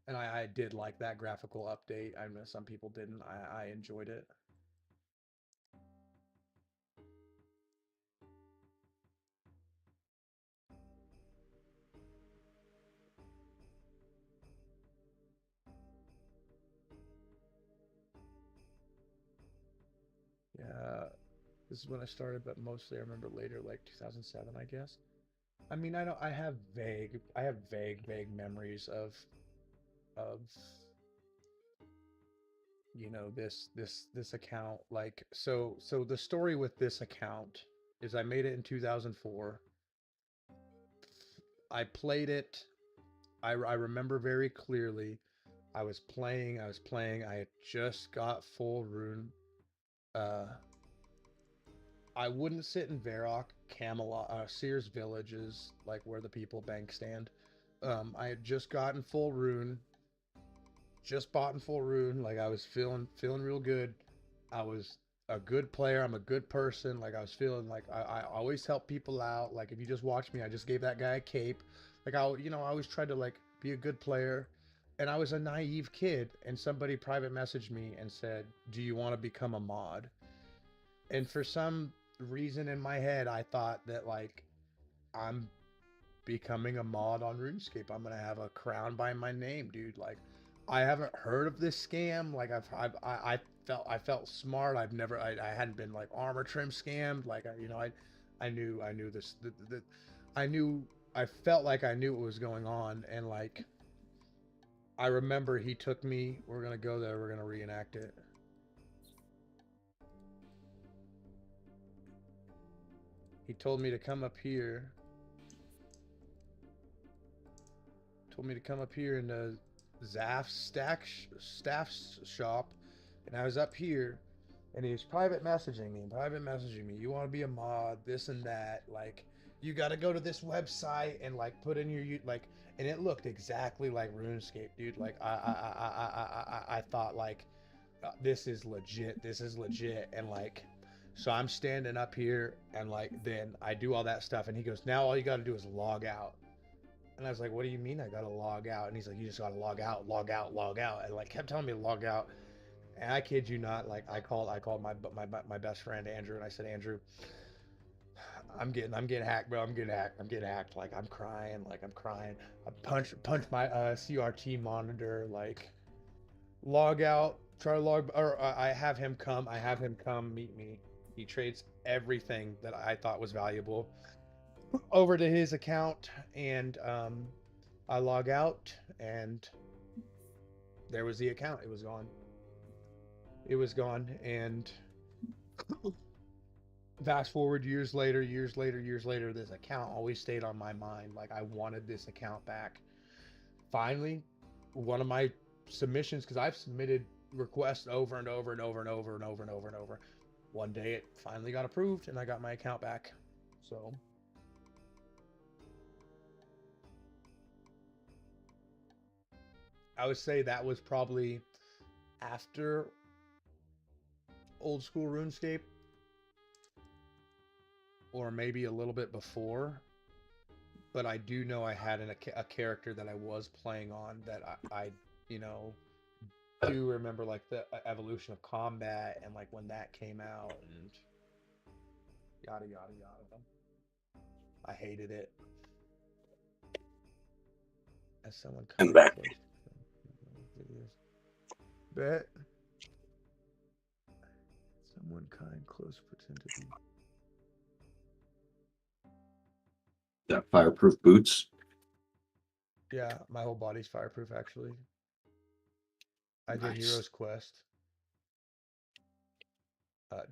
And I did like that graphical update. I know some people didn't. I enjoyed it. Yeah, this is when I started, but mostly I remember later, like 2007, I guess. I mean, I have vague memories of you know, this account. Like, so the story with this account is I made it in 2004. I played it. I remember very clearly. I was playing. I had just got full rune. I wouldn't sit in Varrock, Camelot, Sears Villages, like where the people bank stand. I had just gotten full rune. Just bought in full rune. Like I was feeling real good. I was a good player. I'm a good person. Like I was feeling like I always help people out. Like if you just watch me, I just gave that guy a cape. Like I always tried to like be a good player. And I was a naive kid, and somebody private messaged me and said, "Do you want to become a mod?" And for some reason in my head, I thought that like I'm becoming a mod on RuneScape. I'm gonna have a crown by my name, dude. Like I haven't heard of this scam. Like I felt smart. I hadn't been like armor trim scammed. Like I knew this. I felt like I knew what was going on, and like I remember he took me. We're gonna go there. We're gonna reenact it. He told me to come up here. Told me to come up here in the Zaf staff's shop, and I was up here, and he was private messaging me. You want to be a mod, this and that, like, you got to go to this website and like put in your like, and it looked exactly like RuneScape, dude. Like I thought like this is legit. This is legit. And like, so I'm standing up here and like, then I do all that stuff. And he goes, now all you got to do is log out. And I was like, what do you mean I got to log out? And he's like, you just got to log out, log out, log out. And like kept telling me to log out. And I kid you not, like I called my best friend Andrew, and I said, Andrew, I'm getting hacked, bro. I'm getting hacked. Like I'm crying. I punch my CRT monitor. Like log out. Try to log. Or I have him come. I have him come meet me. He trades everything that I thought was valuable over to his account, and I log out, and there was the account. It was gone. It was gone, and fast forward years later, this account always stayed on my mind. Like I wanted this account back. Finally, one of my submissions, because I've submitted requests over and over and over and over and over and over and over. One day it finally got approved and I got my account back. So I would say that was probably after old school RuneScape, or maybe a little bit before. But I do know I had a character that I was playing on that I you know, do remember like the evolution of combat and like when that came out and yada yada yada. I hated it. As someone I'm back. Bet. Someone kind, close, pretend to be. Got fireproof boots. Yeah, my whole body's fireproof actually. I did Hero's Quest.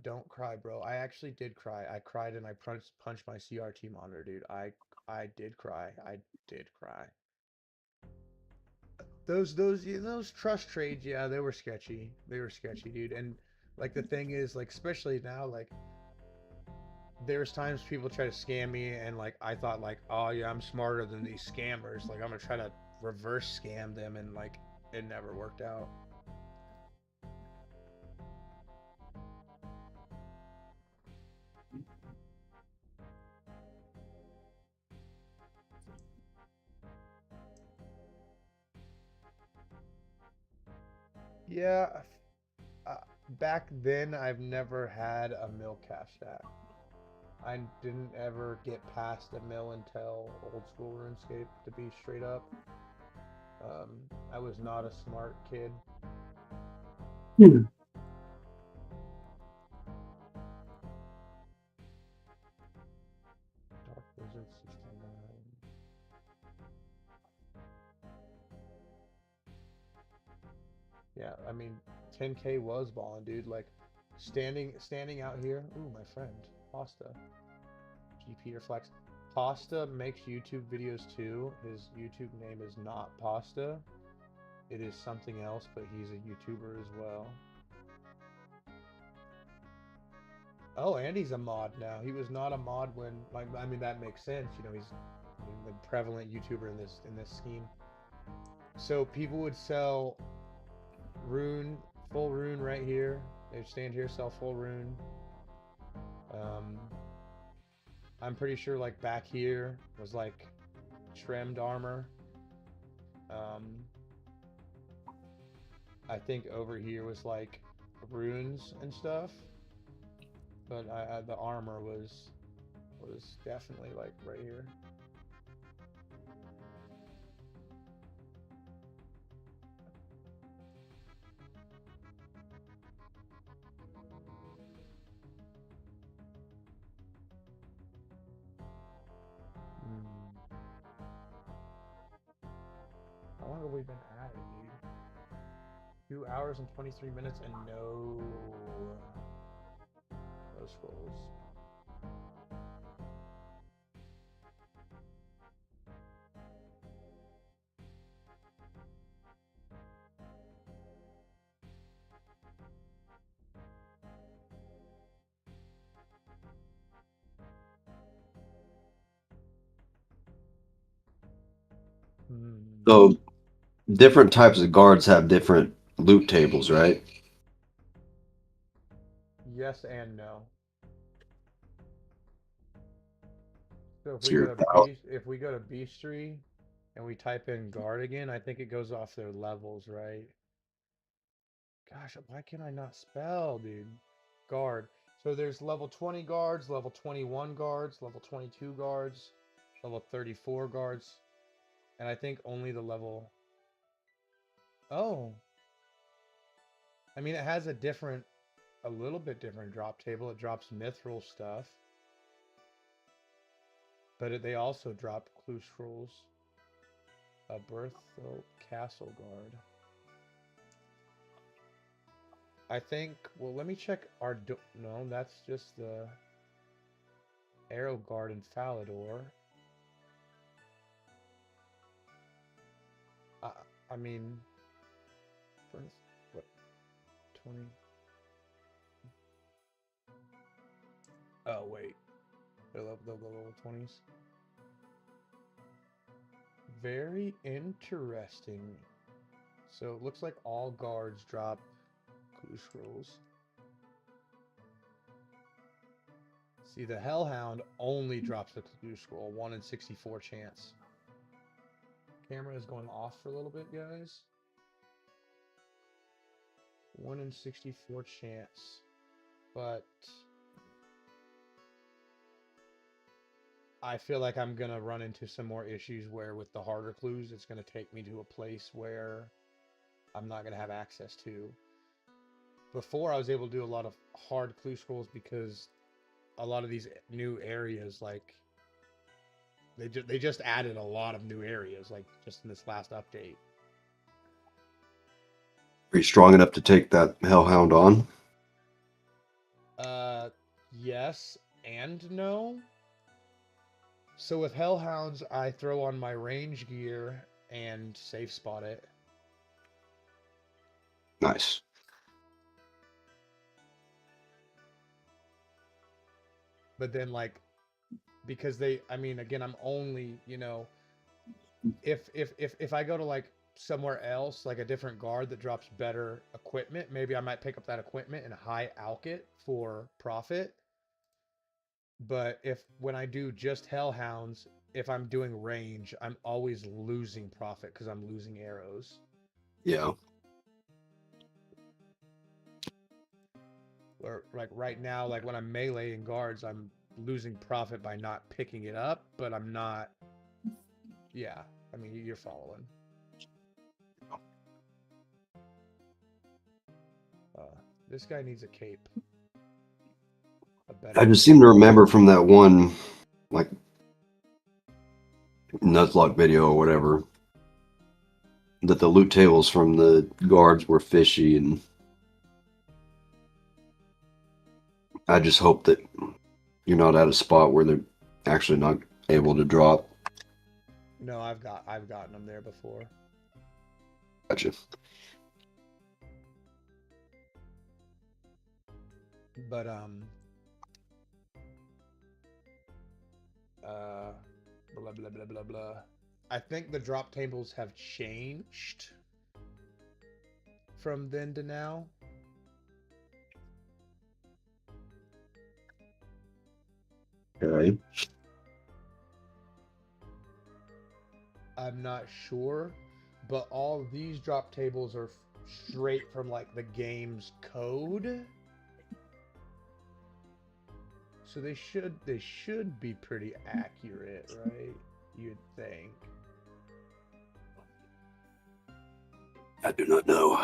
Don't cry, bro. I actually did cry. I cried and I punched my CRT monitor, dude. I did cry. I did cry. Those trust trades, yeah, they were sketchy. They were sketchy, dude. And like the thing is, like especially now, like there's times people try to scam me, and like I thought like, oh yeah, I'm smarter than these scammers. Like I'm gonna try to reverse scam them, and like it never worked out. Yeah, back then I've never had a mill cash stack. I didn't ever get past a mill until old school RuneScape, to be straight up. I was not a smart kid. Dark Wizard 69. Yeah, I mean, 10K was balling, dude. Like, standing out here. Ooh, my friend, Pasta. GP or Flex. Pasta makes YouTube videos too. His YouTube name is not Pasta. It is something else, but he's a YouTuber as well. Oh, and he's a mod now. He was not a mod when, like, I mean, that makes sense. You know, he's a prevalent YouTuber in this scheme. So people would sell rune, full rune right here. They'd stand here, sell full rune. I'm pretty sure like back here was like trimmed armor. I think over here was like runes and stuff, but the armor was definitely like right here. How long have we been at it, dude? 2 hours and 23 minutes and no scrolls. So different types of guards have different loot tables, right? Yes and no. So if So we go you're to out. Beastry and we type in guard again, I think it goes off their levels, right? Gosh, why can I not spell, dude? Guard. So there's level 20 guards, level 21 guards, level 22 guards, level 34 guards, and I think only the level. Oh, I mean, it has a little bit different drop table. It drops mithril stuff, but they also drop clue scrolls. A Berthold Castle Guard. I think, well, let me check our, no, that's just the Arrow Guard in Falador. I, I mean, what, 20? Oh, wait. They're the level 20s. Very interesting. So it looks like all guards drop clue scrolls. See, the Hellhound only drops the clue scroll, 1 in 64 chance. Camera is going off for a little bit, guys. 1 in 64 chance. But I feel like I'm going to run into some more issues where with the harder clues, it's going to take me to a place where I'm not going to have access to. Before, I was able to do a lot of hard clue scrolls because a lot of these new areas, like, they just added a lot of new areas, like, just in this last update. Are you strong enough to take that Hellhound on? Yes and no. So with Hellhounds, I throw on my range gear and safe spot it. Nice. But then, like, because I mean, again, I'm only, if I go to like somewhere else, like a different guard that drops better equipment, maybe I might pick up that equipment and high alch it for profit. But when I do just Hellhounds, if I'm doing range, I'm always losing profit because I'm losing arrows. Yeah. Or like right now, like when I'm meleeing guards, I'm losing profit by not picking it up, but I'm not. Yeah, I mean, you're following. This guy needs a cape. I just seem to remember from that one, like, Nuzlocke video or whatever, that the loot tables from the guards were fishy, and I just hope that you're not at a spot where they're actually not able to drop. No, I've gotten them there before. Gotcha. But blah blah blah blah blah. I think the drop tables have changed from then to now. Okay. I'm not sure, but all these drop tables are straight from like the game's code. So they should be pretty accurate, right? You'd think. I do not know.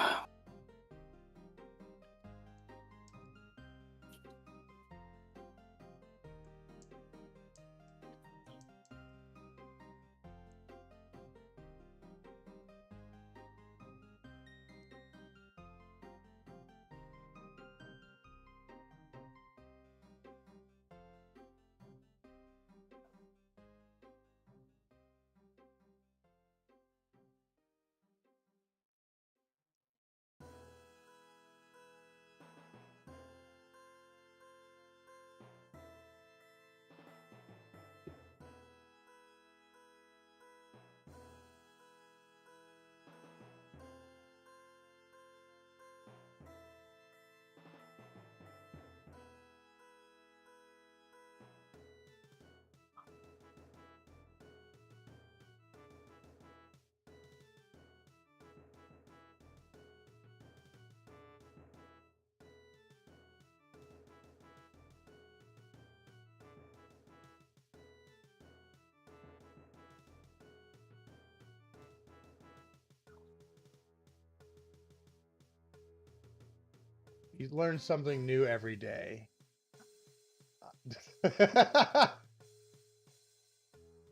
You learn something new every day.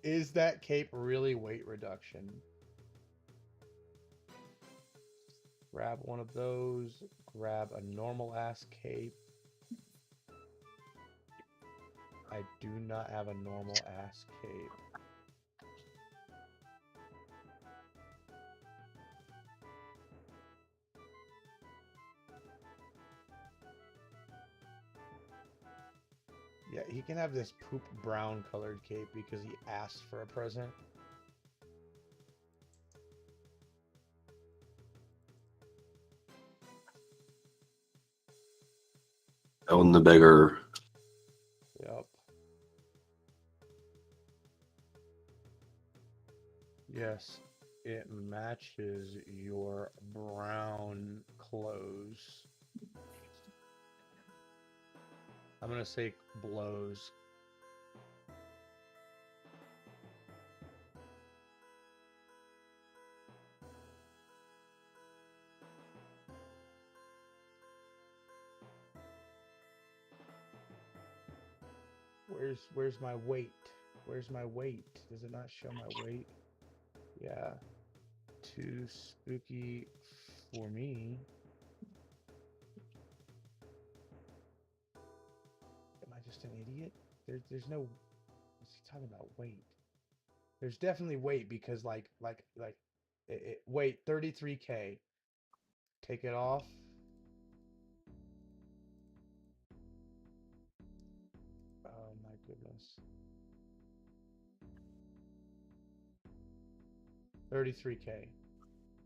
Is that cape really weight reduction? Grab one of those. Grab a normal ass cape. I do not have a normal ass cape. Yeah, he can have this poop brown colored cape because he asked for a present. On the beggar. Yep. Yes, it matches your brown clothes. I'm gonna say blows. Where's my weight? Where's my weight? Does it not show my weight? Yeah. Too spooky for me. Am I just an idiot? There's no. What's he talking about? Weight. There's definitely weight because weight 33K. Take it off. Oh my goodness. 33K.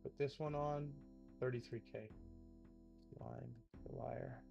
Put this one on. 33K. Lying. The liar.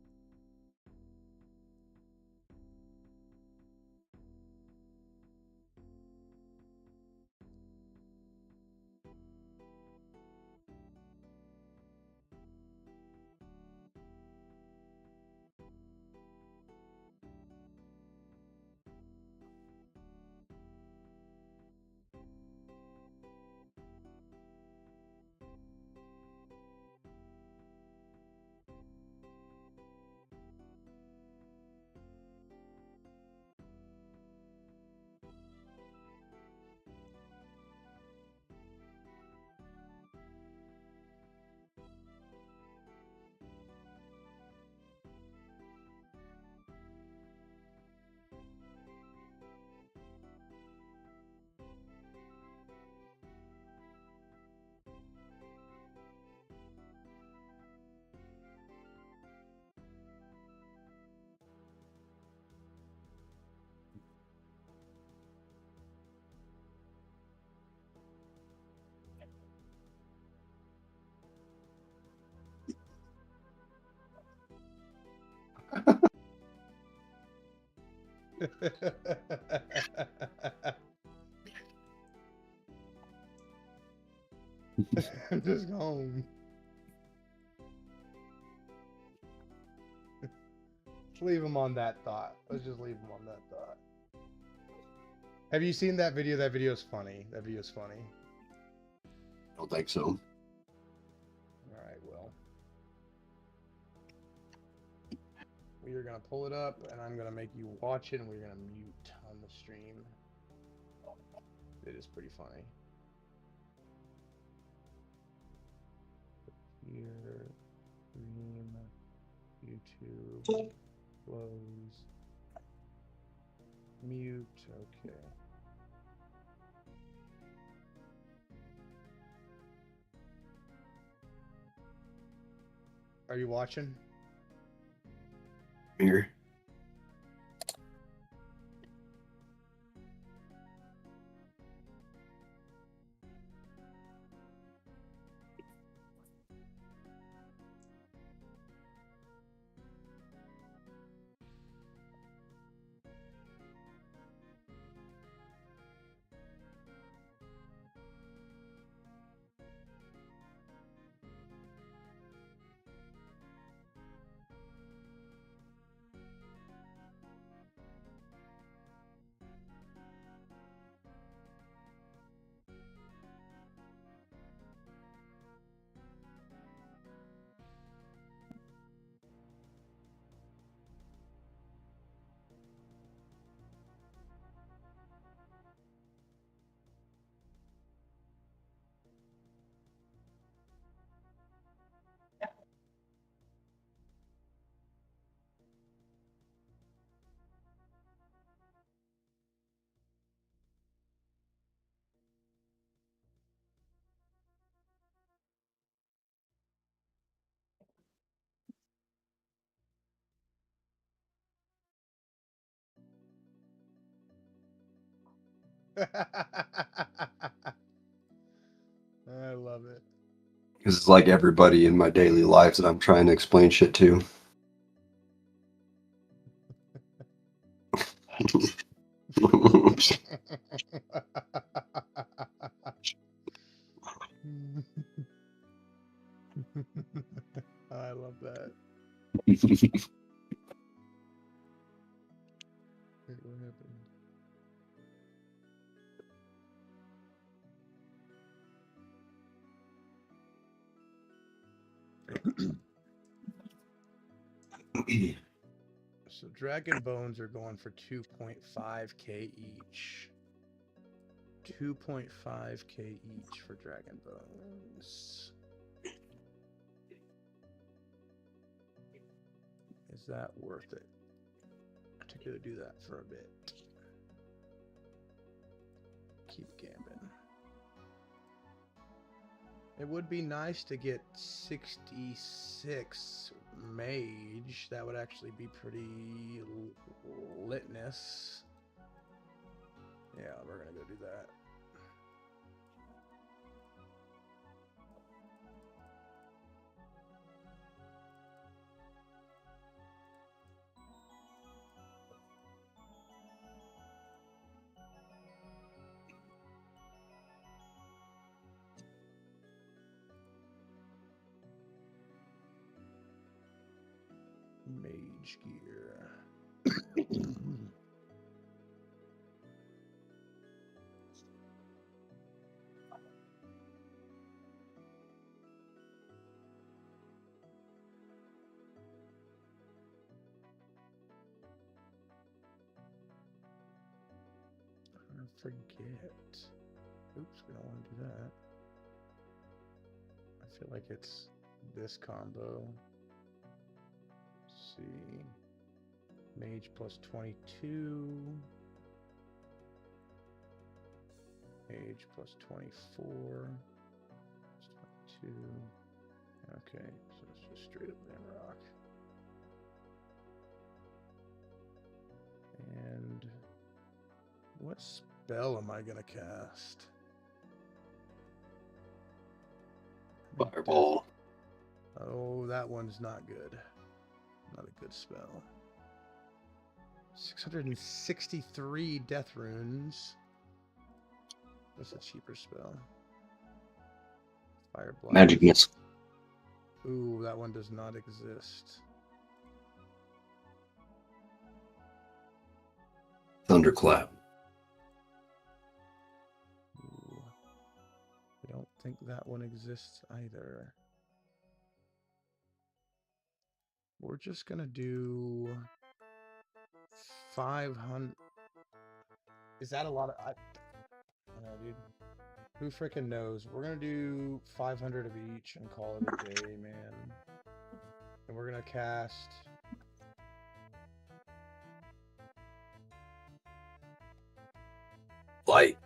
I'm just home. Let's leave him on that thought. Let's just leave him on that thought. Have you seen that video? That video's funny. That video's funny. I don't think so. Alright, well. We are going to pull it up, and I'm going to make you watch it, and we're going to mute on the stream. It is pretty funny. Here, stream, YouTube, close, mute, okay. Are you watching? Here. I love it. Because it's like everybody in my daily life that I'm trying to explain shit to. I love that. Wait, what happened? So dragon bones are going for 2.5k each. 2.5k each for dragon bones. Is that worth it to go do that for a bit? Keep gambling. It would be nice to get 66 mage. That would actually be pretty litness. Yeah, we're gonna go do that. Mage gear. I forget. Oops, we don't want to do that. I feel like it's this combo. Let's see. Mage plus 22. Mage plus 24. Plus 22. Okay, so it's just straight up Ramrock. And what spell am I gonna cast? Fireball. Oh, that one's not good. Not a good spell. 663 death runes. What's a cheaper spell? Fire blast. Magic missile. Ooh, that one does not exist. Thunderclap. Ooh. I don't think that one exists either. We're just gonna do 500. Is that a lot of? I don't know, dude. Who freaking knows? We're gonna do 500 of each and call it a day, man. And we're gonna cast. Light.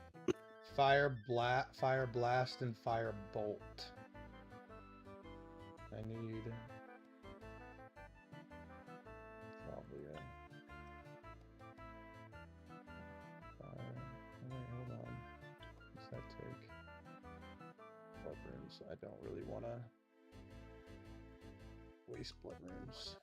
Fire blast, and fire bolt. I need probably a fire. Oh, wait, hold on. What's that take? Blood runes. I don't really want to waste blood runes.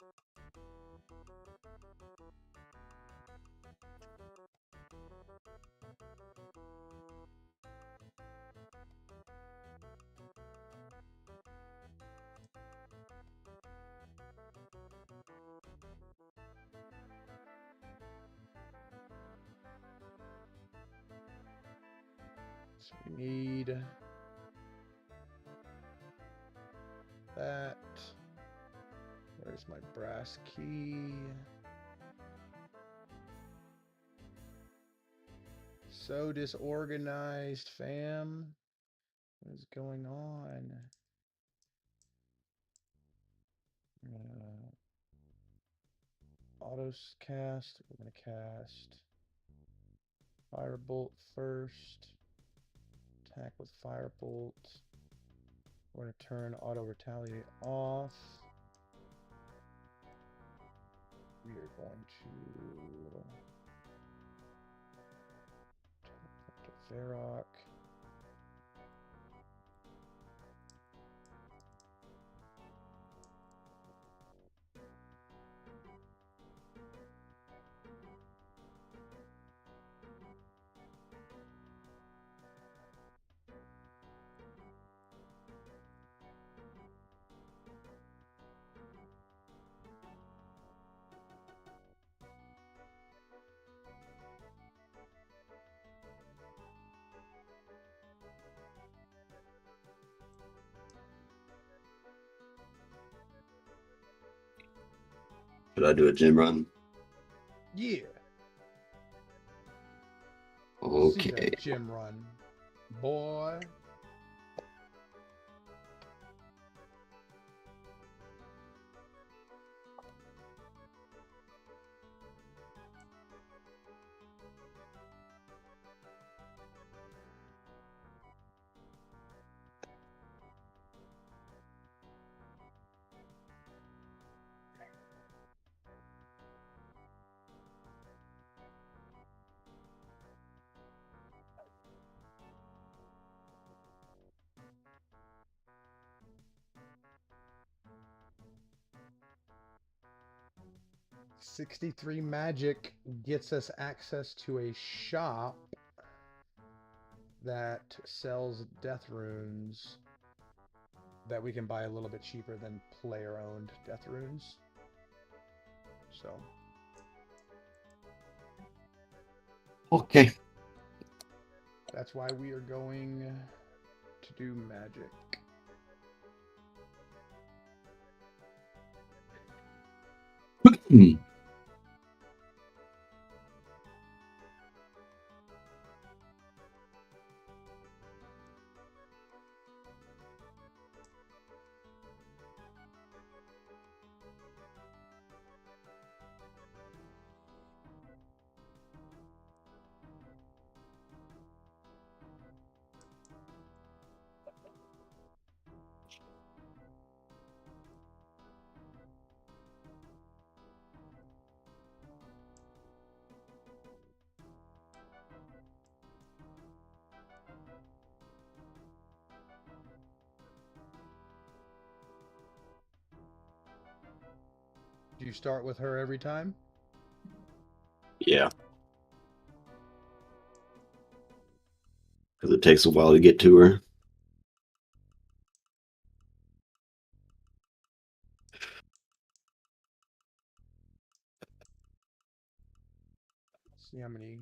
So we need that. Where's my brass key? So disorganized, fam. What is going on? Auto cast. We're gonna cast Firebolt first. Attack with Firebolt. We're gonna turn Auto Retaliate off. We are going to Ferroc. Should I do a gym run? Yeah. See Okay. that gym run, boy. $63 magic gets us access to a shop that sells death runes that we can buy a little bit cheaper than player-owned death runes. So Okay. that's why we are going to do magic. Do you start with her every time? Yeah. Because it takes a while to get to her. See how many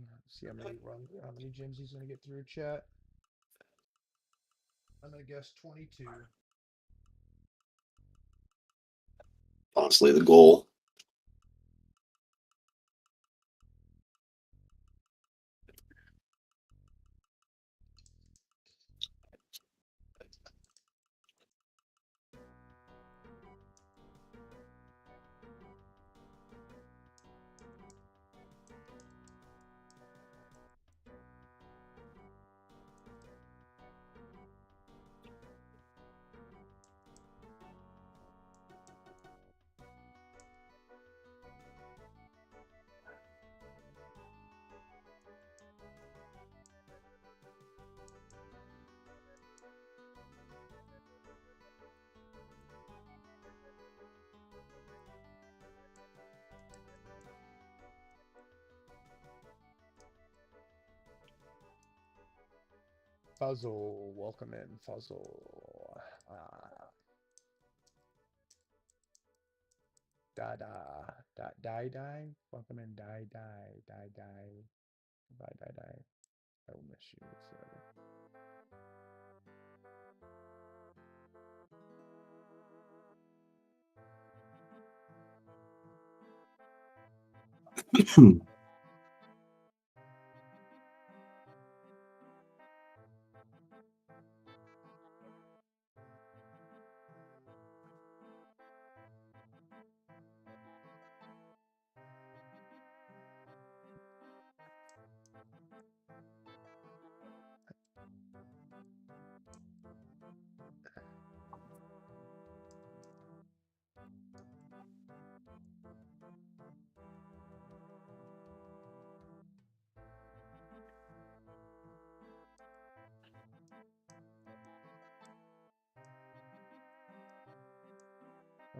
gems he's gonna get through chat. I'm gonna guess 22. Honestly, the goal. Fuzzle, welcome in, Fuzzle. Da die, welcome in, die. Bye, die. I will miss you forever.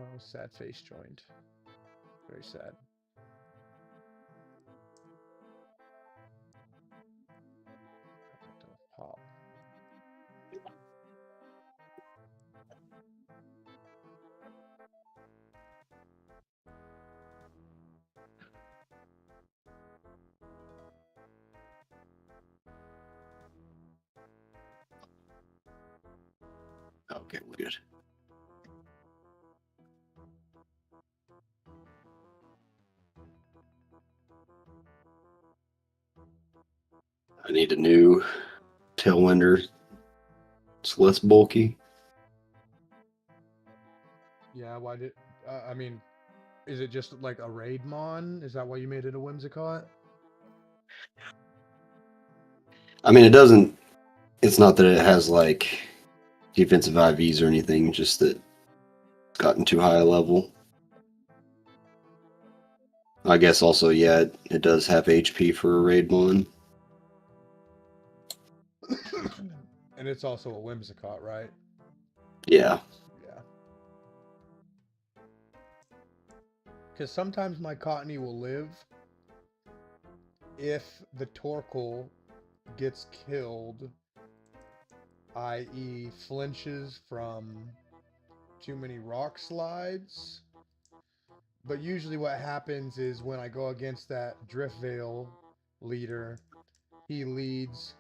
Oh, sad face joined. Very sad. Don't pop. Okay, we're good. I need a new tailwinder. It's less bulky. Yeah, why did... I mean, is it just like a raid mon? Is that why you made it a Whimsicott? I mean, it doesn't. It's not that it has like defensive IVs or anything. Just that it's gotten too high a level. I guess also, yeah, it does have HP for a raid mon. And it's also a Whimsicott, right? Yeah. Yeah. Because sometimes my Cottony will live if the Torkoal gets killed, i.e. flinches from too many rock slides. But usually what happens is when I go against that Driftveil leader, he leads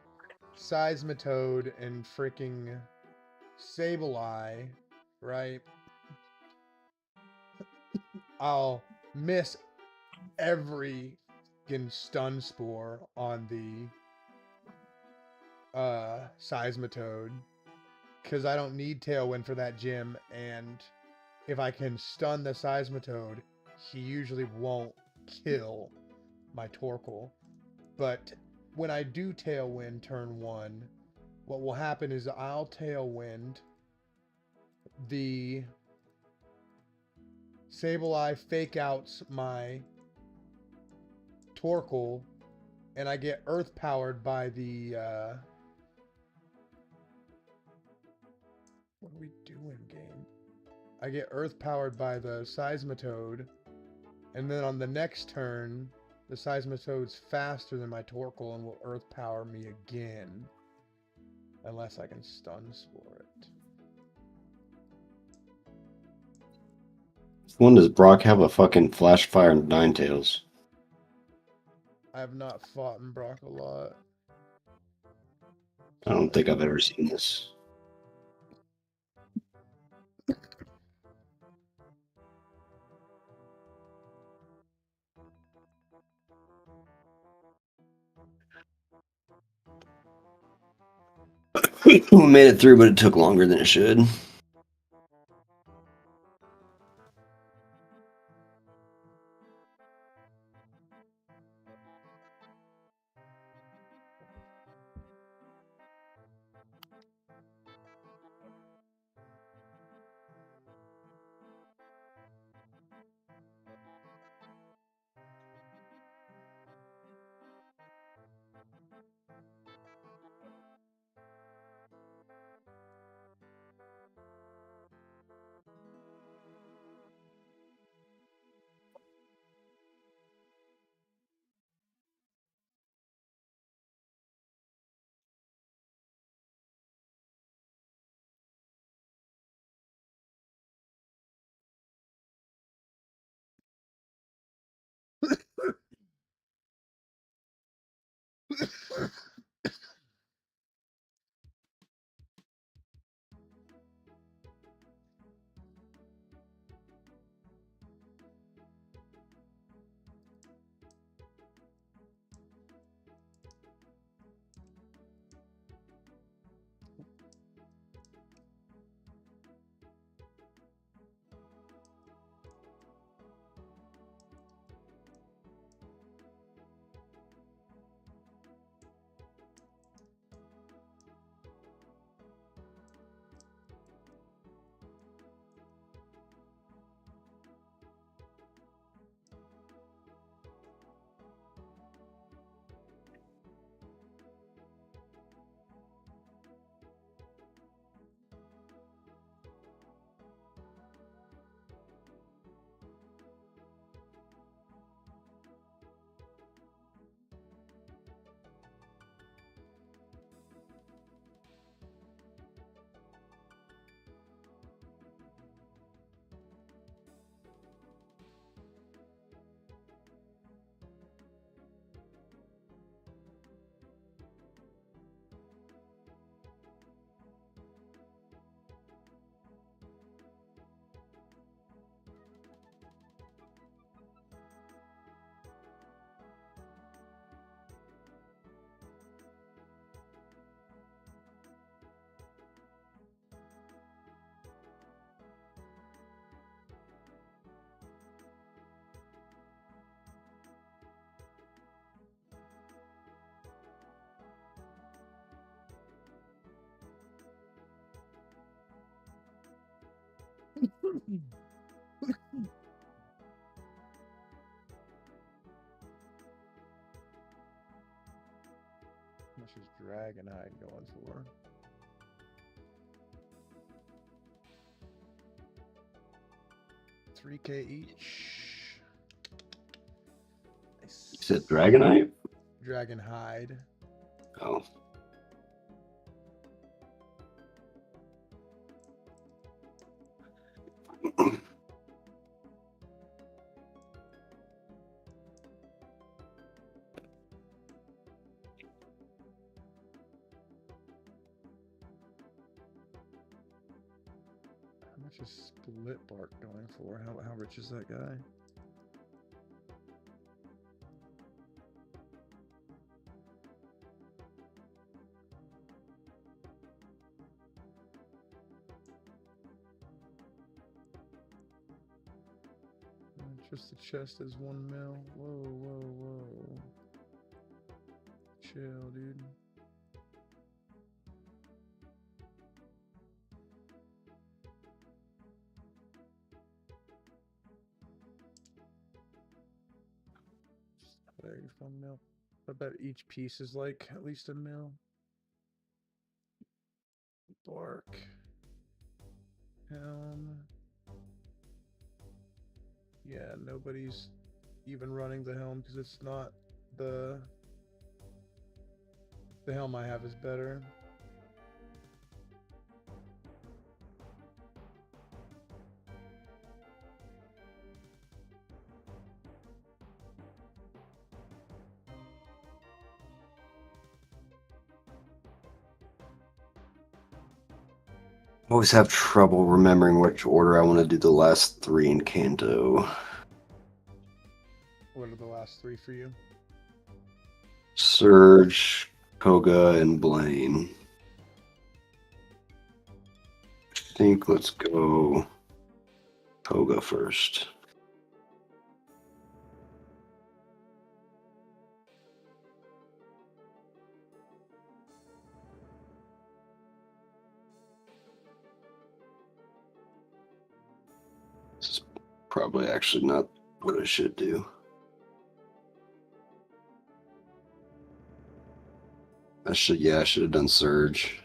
Seismitoad and freaking Sableye, right? I'll miss every stun spore on the Seismitoad because I don't need Tailwind for that gym, and if I can stun the Seismitoad, he usually won't kill my Torkoal. But when I do Tailwind turn 1, what will happen is I'll Tailwind the Sableye fake outs my Torkoal, and I get earth powered by the what are we doing, game? I get earth powered by the Seismitoad, and then on the next turn, the Seismitoad's faster than my Torkoal and will earth power me again. Unless I can stun spore it. When does Brock have a fucking Flash Fire and Ninetales? I have not fought in Brock a lot. I don't think I've ever seen this. We made it through, but it took longer than it should. much is Dragonhide going for? $3K each. Nice. You said Dragonite? Dragonhide. Oh. How much is Split Bark going for? How rich is that guy? Just the chest is 1 mil. Whoa, whoa, whoa. Chill, dude. There's 1 mil. I bet each piece is like at least 1 mil. Bark. Helm. Yeah, nobody's even running the helm because it's not the helm I have is better. I always have trouble remembering which order I want to do the last 3 in Kanto. What are the last 3 for you? Surge, Koga, and Blaine. I think let's go Koga first. This is probably actually not what I should do. I should have done Surge.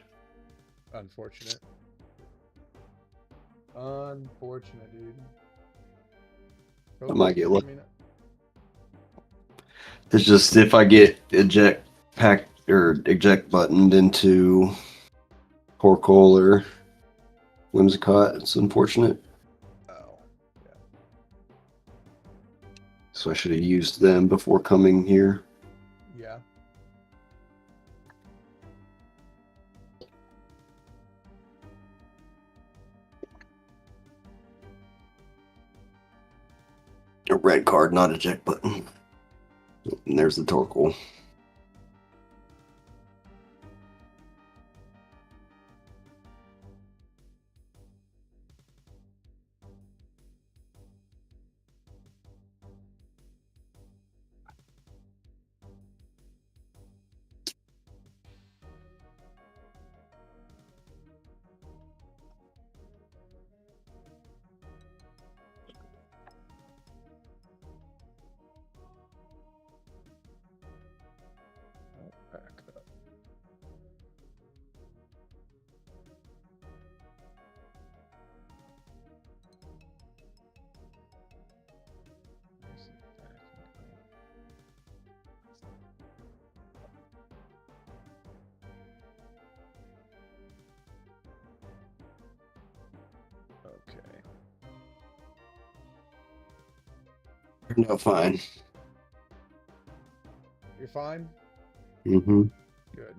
Unfortunate. Unfortunate, dude. I might get lucky. It's just if I get eject buttoned into Horkol or Whimsicott, it's unfortunate. Oh, yeah. So I should have used them before coming here. Yeah. A red card, not eject button. And there's the Torkoal. Back up. Okay. No, fine. You're fine? Mm-hmm. Good.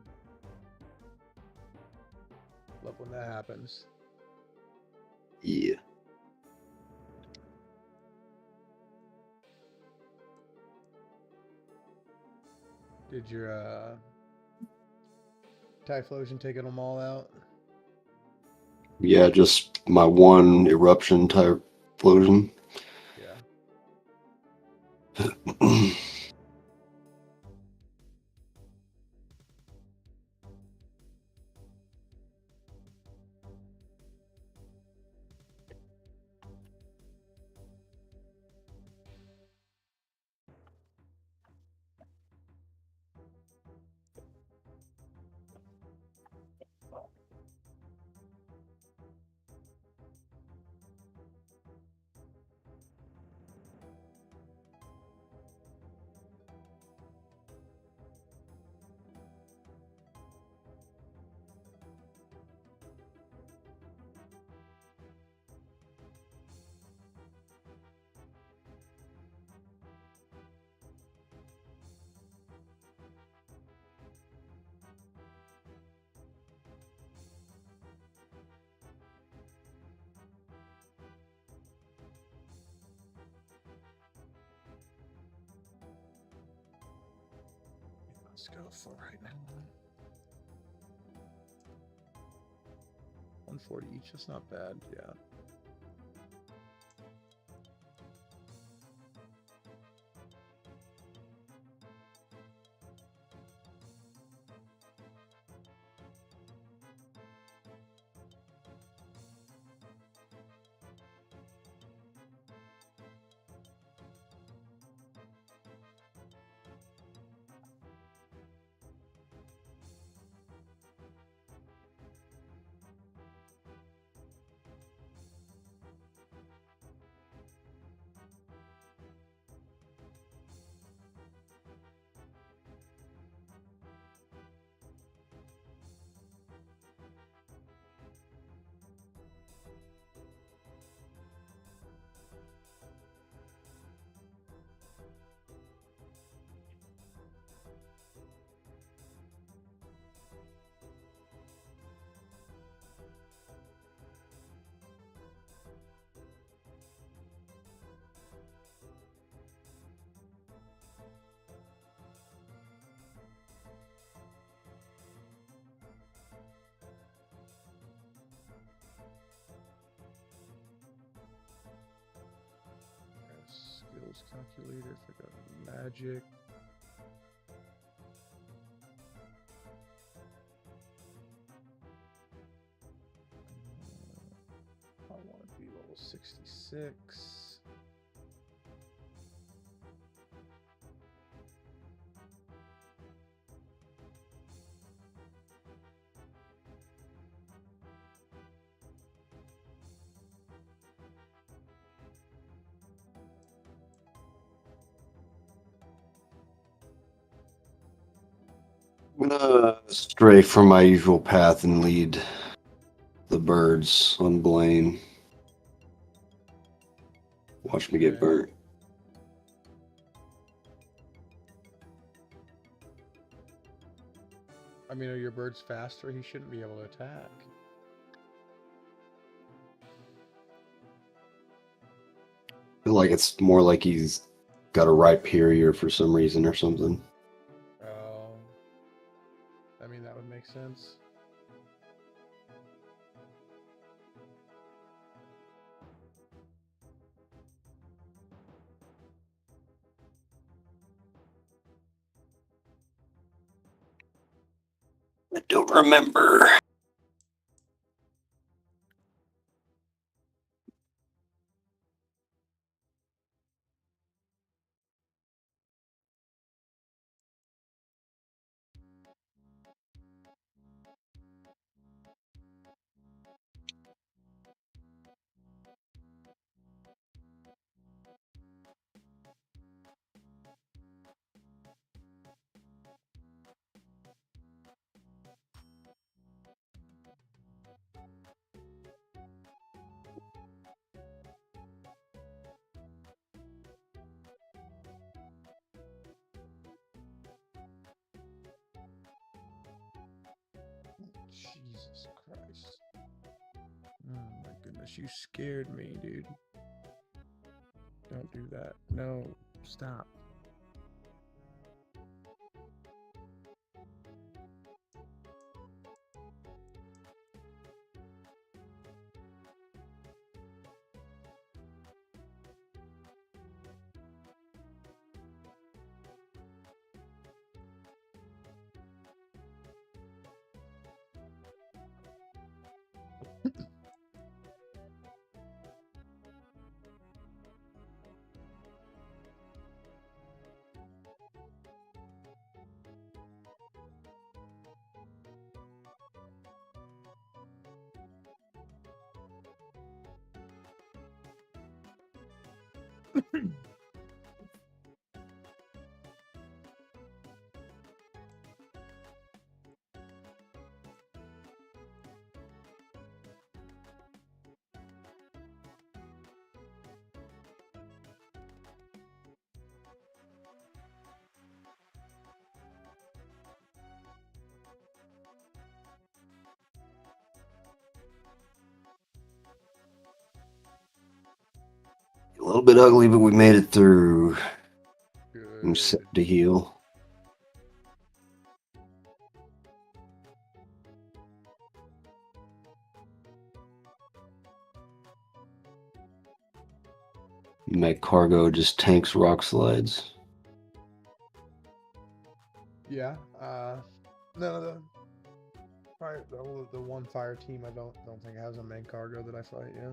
Love when that happens. Yeah. Did your Typhlosion take them all out? Yeah, just my one eruption type explosion. Yeah. Let's go for right now. 140 each, that's not bad, yeah. Skills calculator, if I got magic. I want to be level 66. I'm gonna stray from my usual path and lead the birds on Blaine. Watch me get burnt. I mean, are your birds faster? He shouldn't be able to attack. I feel like it's more like he's got a riparian for some reason or something. Oh. I mean, that would make sense. I don't remember. Jesus Christ. Oh my goodness, you scared me, dude. Don't do that. No, stop. A little bit ugly, but we made it through. I'm Good. set to heal. Make cargo just tanks rock slides. Yeah. No, the one fire team I don't think has a main cargo that I fight. Yeah.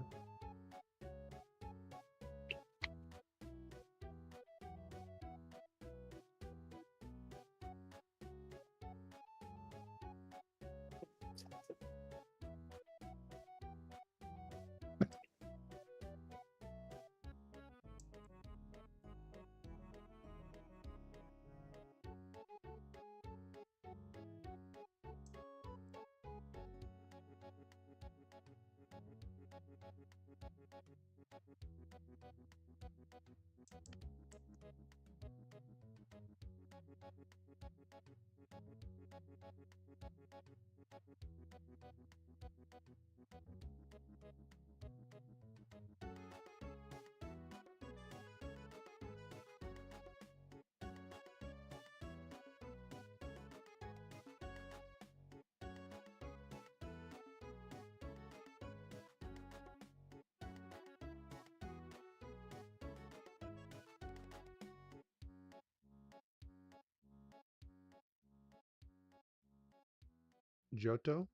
Johto.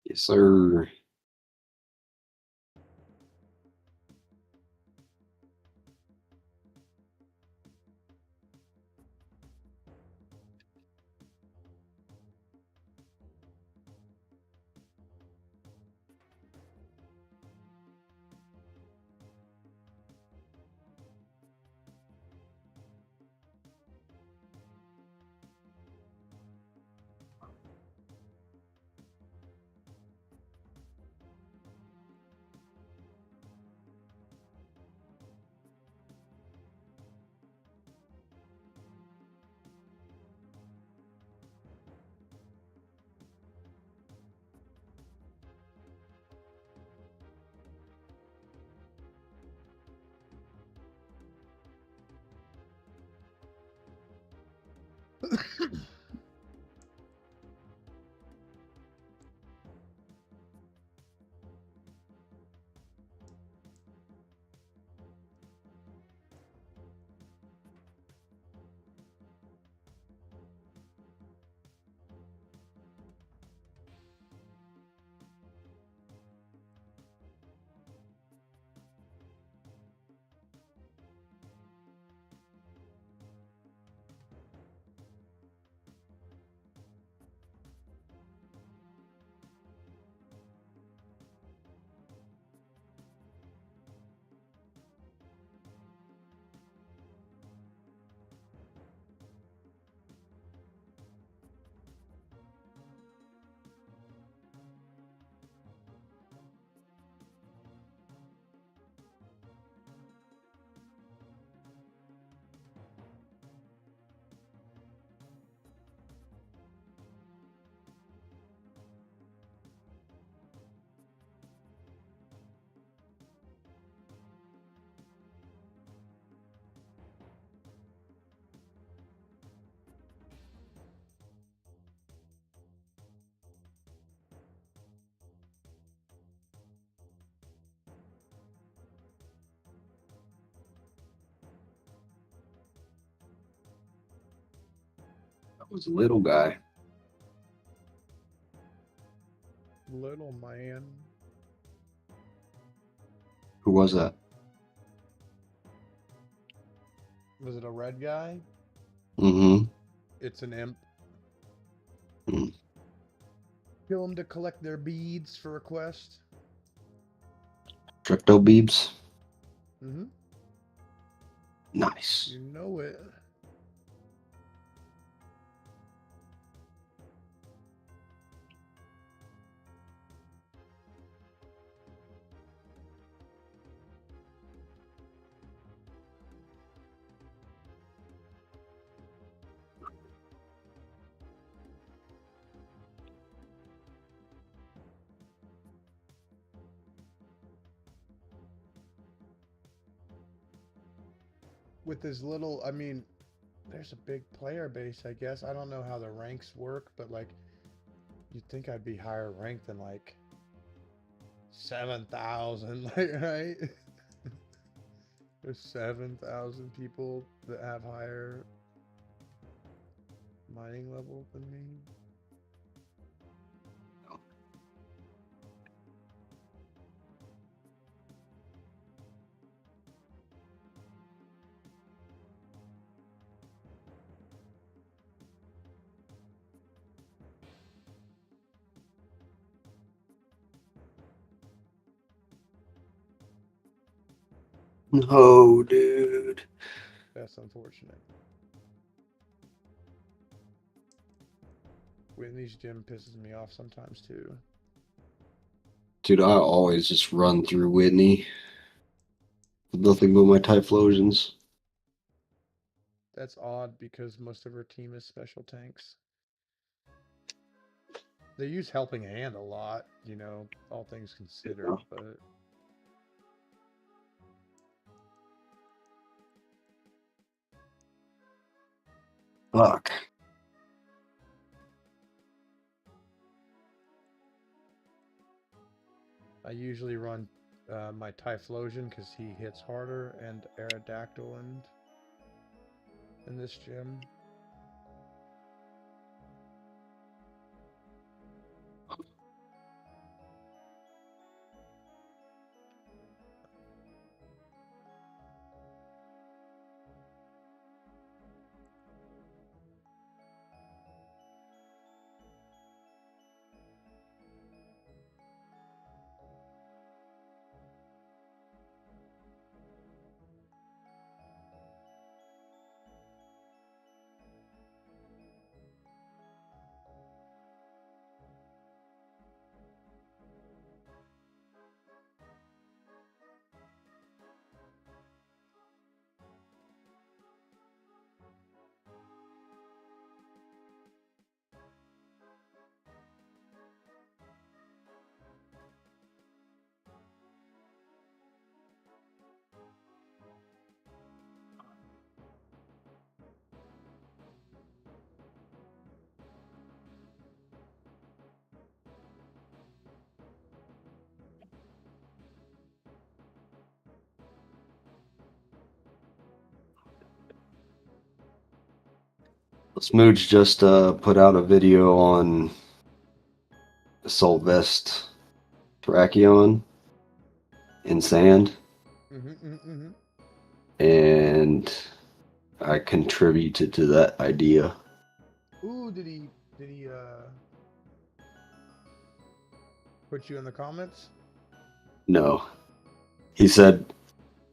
Yes, sir. That was a little guy. Little man. Who was that? Was it a red guy? Mm-hmm. It's an imp. Mm. Kill them to collect their beads for a quest. Strepto Beebs. Mm-hmm. Nice. You know it. With his little, I mean, there's a big player base, I guess. I don't know how the ranks work, but like, you'd think I'd be higher ranked than like 7,000, like, right? There's 7,000 people that have higher mining level than me. No, dude. That's unfortunate. Whitney's gym pisses me off sometimes too. Dude, I always just run through Whitney. With nothing but my Typhlosions. That's odd because most of her team is special tanks. They use helping hand a lot, you know, all things considered, but Fuck. I usually run my Typhlosion because he hits harder, and Aerodactyl in this gym. Smooch just put out a video on Assault Vest Terrakion in sand, and I contributed to that idea. Ooh, did he put you in the comments? No. He said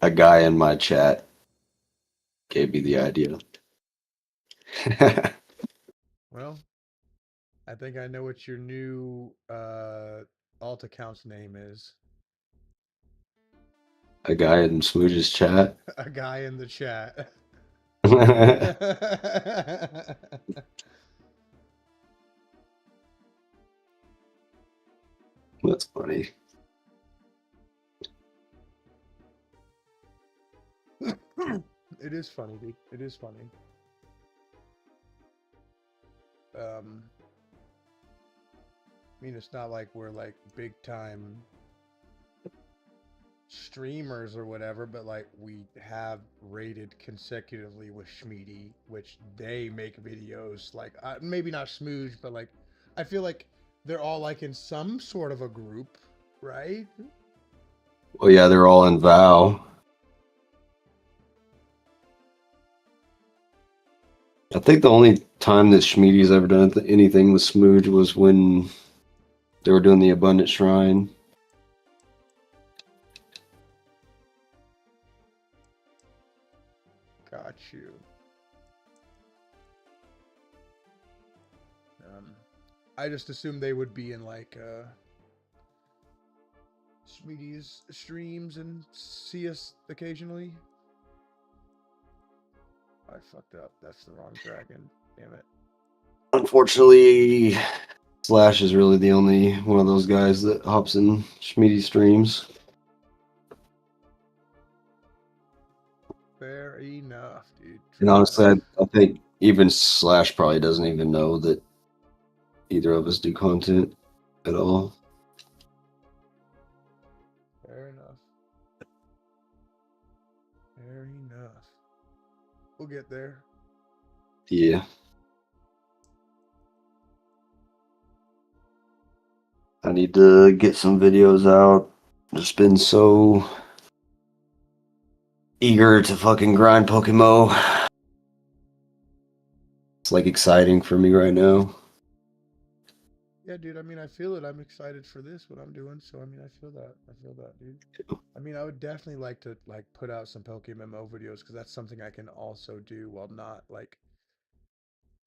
a guy in my chat gave me the idea. Well, I think I know what your new alt account's name is. A guy in Smooch's chat. A guy in the chat. That's funny. It is funny, dude. It is funny. I mean, it's not like we're like big time streamers or whatever, but like we have rated consecutively with Schmeedy, which they make videos like maybe not Smooge, but like I feel like they're all like in some sort of a group, right? Well, yeah, they're all in Vow. I think the only time that Schmeedy's ever done anything with Smooge was when they were doing the Abundant Shrine. Got you. I just assumed they would be in like Schmeedy's streams and see us occasionally. I fucked up. That's the wrong dragon. Damn it. Unfortunately, Slash is really the only one of those guys that hops in Schmeedy's streams. Fair enough, dude. And honestly, I think even Slash probably doesn't even know that either of us do content at all. Fair enough. Fair We'll get there. Yeah. I need to get some videos out. Just been so eager to fucking grind Pokemon. It's like exciting for me right now. Yeah, dude. I mean, I feel it. I'm excited for this, what I'm doing. So, I mean, I feel that. I feel that, dude. I mean, I would definitely like to like put out some PokeMMO videos because that's something I can also do while not like,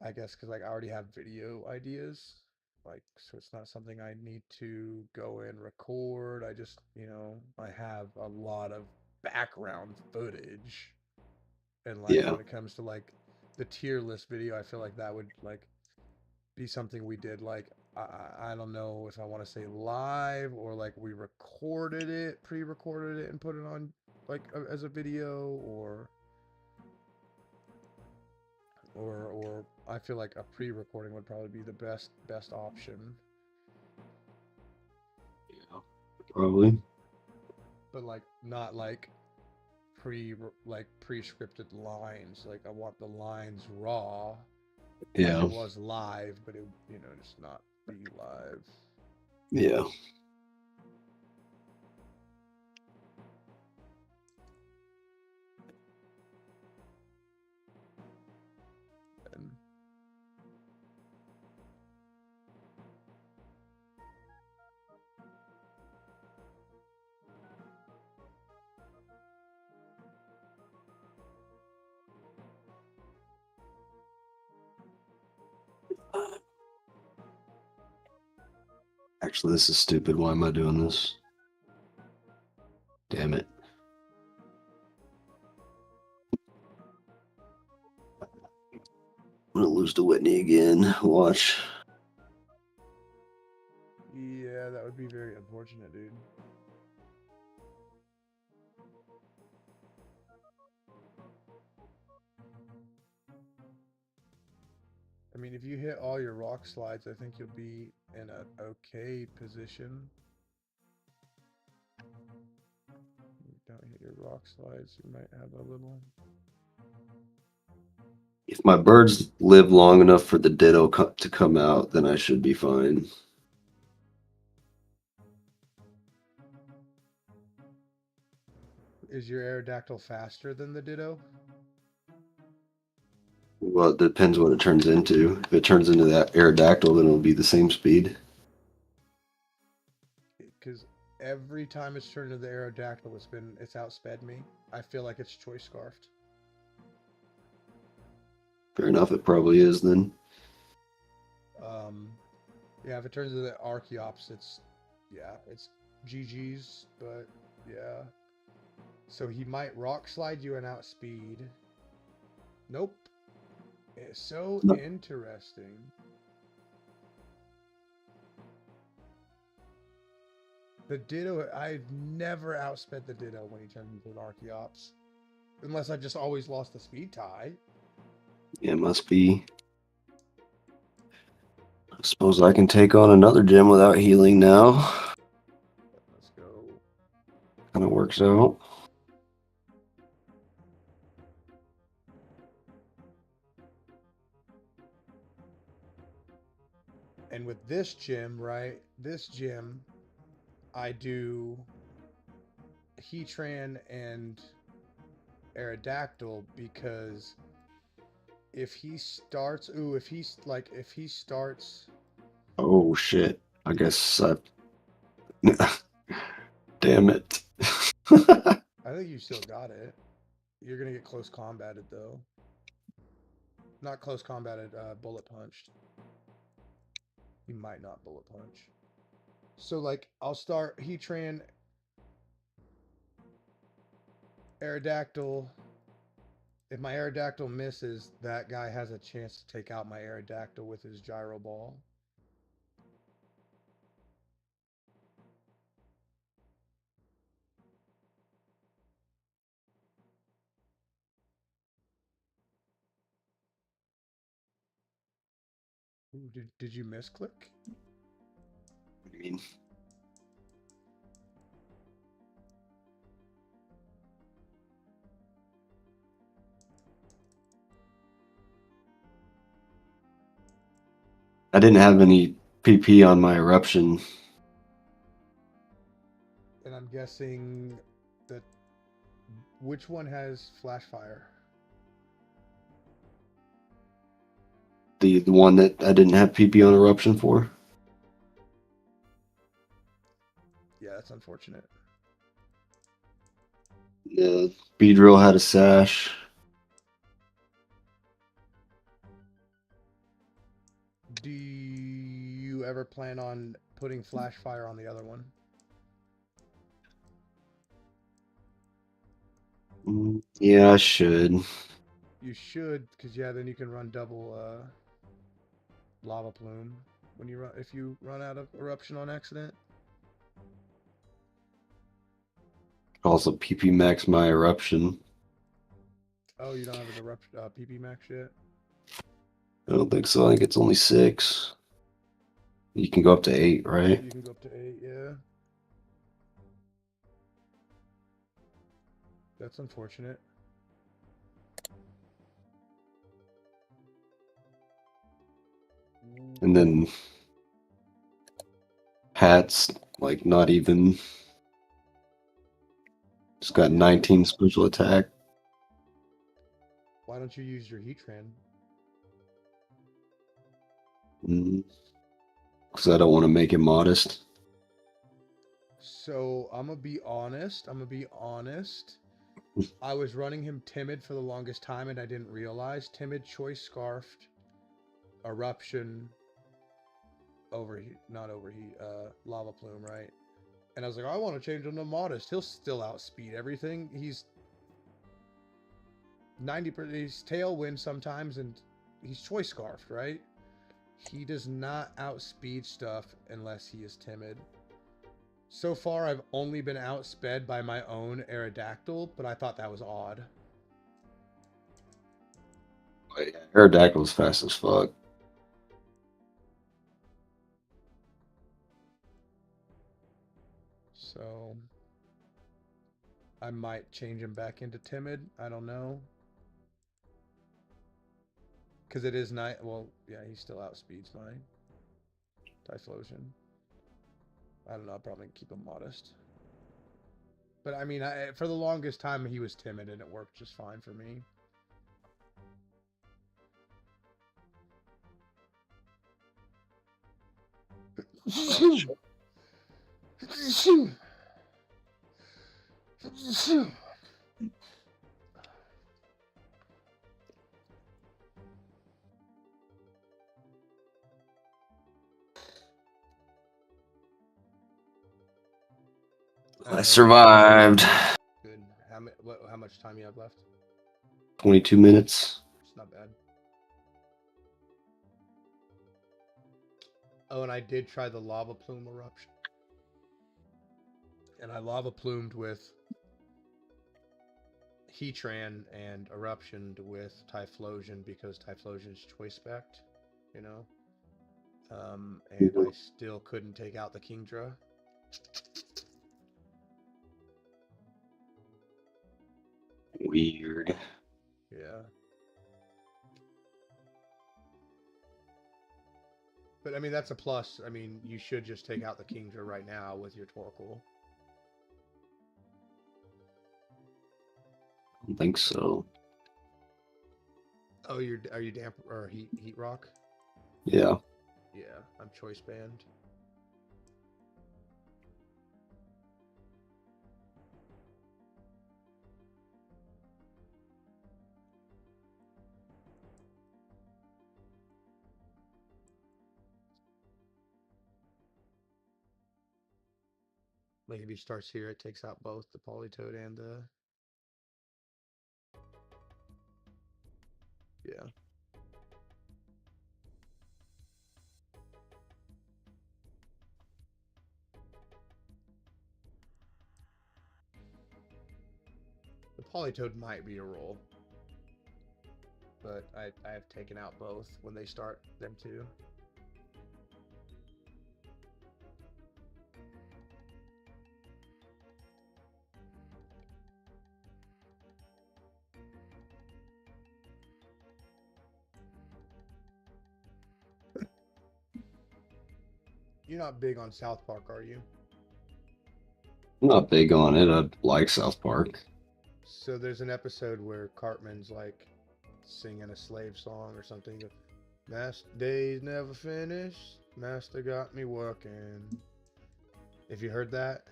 I guess, because like I already have video ideas. Like, so it's not something I need to go and record. I just, I have a lot of background footage. And like Yeah. when it comes to like the tier list video, I feel like that would like be something we did like I don't know if I want to say live or like we recorded it, pre-recorded it and put it on like as a video or I feel like a pre-recording would probably be the best option. Yeah. Probably. But like not like pre-scripted lines. Like I want the lines raw. Like Yeah. it was live, but it just not be live. Yeah. And Actually, this is stupid. Why am I doing this? Damn it. I'm gonna lose to Whitney again. Watch. yeah, that would be very unfortunate, dude. I mean, if you hit all your rock slides, I think you'll be in an okay position. If you don't hit your rock slides, you might have a little. If my birds live long enough for the Ditto to come out, then I should be fine. Is your Aerodactyl faster than the Ditto? Well, it depends what it turns into. If it turns into that Aerodactyl, then it'll be the same speed. Because every time it's turned into the Aerodactyl, it's outsped me. I feel like it's choice scarfed. Fair enough, it probably is then. Yeah, if it turns into the Archeops, it's GG's, but yeah. So he might rock slide you and outspeed. Nope. It's so No. interesting. The Ditto, I've never outsped the Ditto when he turned into an Archeops. Unless I just always lost the speed tie. Yeah, it must be. I suppose I can take on another gym without healing now. Let's go. Kind of works out. And with this gym, right? This gym, I do Heatran and Aerodactyl because if he starts, if he starts, Oh shit. I guess I. Damn it. I think you still got it. You're gonna get close combated though. Not close combated, bullet punched. He might not bullet punch. So like, I'll start Heatran, Aerodactyl. If my Aerodactyl misses, that guy has a chance to take out my Aerodactyl with his Gyro Ball. Ooh, did you misclick? I mean, I didn't have any PP on my eruption. And I'm guessing that which one has flash fire? The one that I didn't have PP on eruption for. Yeah, that's unfortunate. Yeah, Beedrill had a sash. Do you ever plan on putting flash fire on the other one? Yeah, I should. You should, because yeah, then you can run double lava plume when you run if you run out of eruption on accident. Also, PP max my eruption. Oh, you don't have an eruption PP max yet? I don't think so. I think it's only 6. You can go up to 8, right? You can go up to 8, yeah. That's unfortunate. And then hats, like not even. Just got 19 special attack. Why don't you use your Heatran? Because I don't want to make it modest. So I'm gonna be honest. I was running him timid for the longest time, and I didn't realize timid, choice scarfed, eruption, overheat, not overheat, lava plume, right? And I was like, I want to change him to modest. He'll still outspeed everything. He's 90%. He's tailwind sometimes, and he's choice scarfed, right? He does not outspeed stuff unless he is timid. So far, I've only been outsped by my own Aerodactyl, but I thought that was odd. Aerodactyl was fast as fuck. So I might change him back into timid. I don't know. Because it is night. Well, yeah, he still outspeeds my Typhlosion. I don't know. I'll probably keep him modest. But I mean, for the longest time, he was timid, and it worked just fine for me. I survived. Good. How much time you have left? 22 minutes. It's not bad. Oh, and I did try the lava plume eruption. And I lava plumed with Heatran and eruptioned with Typhlosion because Typhlosion's choice spect, you know. And I still couldn't take out the Kingdra. Weird. Yeah. But I mean, that's a plus. I mean, you should just take out the Kingdra right now with your Torkoal. I don't think so. Oh, are you damp or heat rock? Yeah. Yeah, I'm choice banned. Like if he starts here, it takes out both the Politoed and the... Yeah. The Politoed might be a roll. But I have taken out both when they start them too. You're not big on South Park, are you? I'm not big on it. I like South Park. So there's an episode where Cartman's like singing a slave song or something. Master days never finished. Master got me working. If you heard that,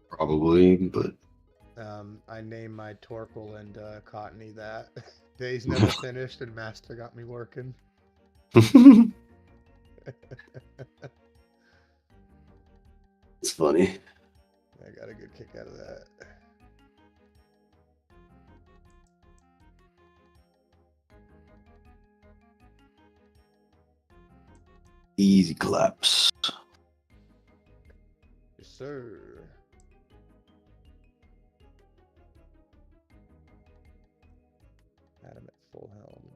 Probably, but I named my Torkel and Cottony that. Days never finished and Master got me working. it's funny. I got a good kick out of that. Easy collapse. Yes, sir. Had him at full helm.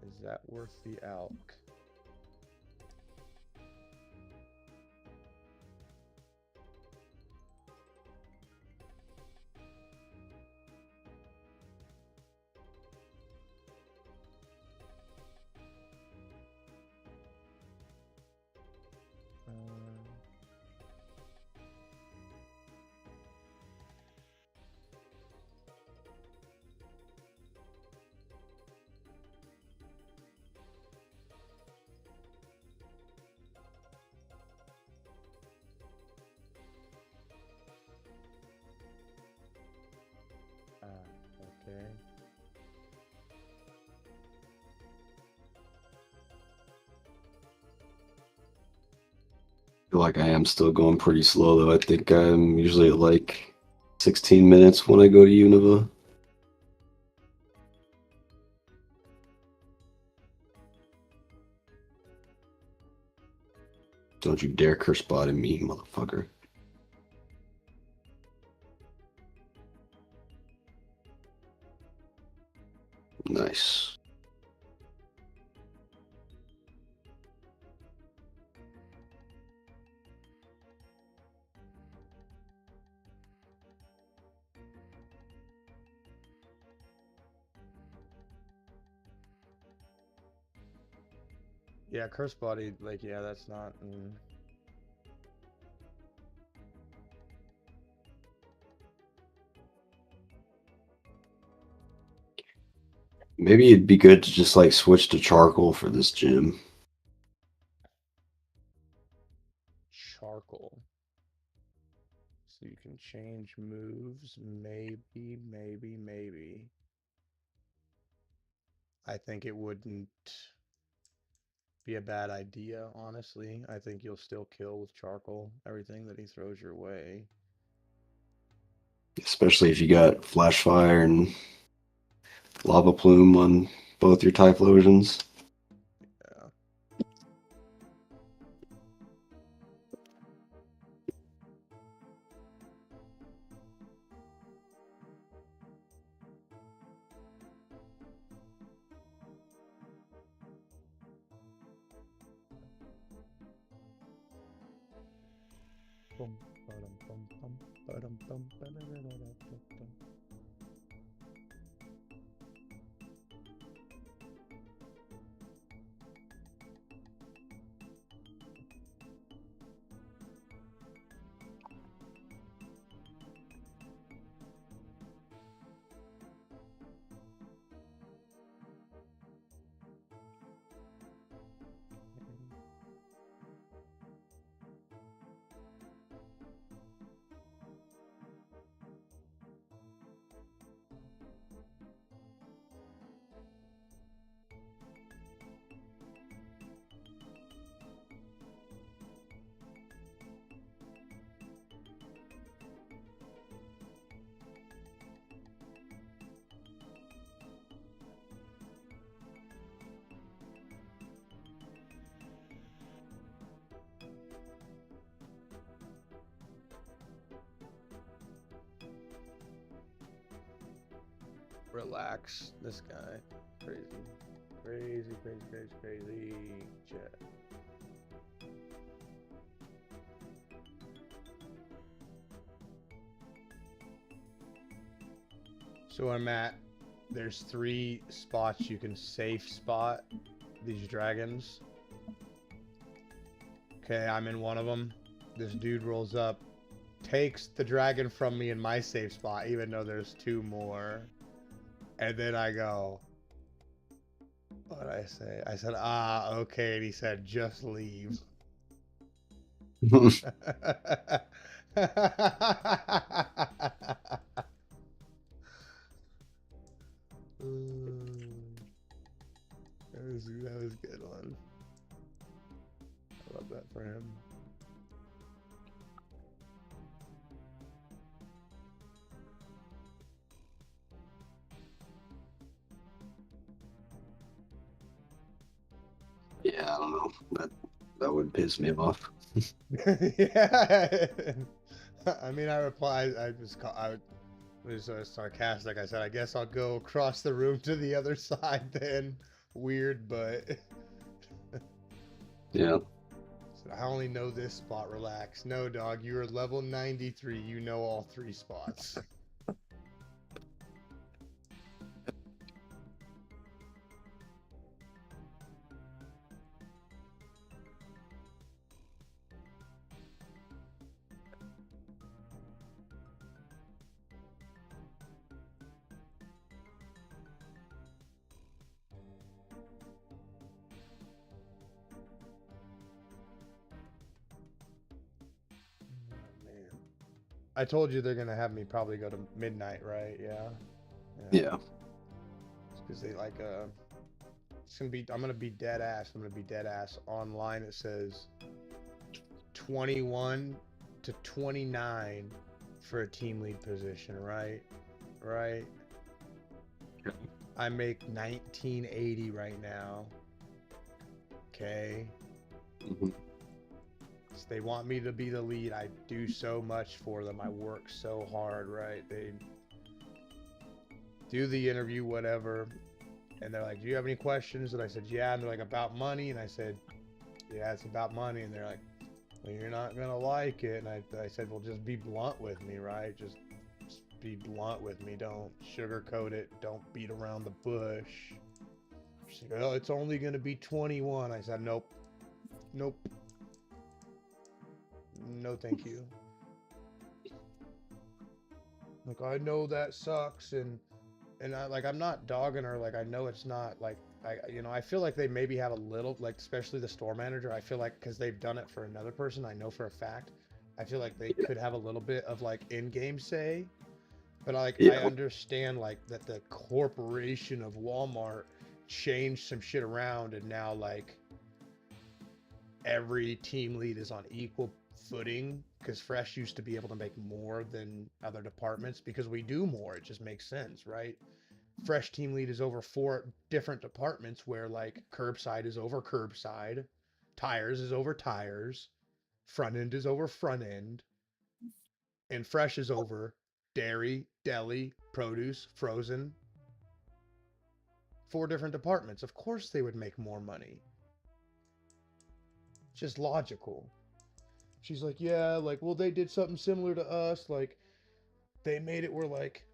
Is that worth the alk? Okay. I feel like I am still going pretty slow though. I think I'm usually at like 16 minutes when I go to Unova. Don't you dare curse bot at me, motherfucker. Nice. Yeah, curse body, like, yeah, that's not. Maybe it'd be good to just like switch to charcoal for this gym. Charcoal. So you can change moves. Maybe. I think it wouldn't be a bad idea, honestly. I think you'll still kill with charcoal everything that he throws your way. Especially if you got flash fire and lava plume on both your Typhlosions. Yeah. Bum, ba-dum, bum, bum, ba-dum, bum, ba-da-da-da-da-da-dum. Relax. This guy. Crazy. Chat. So where I'm at, there's 3 spots you can safe spot these dragons. Okay, I'm in one of them. This dude rolls up, takes the dragon from me in my safe spot, even though there's 2 more. And then I go, what did I say? I said, ah, okay. And he said, just leave. That was a good one. I love that for him. Yeah, I don't know. That would piss me off. Yeah. I mean, I replied. I was sarcastic. I said, I guess I'll go across the room to the other side then. Weird, but Yeah. so I only know this spot. Relax. No, dog. You are level 93. You know all 3 spots. I told you they're gonna have me probably go to midnight, right? Yeah. Yeah. Because they like it's gonna be. I'm gonna be dead ass. I'm gonna be dead ass. Online it says 21 to 29 for a team lead position, right? Right. Okay. I make 1980 right now. Okay. Mhm. So they want me to be the lead. I do so much for them. I work so hard, right? They do the interview, whatever. And they're like, do you have any questions? And I said, yeah. And they're like, about money? And I said, yeah, it's about money. And they're like, well, you're not going to like it. And I said, well, just be blunt with me, right? Just be blunt with me. Don't sugarcoat it. Don't beat around the bush. She's like, oh, it's only going to be 21. I said, nope. Nope. No, thank you. Like, I know that sucks. And I'm not dogging her. Like, I know it's not like, I feel like they maybe have a little, like, especially the store manager. I feel like because they've done it for another person, I know for a fact. I feel like they could have a little bit of like in-game say, but I understand like that the corporation of Walmart changed some shit around, and now like every team lead is on equal footing, because Fresh used to be able to make more than other departments because we do more. It just makes sense, right? Fresh team lead is over 4 different departments, where like curbside is over curbside, tires is over tires, front end is over front end, and Fresh is over dairy, deli, produce, frozen. 4 different departments. Of course they would make more money. It's just logical. She's like, yeah, like, well, they did something similar to us. Like, they made it where like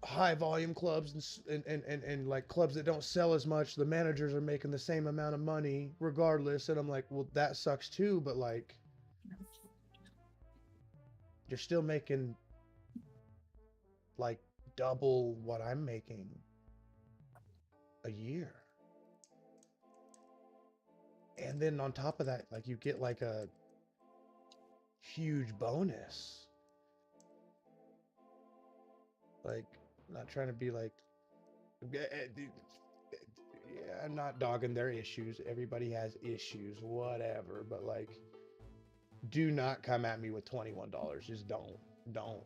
high volume clubs and like clubs that don't sell as much, the managers are making the same amount of money regardless. And I'm like, well, that sucks too, but like, you're still making like double what I'm making a year. And then on top of that, like, you get like a huge bonus. Like, not trying to be like, yeah, I'm not dogging their issues. Everybody has issues, whatever. But like, do not come at me with $21. Just don't.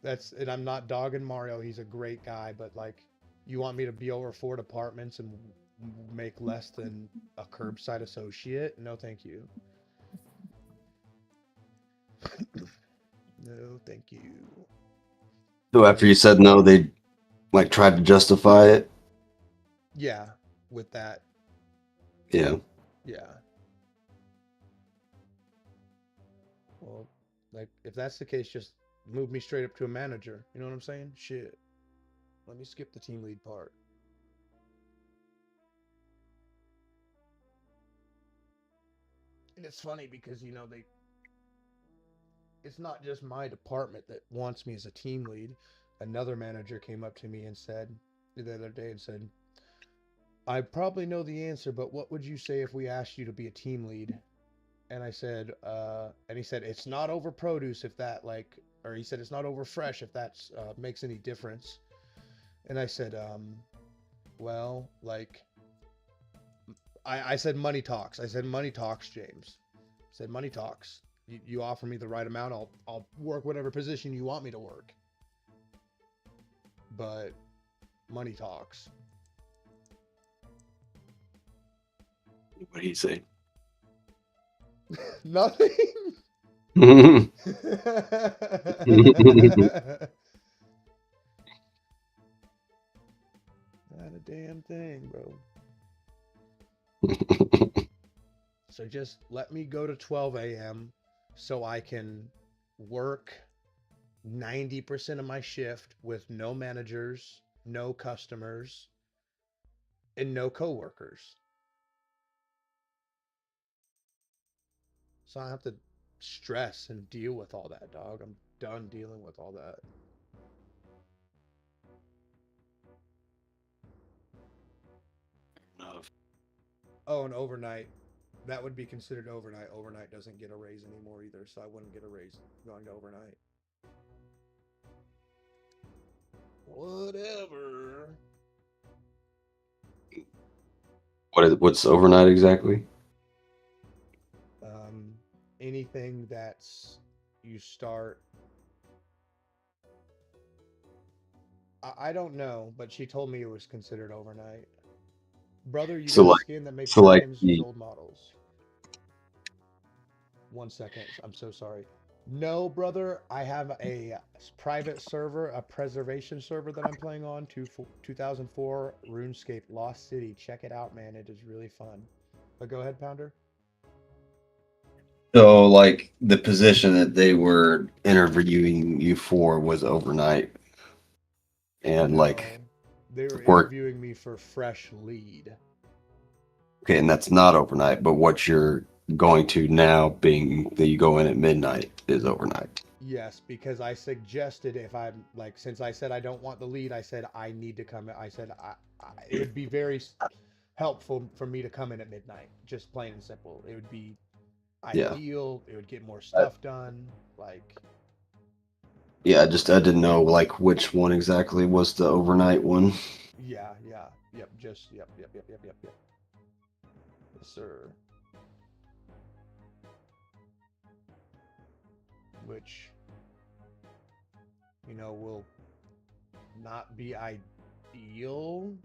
And I'm not dogging Mario. He's a great guy, but like, you want me to be over 4 departments and make less than a curbside associate? No, thank you. No, thank you. So after you said no, they like tried to justify it. Yeah, with that. Yeah. Yeah. Well, like, if that's the case, just move me straight up to a manager. You know what I'm saying? Shit. Let me skip the team lead part. And it's funny because, it's not just my department that wants me as a team lead. Another manager came up to me and said the other day and said, I probably know the answer, but what would you say if we asked you to be a team lead? And I said, and he said, it's not over produce if that or he said, it's not over fresh if that makes any difference. And I said, well, I said, money talks. I said, money talks, James. I said, money talks. You offer me the right amount, I'll work whatever position you want me to work. But money talks. What do you say? Nothing. Not a damn thing, bro. So just let me go to 12 a.m. so I can work 90% of my shift with no managers, no customers, and no coworkers. So I don't have to stress and deal with all that, dog. I'm done dealing with all that. Oh, and overnight. That would be considered overnight. Overnight doesn't get a raise anymore either, so I wouldn't get a raise going to overnight. Whatever. What's overnight exactly? Anything that's you start. I don't know, but she told me it was considered overnight. Brother, you So got a like, skin that makes so your like hands use the old models. 1 second. I'm so sorry. No, brother, I have a private server, a preservation server that I'm playing on, 2004 RuneScape Lost City. Check it out, man. It is really fun. But go ahead, Pounder. so like the position that they were interviewing you for was overnight, and like No, they were work. interviewing me for fresh lead. Okay, and that's not overnight, but what you're going to now, being that you go in at midnight, is overnight. Yes, because I suggested if I'm since I said I don't want the lead, I said I need to come. I said it would be very helpful for me to come in at midnight. Just plain and simple. It would be Yeah. ideal. It would get more I- stuff done. Like, Yeah, I didn't know like which one exactly was the overnight one. yeah, yeah, yep, just yep. Yes, sir. Which will not be ideal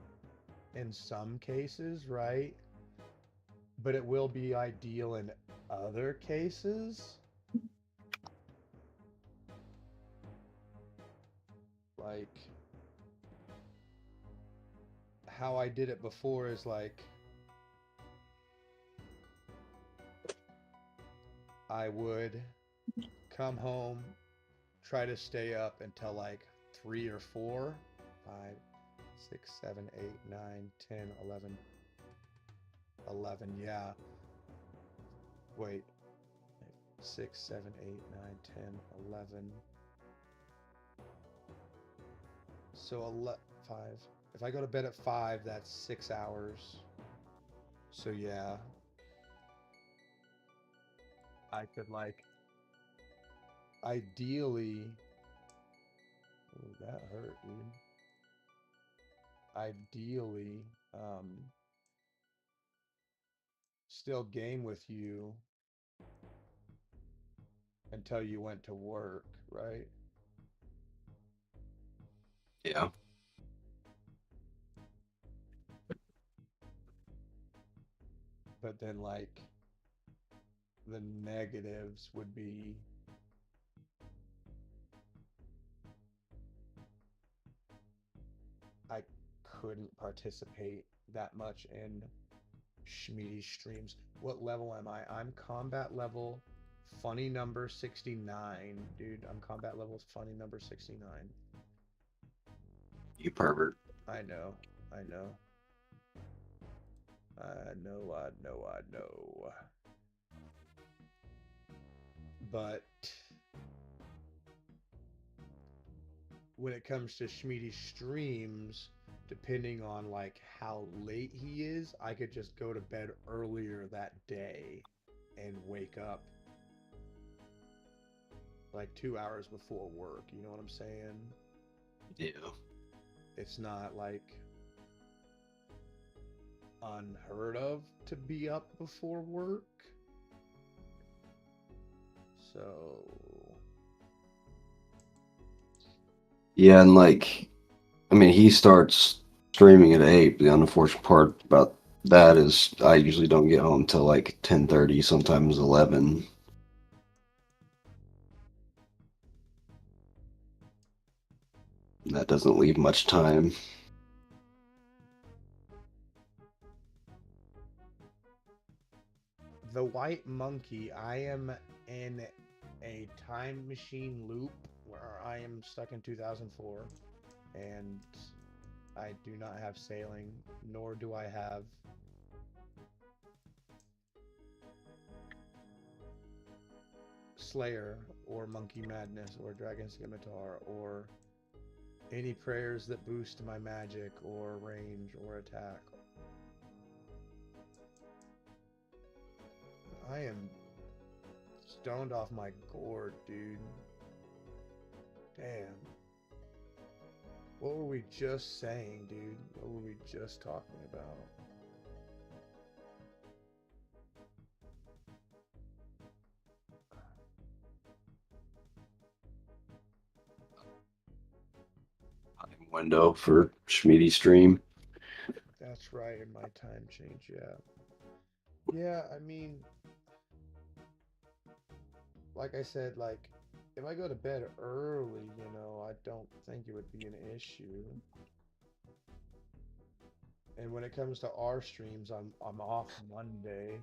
in some cases, right? But it will be ideal in other cases. Like how I did it before is I would come home, try to stay up until 3 or 4, 5, 6, 7, 8, 9, 10, 11, 11, yeah. Wait. 6, 7, 8, 9, 10, 11. So 5. If I go to bed at 5, that's 6 hours. So yeah. I could ideally. Ooh, that hurt, dude. Ideally, still game with you until you went to work, right? Yeah. But then the negatives would be I couldn't participate that much in Schmeedy streams. What level am I? I'm combat level funny number 69, dude. I'm combat level funny number 69. You pervert. I know. I know. I know. But when it comes to Schmeedy's streams, depending on like how late he is, I could just go to bed earlier that day and wake up like 2 hours before work. You know what I'm saying? Yeah. It's not like unheard of to be up before work. So Yeah, and like, I mean, he starts streaming at 8. The unfortunate part about that is I usually don't get home till like 10:30, sometimes 11. That doesn't leave much time. the white monkey, I am in a time machine loop where I am stuck in 2004 and I do not have sailing, nor do I have Slayer or Monkey Madness or Dragon Scimitar or any prayers that boost my magic or range or attack. I am stoned off my gourd, dude. Damn. What were we just saying, dude? What were we just talking about? Window for Schmeedy stream. That's right, in my time change, yeah. Yeah, I mean, like I said, like, if I go to bed early, you know, I don't think it would be an issue. And when it comes to our streams, I'm off Monday.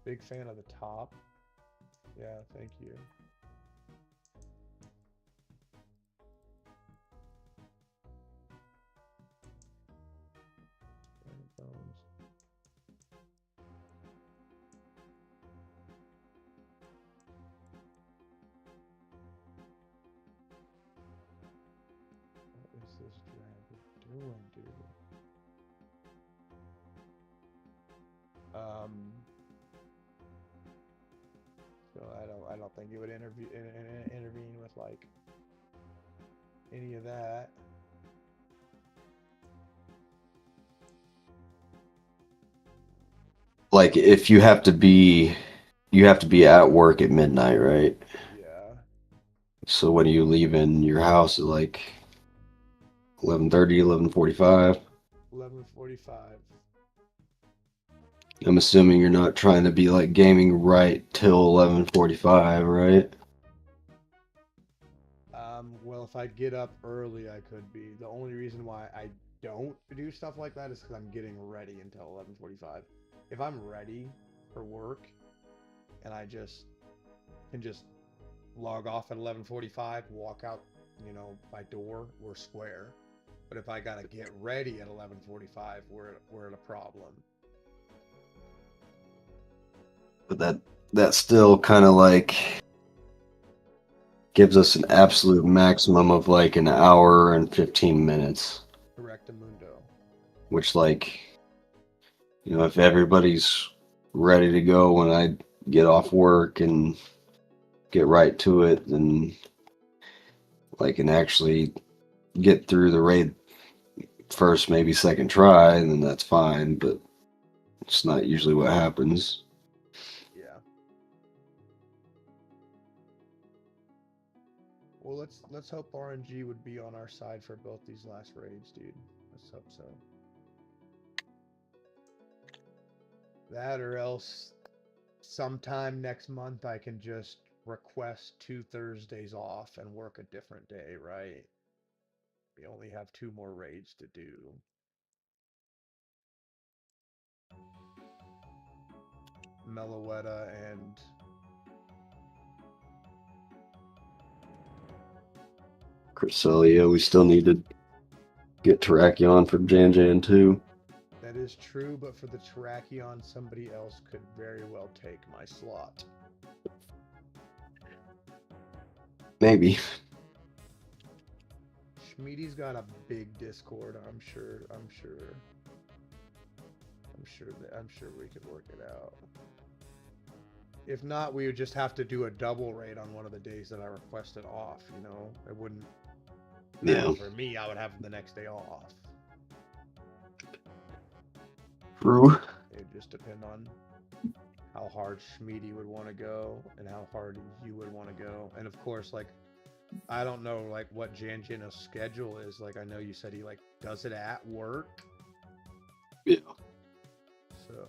Big fan of the top. Yeah, thank you. Bones. What is this dragon doing, dude? So I don't think it would intervene with like any of that. Like if you have to be at work at midnight, right? Yeah. So when are you leaving your house at like 11:30, 11:45? 11:45. I'm assuming you're not trying to be like gaming right till 11:45, right? Well, if I get up early, I could be. The only reason why I don't do stuff like that is because I'm getting ready until 11:45. If I'm ready for work and I can just log off at 11:45, walk out, you know, my door, we're square. But if I gotta get ready at 11:45, we're at a problem. But that still kind of like gives us an absolute maximum of like an hour and 15 minutes. Correctamundo. Which, like, you know, if everybody's ready to go when I get off work and get right to it, then I can actually get through the raid first, maybe second try, and then that's fine, but it's not usually what happens. Yeah. Well, let's hope RNG would be on our side for both these last raids, dude. Let's hope so. That or else sometime next month I can just request 2 Thursdays off and work a different day, right? We only have 2 more raids to do. Meloetta and Cresselia, we still need to get Terrakion for Jan too. that is true, but for the Terrakion, somebody else could very well take my slot. Maybe. Schmeedy's got a big Discord. I'm sure we could work it out. If not, we would just have to do a double raid on one of the days that I requested off. You know, it wouldn't matter Yeah. for me. I would have the next day off. True. It would just depend on how hard Schmeedy would want to go and how hard you would want to go. And of course, like, I don't know, like, what Janjino's schedule is. Like, I know you said he, like, does it at work. Yeah. So...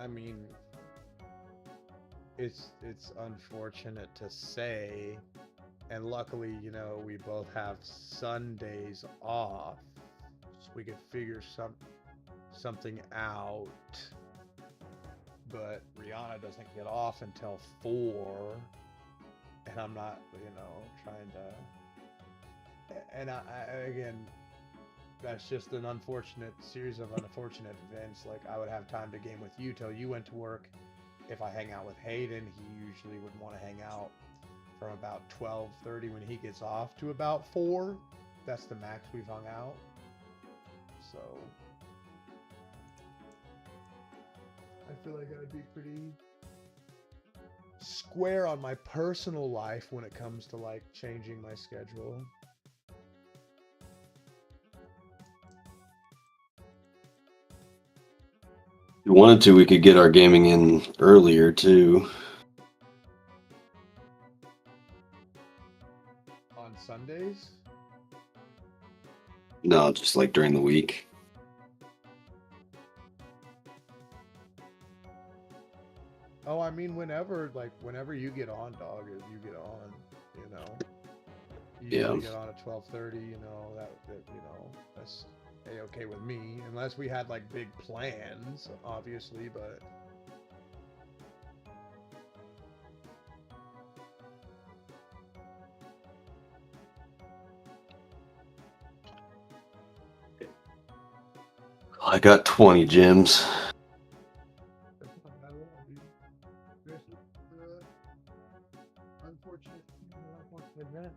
I mean, it's unfortunate to say, and luckily, you know, we both have Sundays off, so we could figure something out. But Rihanna doesn't get off until 4, and I'm not, you know, trying to. And I again, that's just an unfortunate series of unfortunate events. Like, I would have time to game with you till you went to work. If I hang out with Hayden, he usually would want to hang out from about 12:30 when he gets off to about 4. That's the max we've hung out. So I feel like I'd be pretty square on my personal life when it comes to, like, changing my schedule. If we wanted to, we could get our gaming in earlier too. On Sundays? No, just like during the week. Oh, I mean, whenever you get on, dog, you get on, you know. You usually get on at 12:30, you know, that you know, that's A-okay with me, unless we had, like, big plans, obviously, but... I got 20 gems. That's not bad at all, dude. Seriously. Unfortunate event.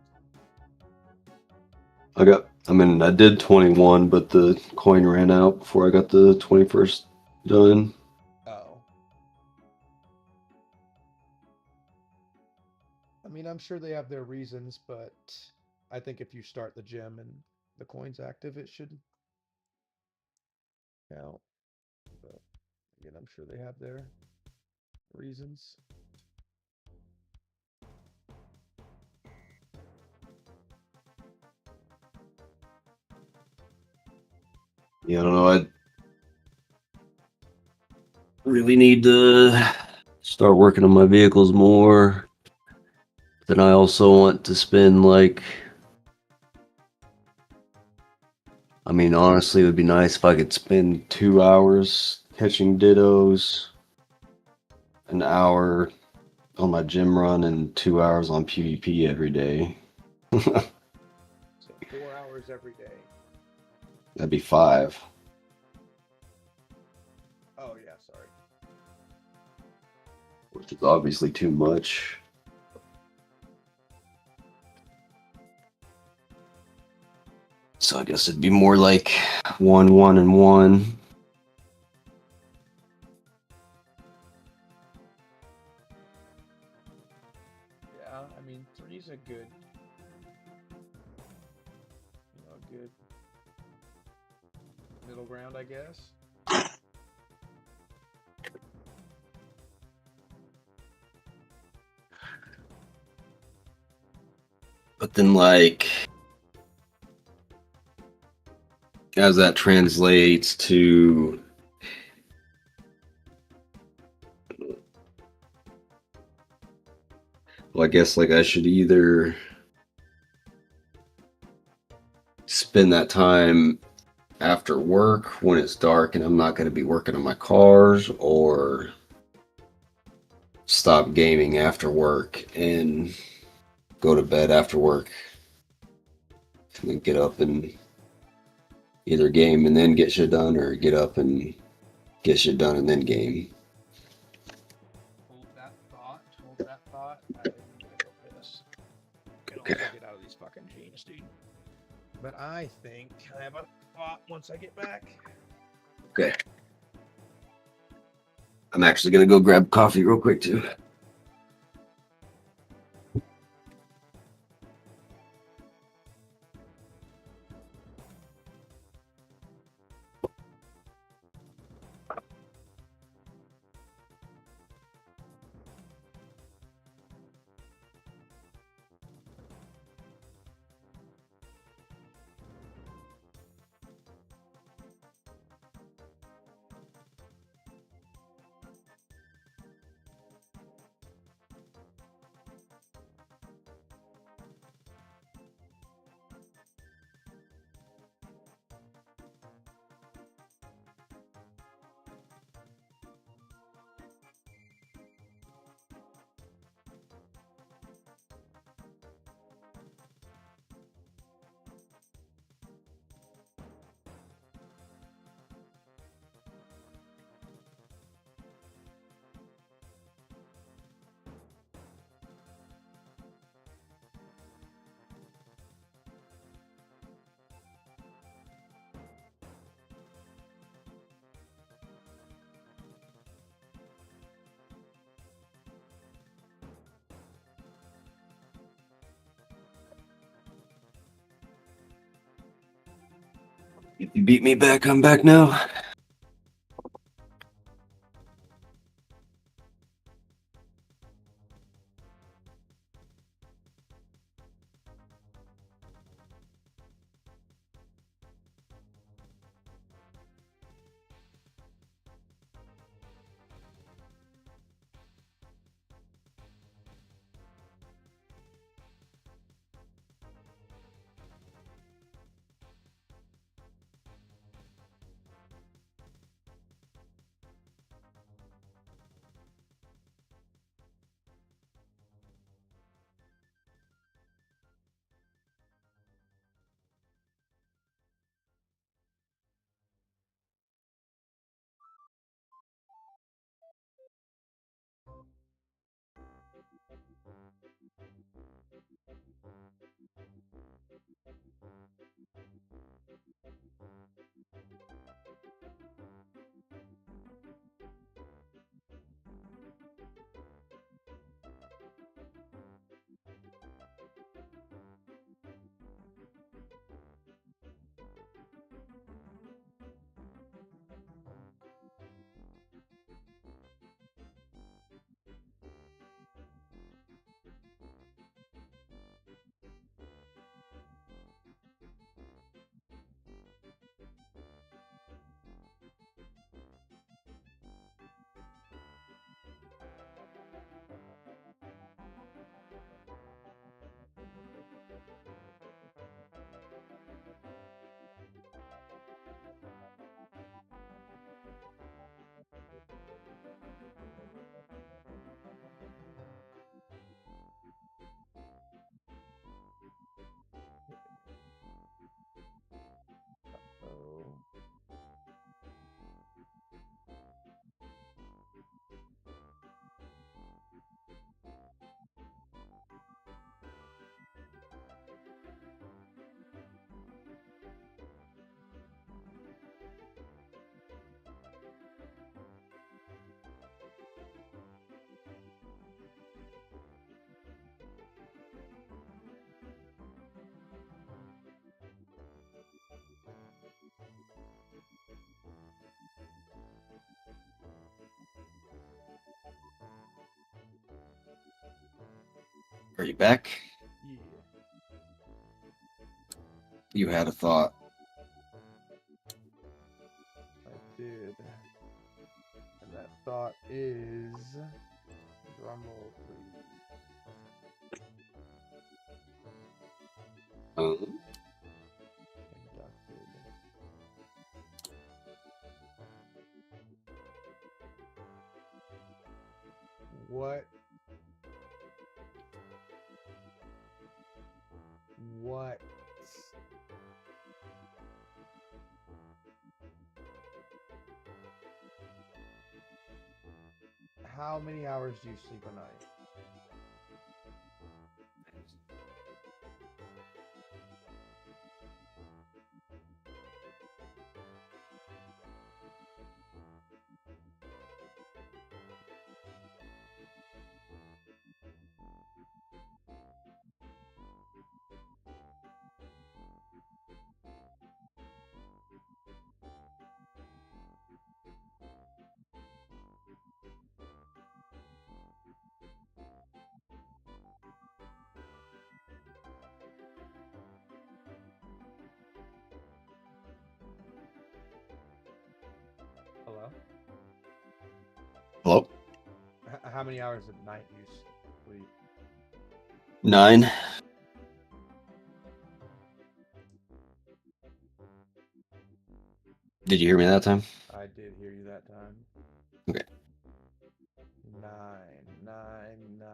I did 21, but the coin ran out before I got the 21st done. Oh. I mean, I'm sure they have their reasons, but I think if you start the gym and the coin's active, it should count. But again, I'm sure they have their reasons. Yeah, I don't know. I really need to start working on my vehicles more. Then I also want to spend, like, I mean, honestly, it would be nice if I could spend 2 hours catching dittos, an hour on my gym run, and 2 hours on PvP every day. So 4 hours every day. That'd be 5. Oh, yeah, sorry. Which is obviously too much. So I guess it'd be more like 1, 1, and 1. Yeah, I mean, 3's a good, good middle ground, I guess. But then, like, as that translates to I guess like I should either spend that time after work when it's dark and I'm not going to be working on my cars, or stop gaming after work and go to bed after work and then get up and either game and then get shit done, or get up and get shit done and then game. Hold that thought. Hold that thought. I need to go piss. Can Okay. also get out of these fucking jeans, dude. But I think I have a thought once I get back. Okay. I'm actually going to go grab coffee real quick too. If you beat me back, I'm back now. Oh. Are you back? Yeah. You had a thought. I did. And that thought is, drumroll please. Um, Conducted. What? What? How many hours do you sleep a night? Hello? hello? How many hours a night do you sleep? 9. Did you hear me that time? I did hear you that time. Okay. 9, 9, 9.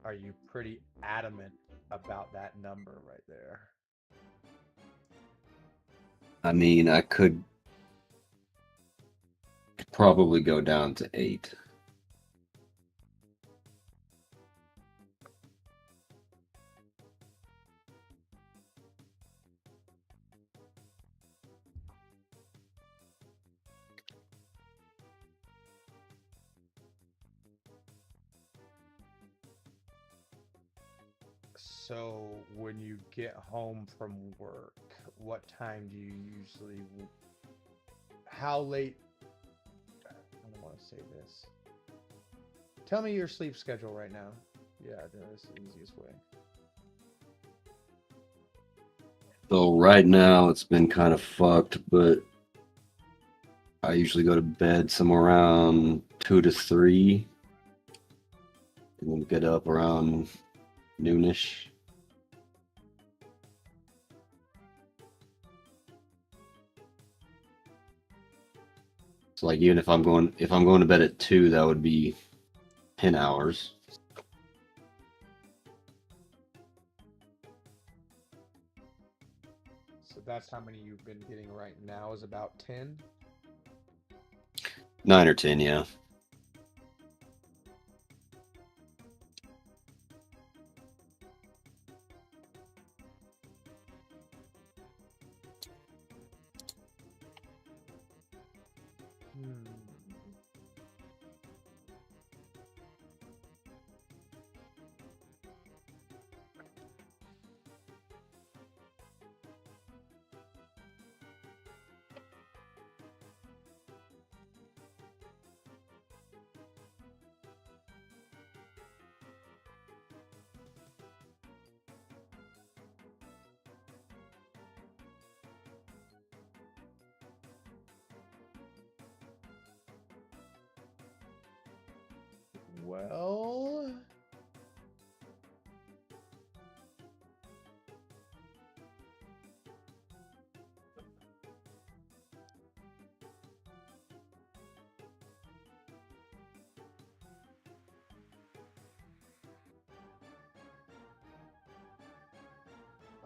Are you pretty adamant about that number right there? I mean, I could probably go down to 8. So when you get home from work, what time do you usually? How late? I don't want to say this. Tell me your sleep schedule right now. Yeah, that's the easiest way. So right now it's been kind of fucked, but I usually go to bed somewhere around 2 to 3 and then get up around noonish. So like even if I'm going to bed at 2, that would be 10 hours. So that's how many you've been getting right now is about 10? 9 or 10, yeah. Well,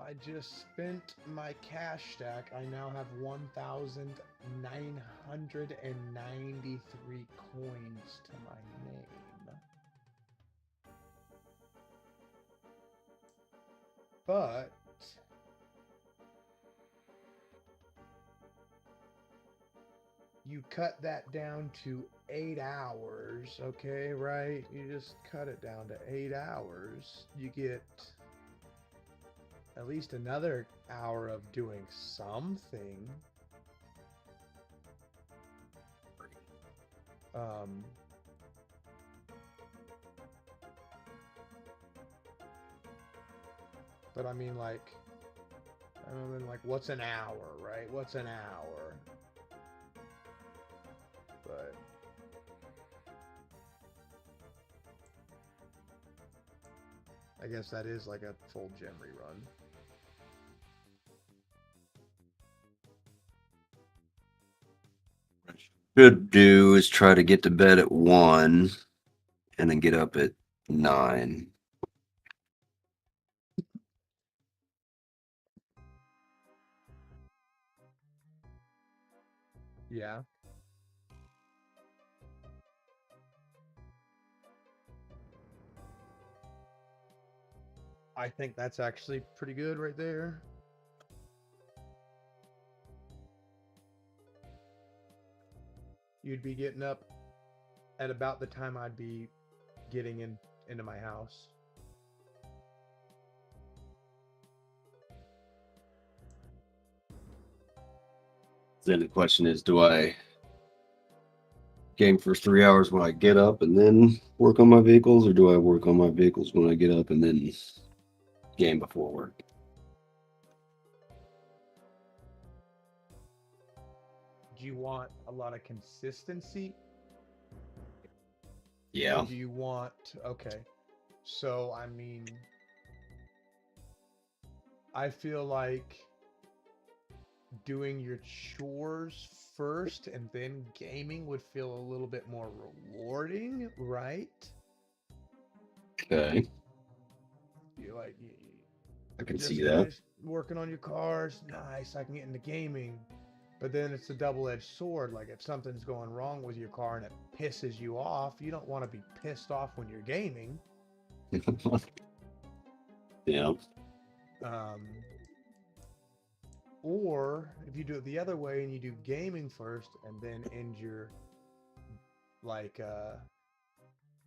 I just spent my cash stack. I now have 1,993 coins to my name. But you cut that down to 8 hours, okay, right? You just cut it down to 8 hours. You get at least another hour of doing something. But I mean, like, what's an hour, right? What's an hour? I guess that is like a full gem rerun. Should do is try to get to bed at 1 and then get up at 9. Yeah. I think that's actually pretty good right there. You'd be getting up at about the time I'd be getting into my house. Then the question is, do I game for 3 hours when I get up and then work on my vehicles, or do I work on my vehicles when I get up and then game before work? Do you want a lot of consistency? Yeah. Or do you want, okay. So, I mean, I feel like doing your chores first and then gaming would feel a little bit more rewarding, right? Okay. You like, I can just see that. finished working on your cars, nice, I can get into gaming. But then it's a double-edged sword. Like if something's going wrong with your car and it pisses you off, you don't want to be pissed off when you're gaming. Yeah. Or if you do it the other way and you do gaming first and then end your like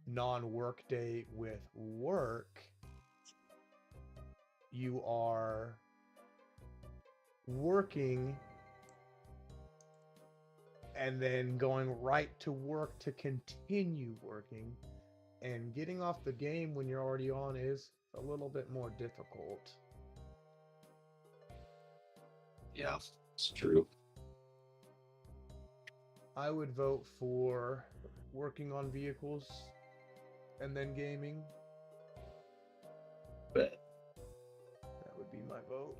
non-work day with work, you are working and then going right to work to continue working, and getting off the game when you're already on is a little bit more difficult. Yeah, it's true. I would vote for working on vehicles and then gaming. Bet. That would be my vote.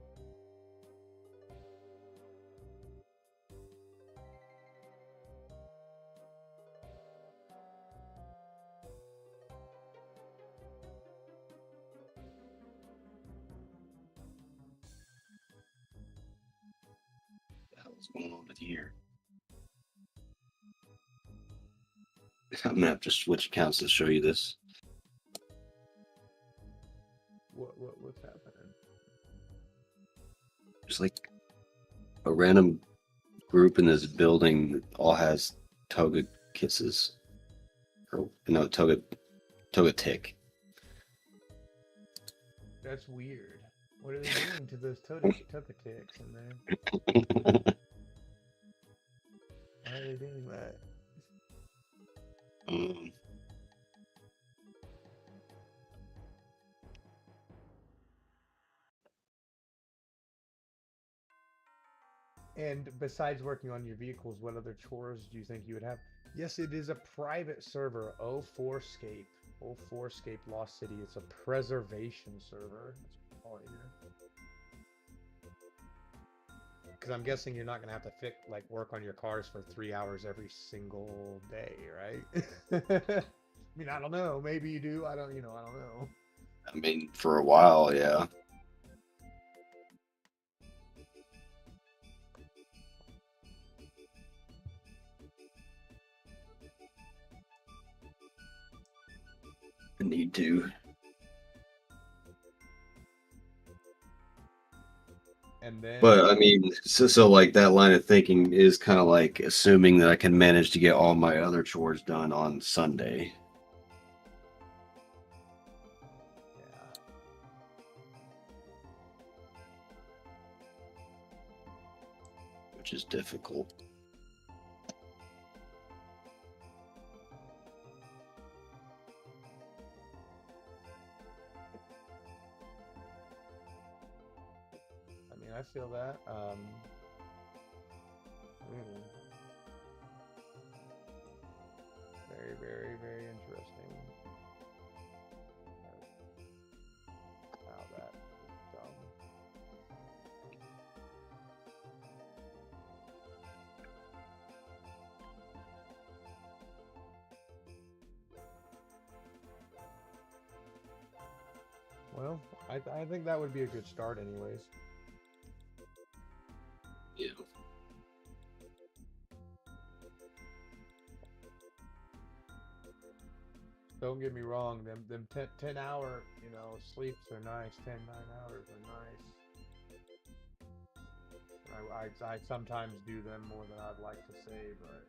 What's going on with here? I'm gonna have to switch accounts to show you this. What's happening? There's like a random group in this building that all has toga kisses. Or no, toga tick. That's weird. What are they doing to those toga ticks in there? Why are they doing that? And besides working on your vehicles, what other chores do you think you would have? Yes, it is a private server, 04scape. 04scape Lost City. It's a preservation server. That's all here. Because I'm guessing you're not going to have to work on your cars for 3 hours every single day, right? I mean, I don't know. Maybe you do. I don't know. I mean, for a while, yeah. I need to. And then, But I mean, so like that line of thinking is kind of like assuming that I can manage to get all my other chores done on Sunday. yeah. Which is difficult. I feel that. Very, very, very interesting. I think that would be a good start, anyways. Yeah. Don't get me wrong, them 10 hour, sleeps are nice. 9 hours are nice. I sometimes do them more than I'd like to say, but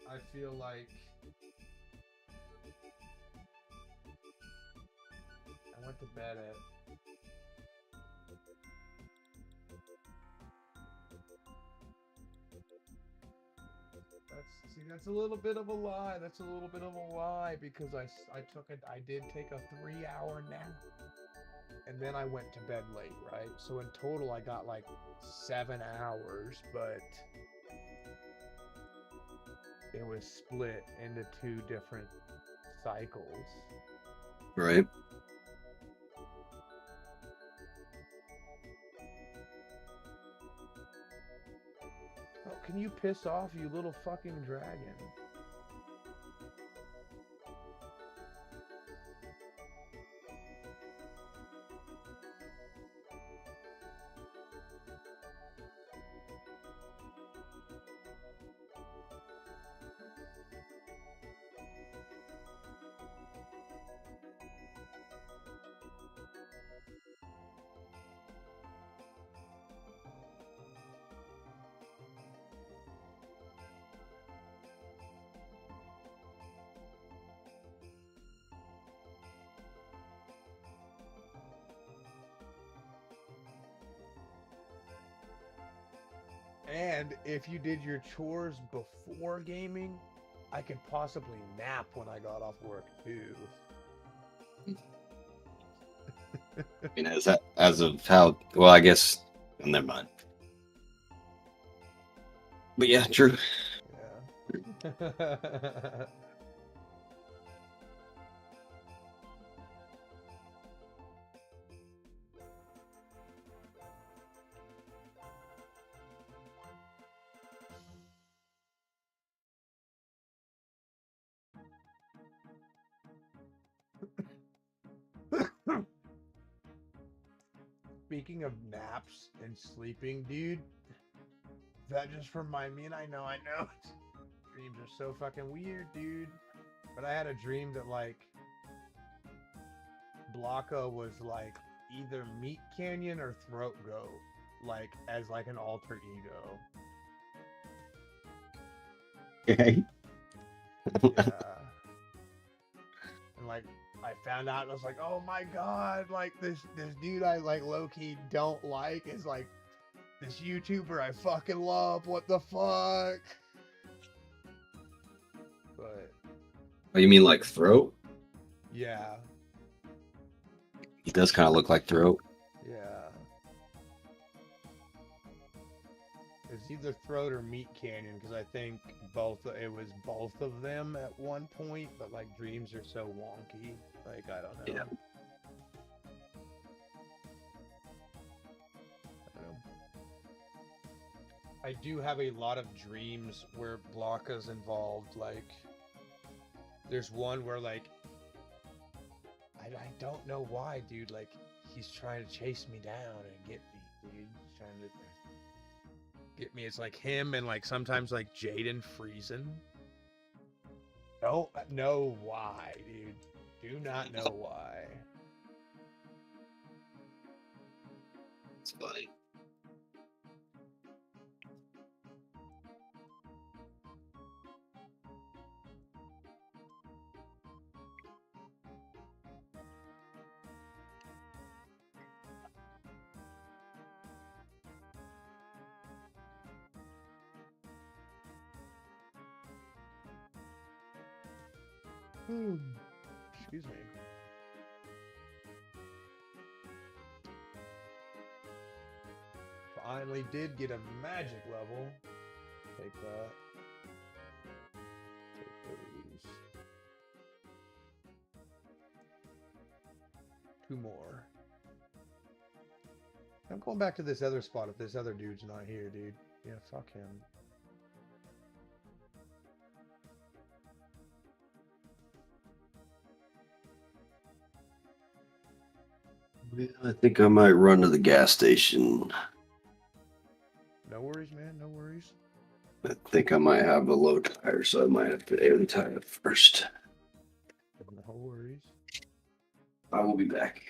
I feel like I went to bed at that's a little bit of a lie. That's a little bit of a lie because I did take a 3-hour nap and then I went to bed late, right? So in total I got like 7 hours, but it was split into 2 different cycles. Right. Oh, can you piss off, you little fucking dragon? And if you did your chores before gaming, I could possibly nap when I got off work too. I mean, as of how, well, I guess, well, never mind. But yeah, true. Yeah. Speaking of naps and sleeping, dude, that just reminded me, and I know, dreams are so fucking weird, dude. But I had a dream that, like, Blanca was, like, either Meat Canyon or Throat Goat, like, as, like, an alter ego. Okay. Yeah. And, like, I found out, and I was like, oh my god, like, this dude I, like, low-key don't like is, like, this YouTuber I fucking love. What the fuck? But Oh, you mean like Throat? yeah, He does kind of look like Throat. yeah. It's either Throat or Meat Canyon because I think it was both of them at one point, but like dreams are so wonky. Like I don't know. Yeah. I do have a lot of dreams where Blanca's involved. Like, there's one where, like, I don't know why, dude. Like, he's trying to chase me down and get me, dude. He's trying to get me. It's like him and, like, sometimes, like, Jaden Friesen. Don't know why, dude. Do not know why. It's funny. Excuse me. Finally did get a magic level. Take that. Take those. 2 more. I'm going back to this other spot if this other dude's not here, dude. Yeah, fuck him. I think I might run to the gas station. No worries, man. No worries. I think I might have a low tire, so I might have to air the tire first. No worries. I will be back.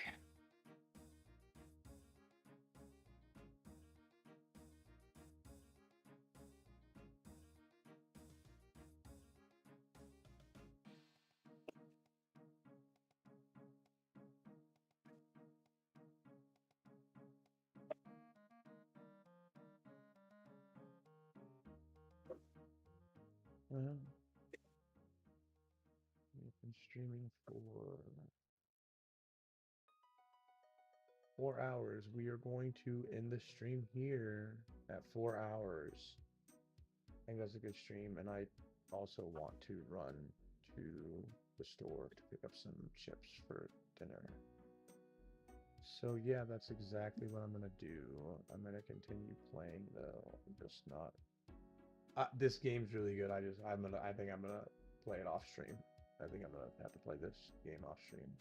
We've been streaming for 4 hours. We are going to end the stream here at 4 hours. I think that's a good stream, and I also want to run to the store to pick up some chips for dinner. So yeah, that's exactly what I'm gonna do. I'm gonna continue playing though. I'm just not. This game's really good. I think I'm gonna play it off stream. I think I'm gonna have to play this game off stream.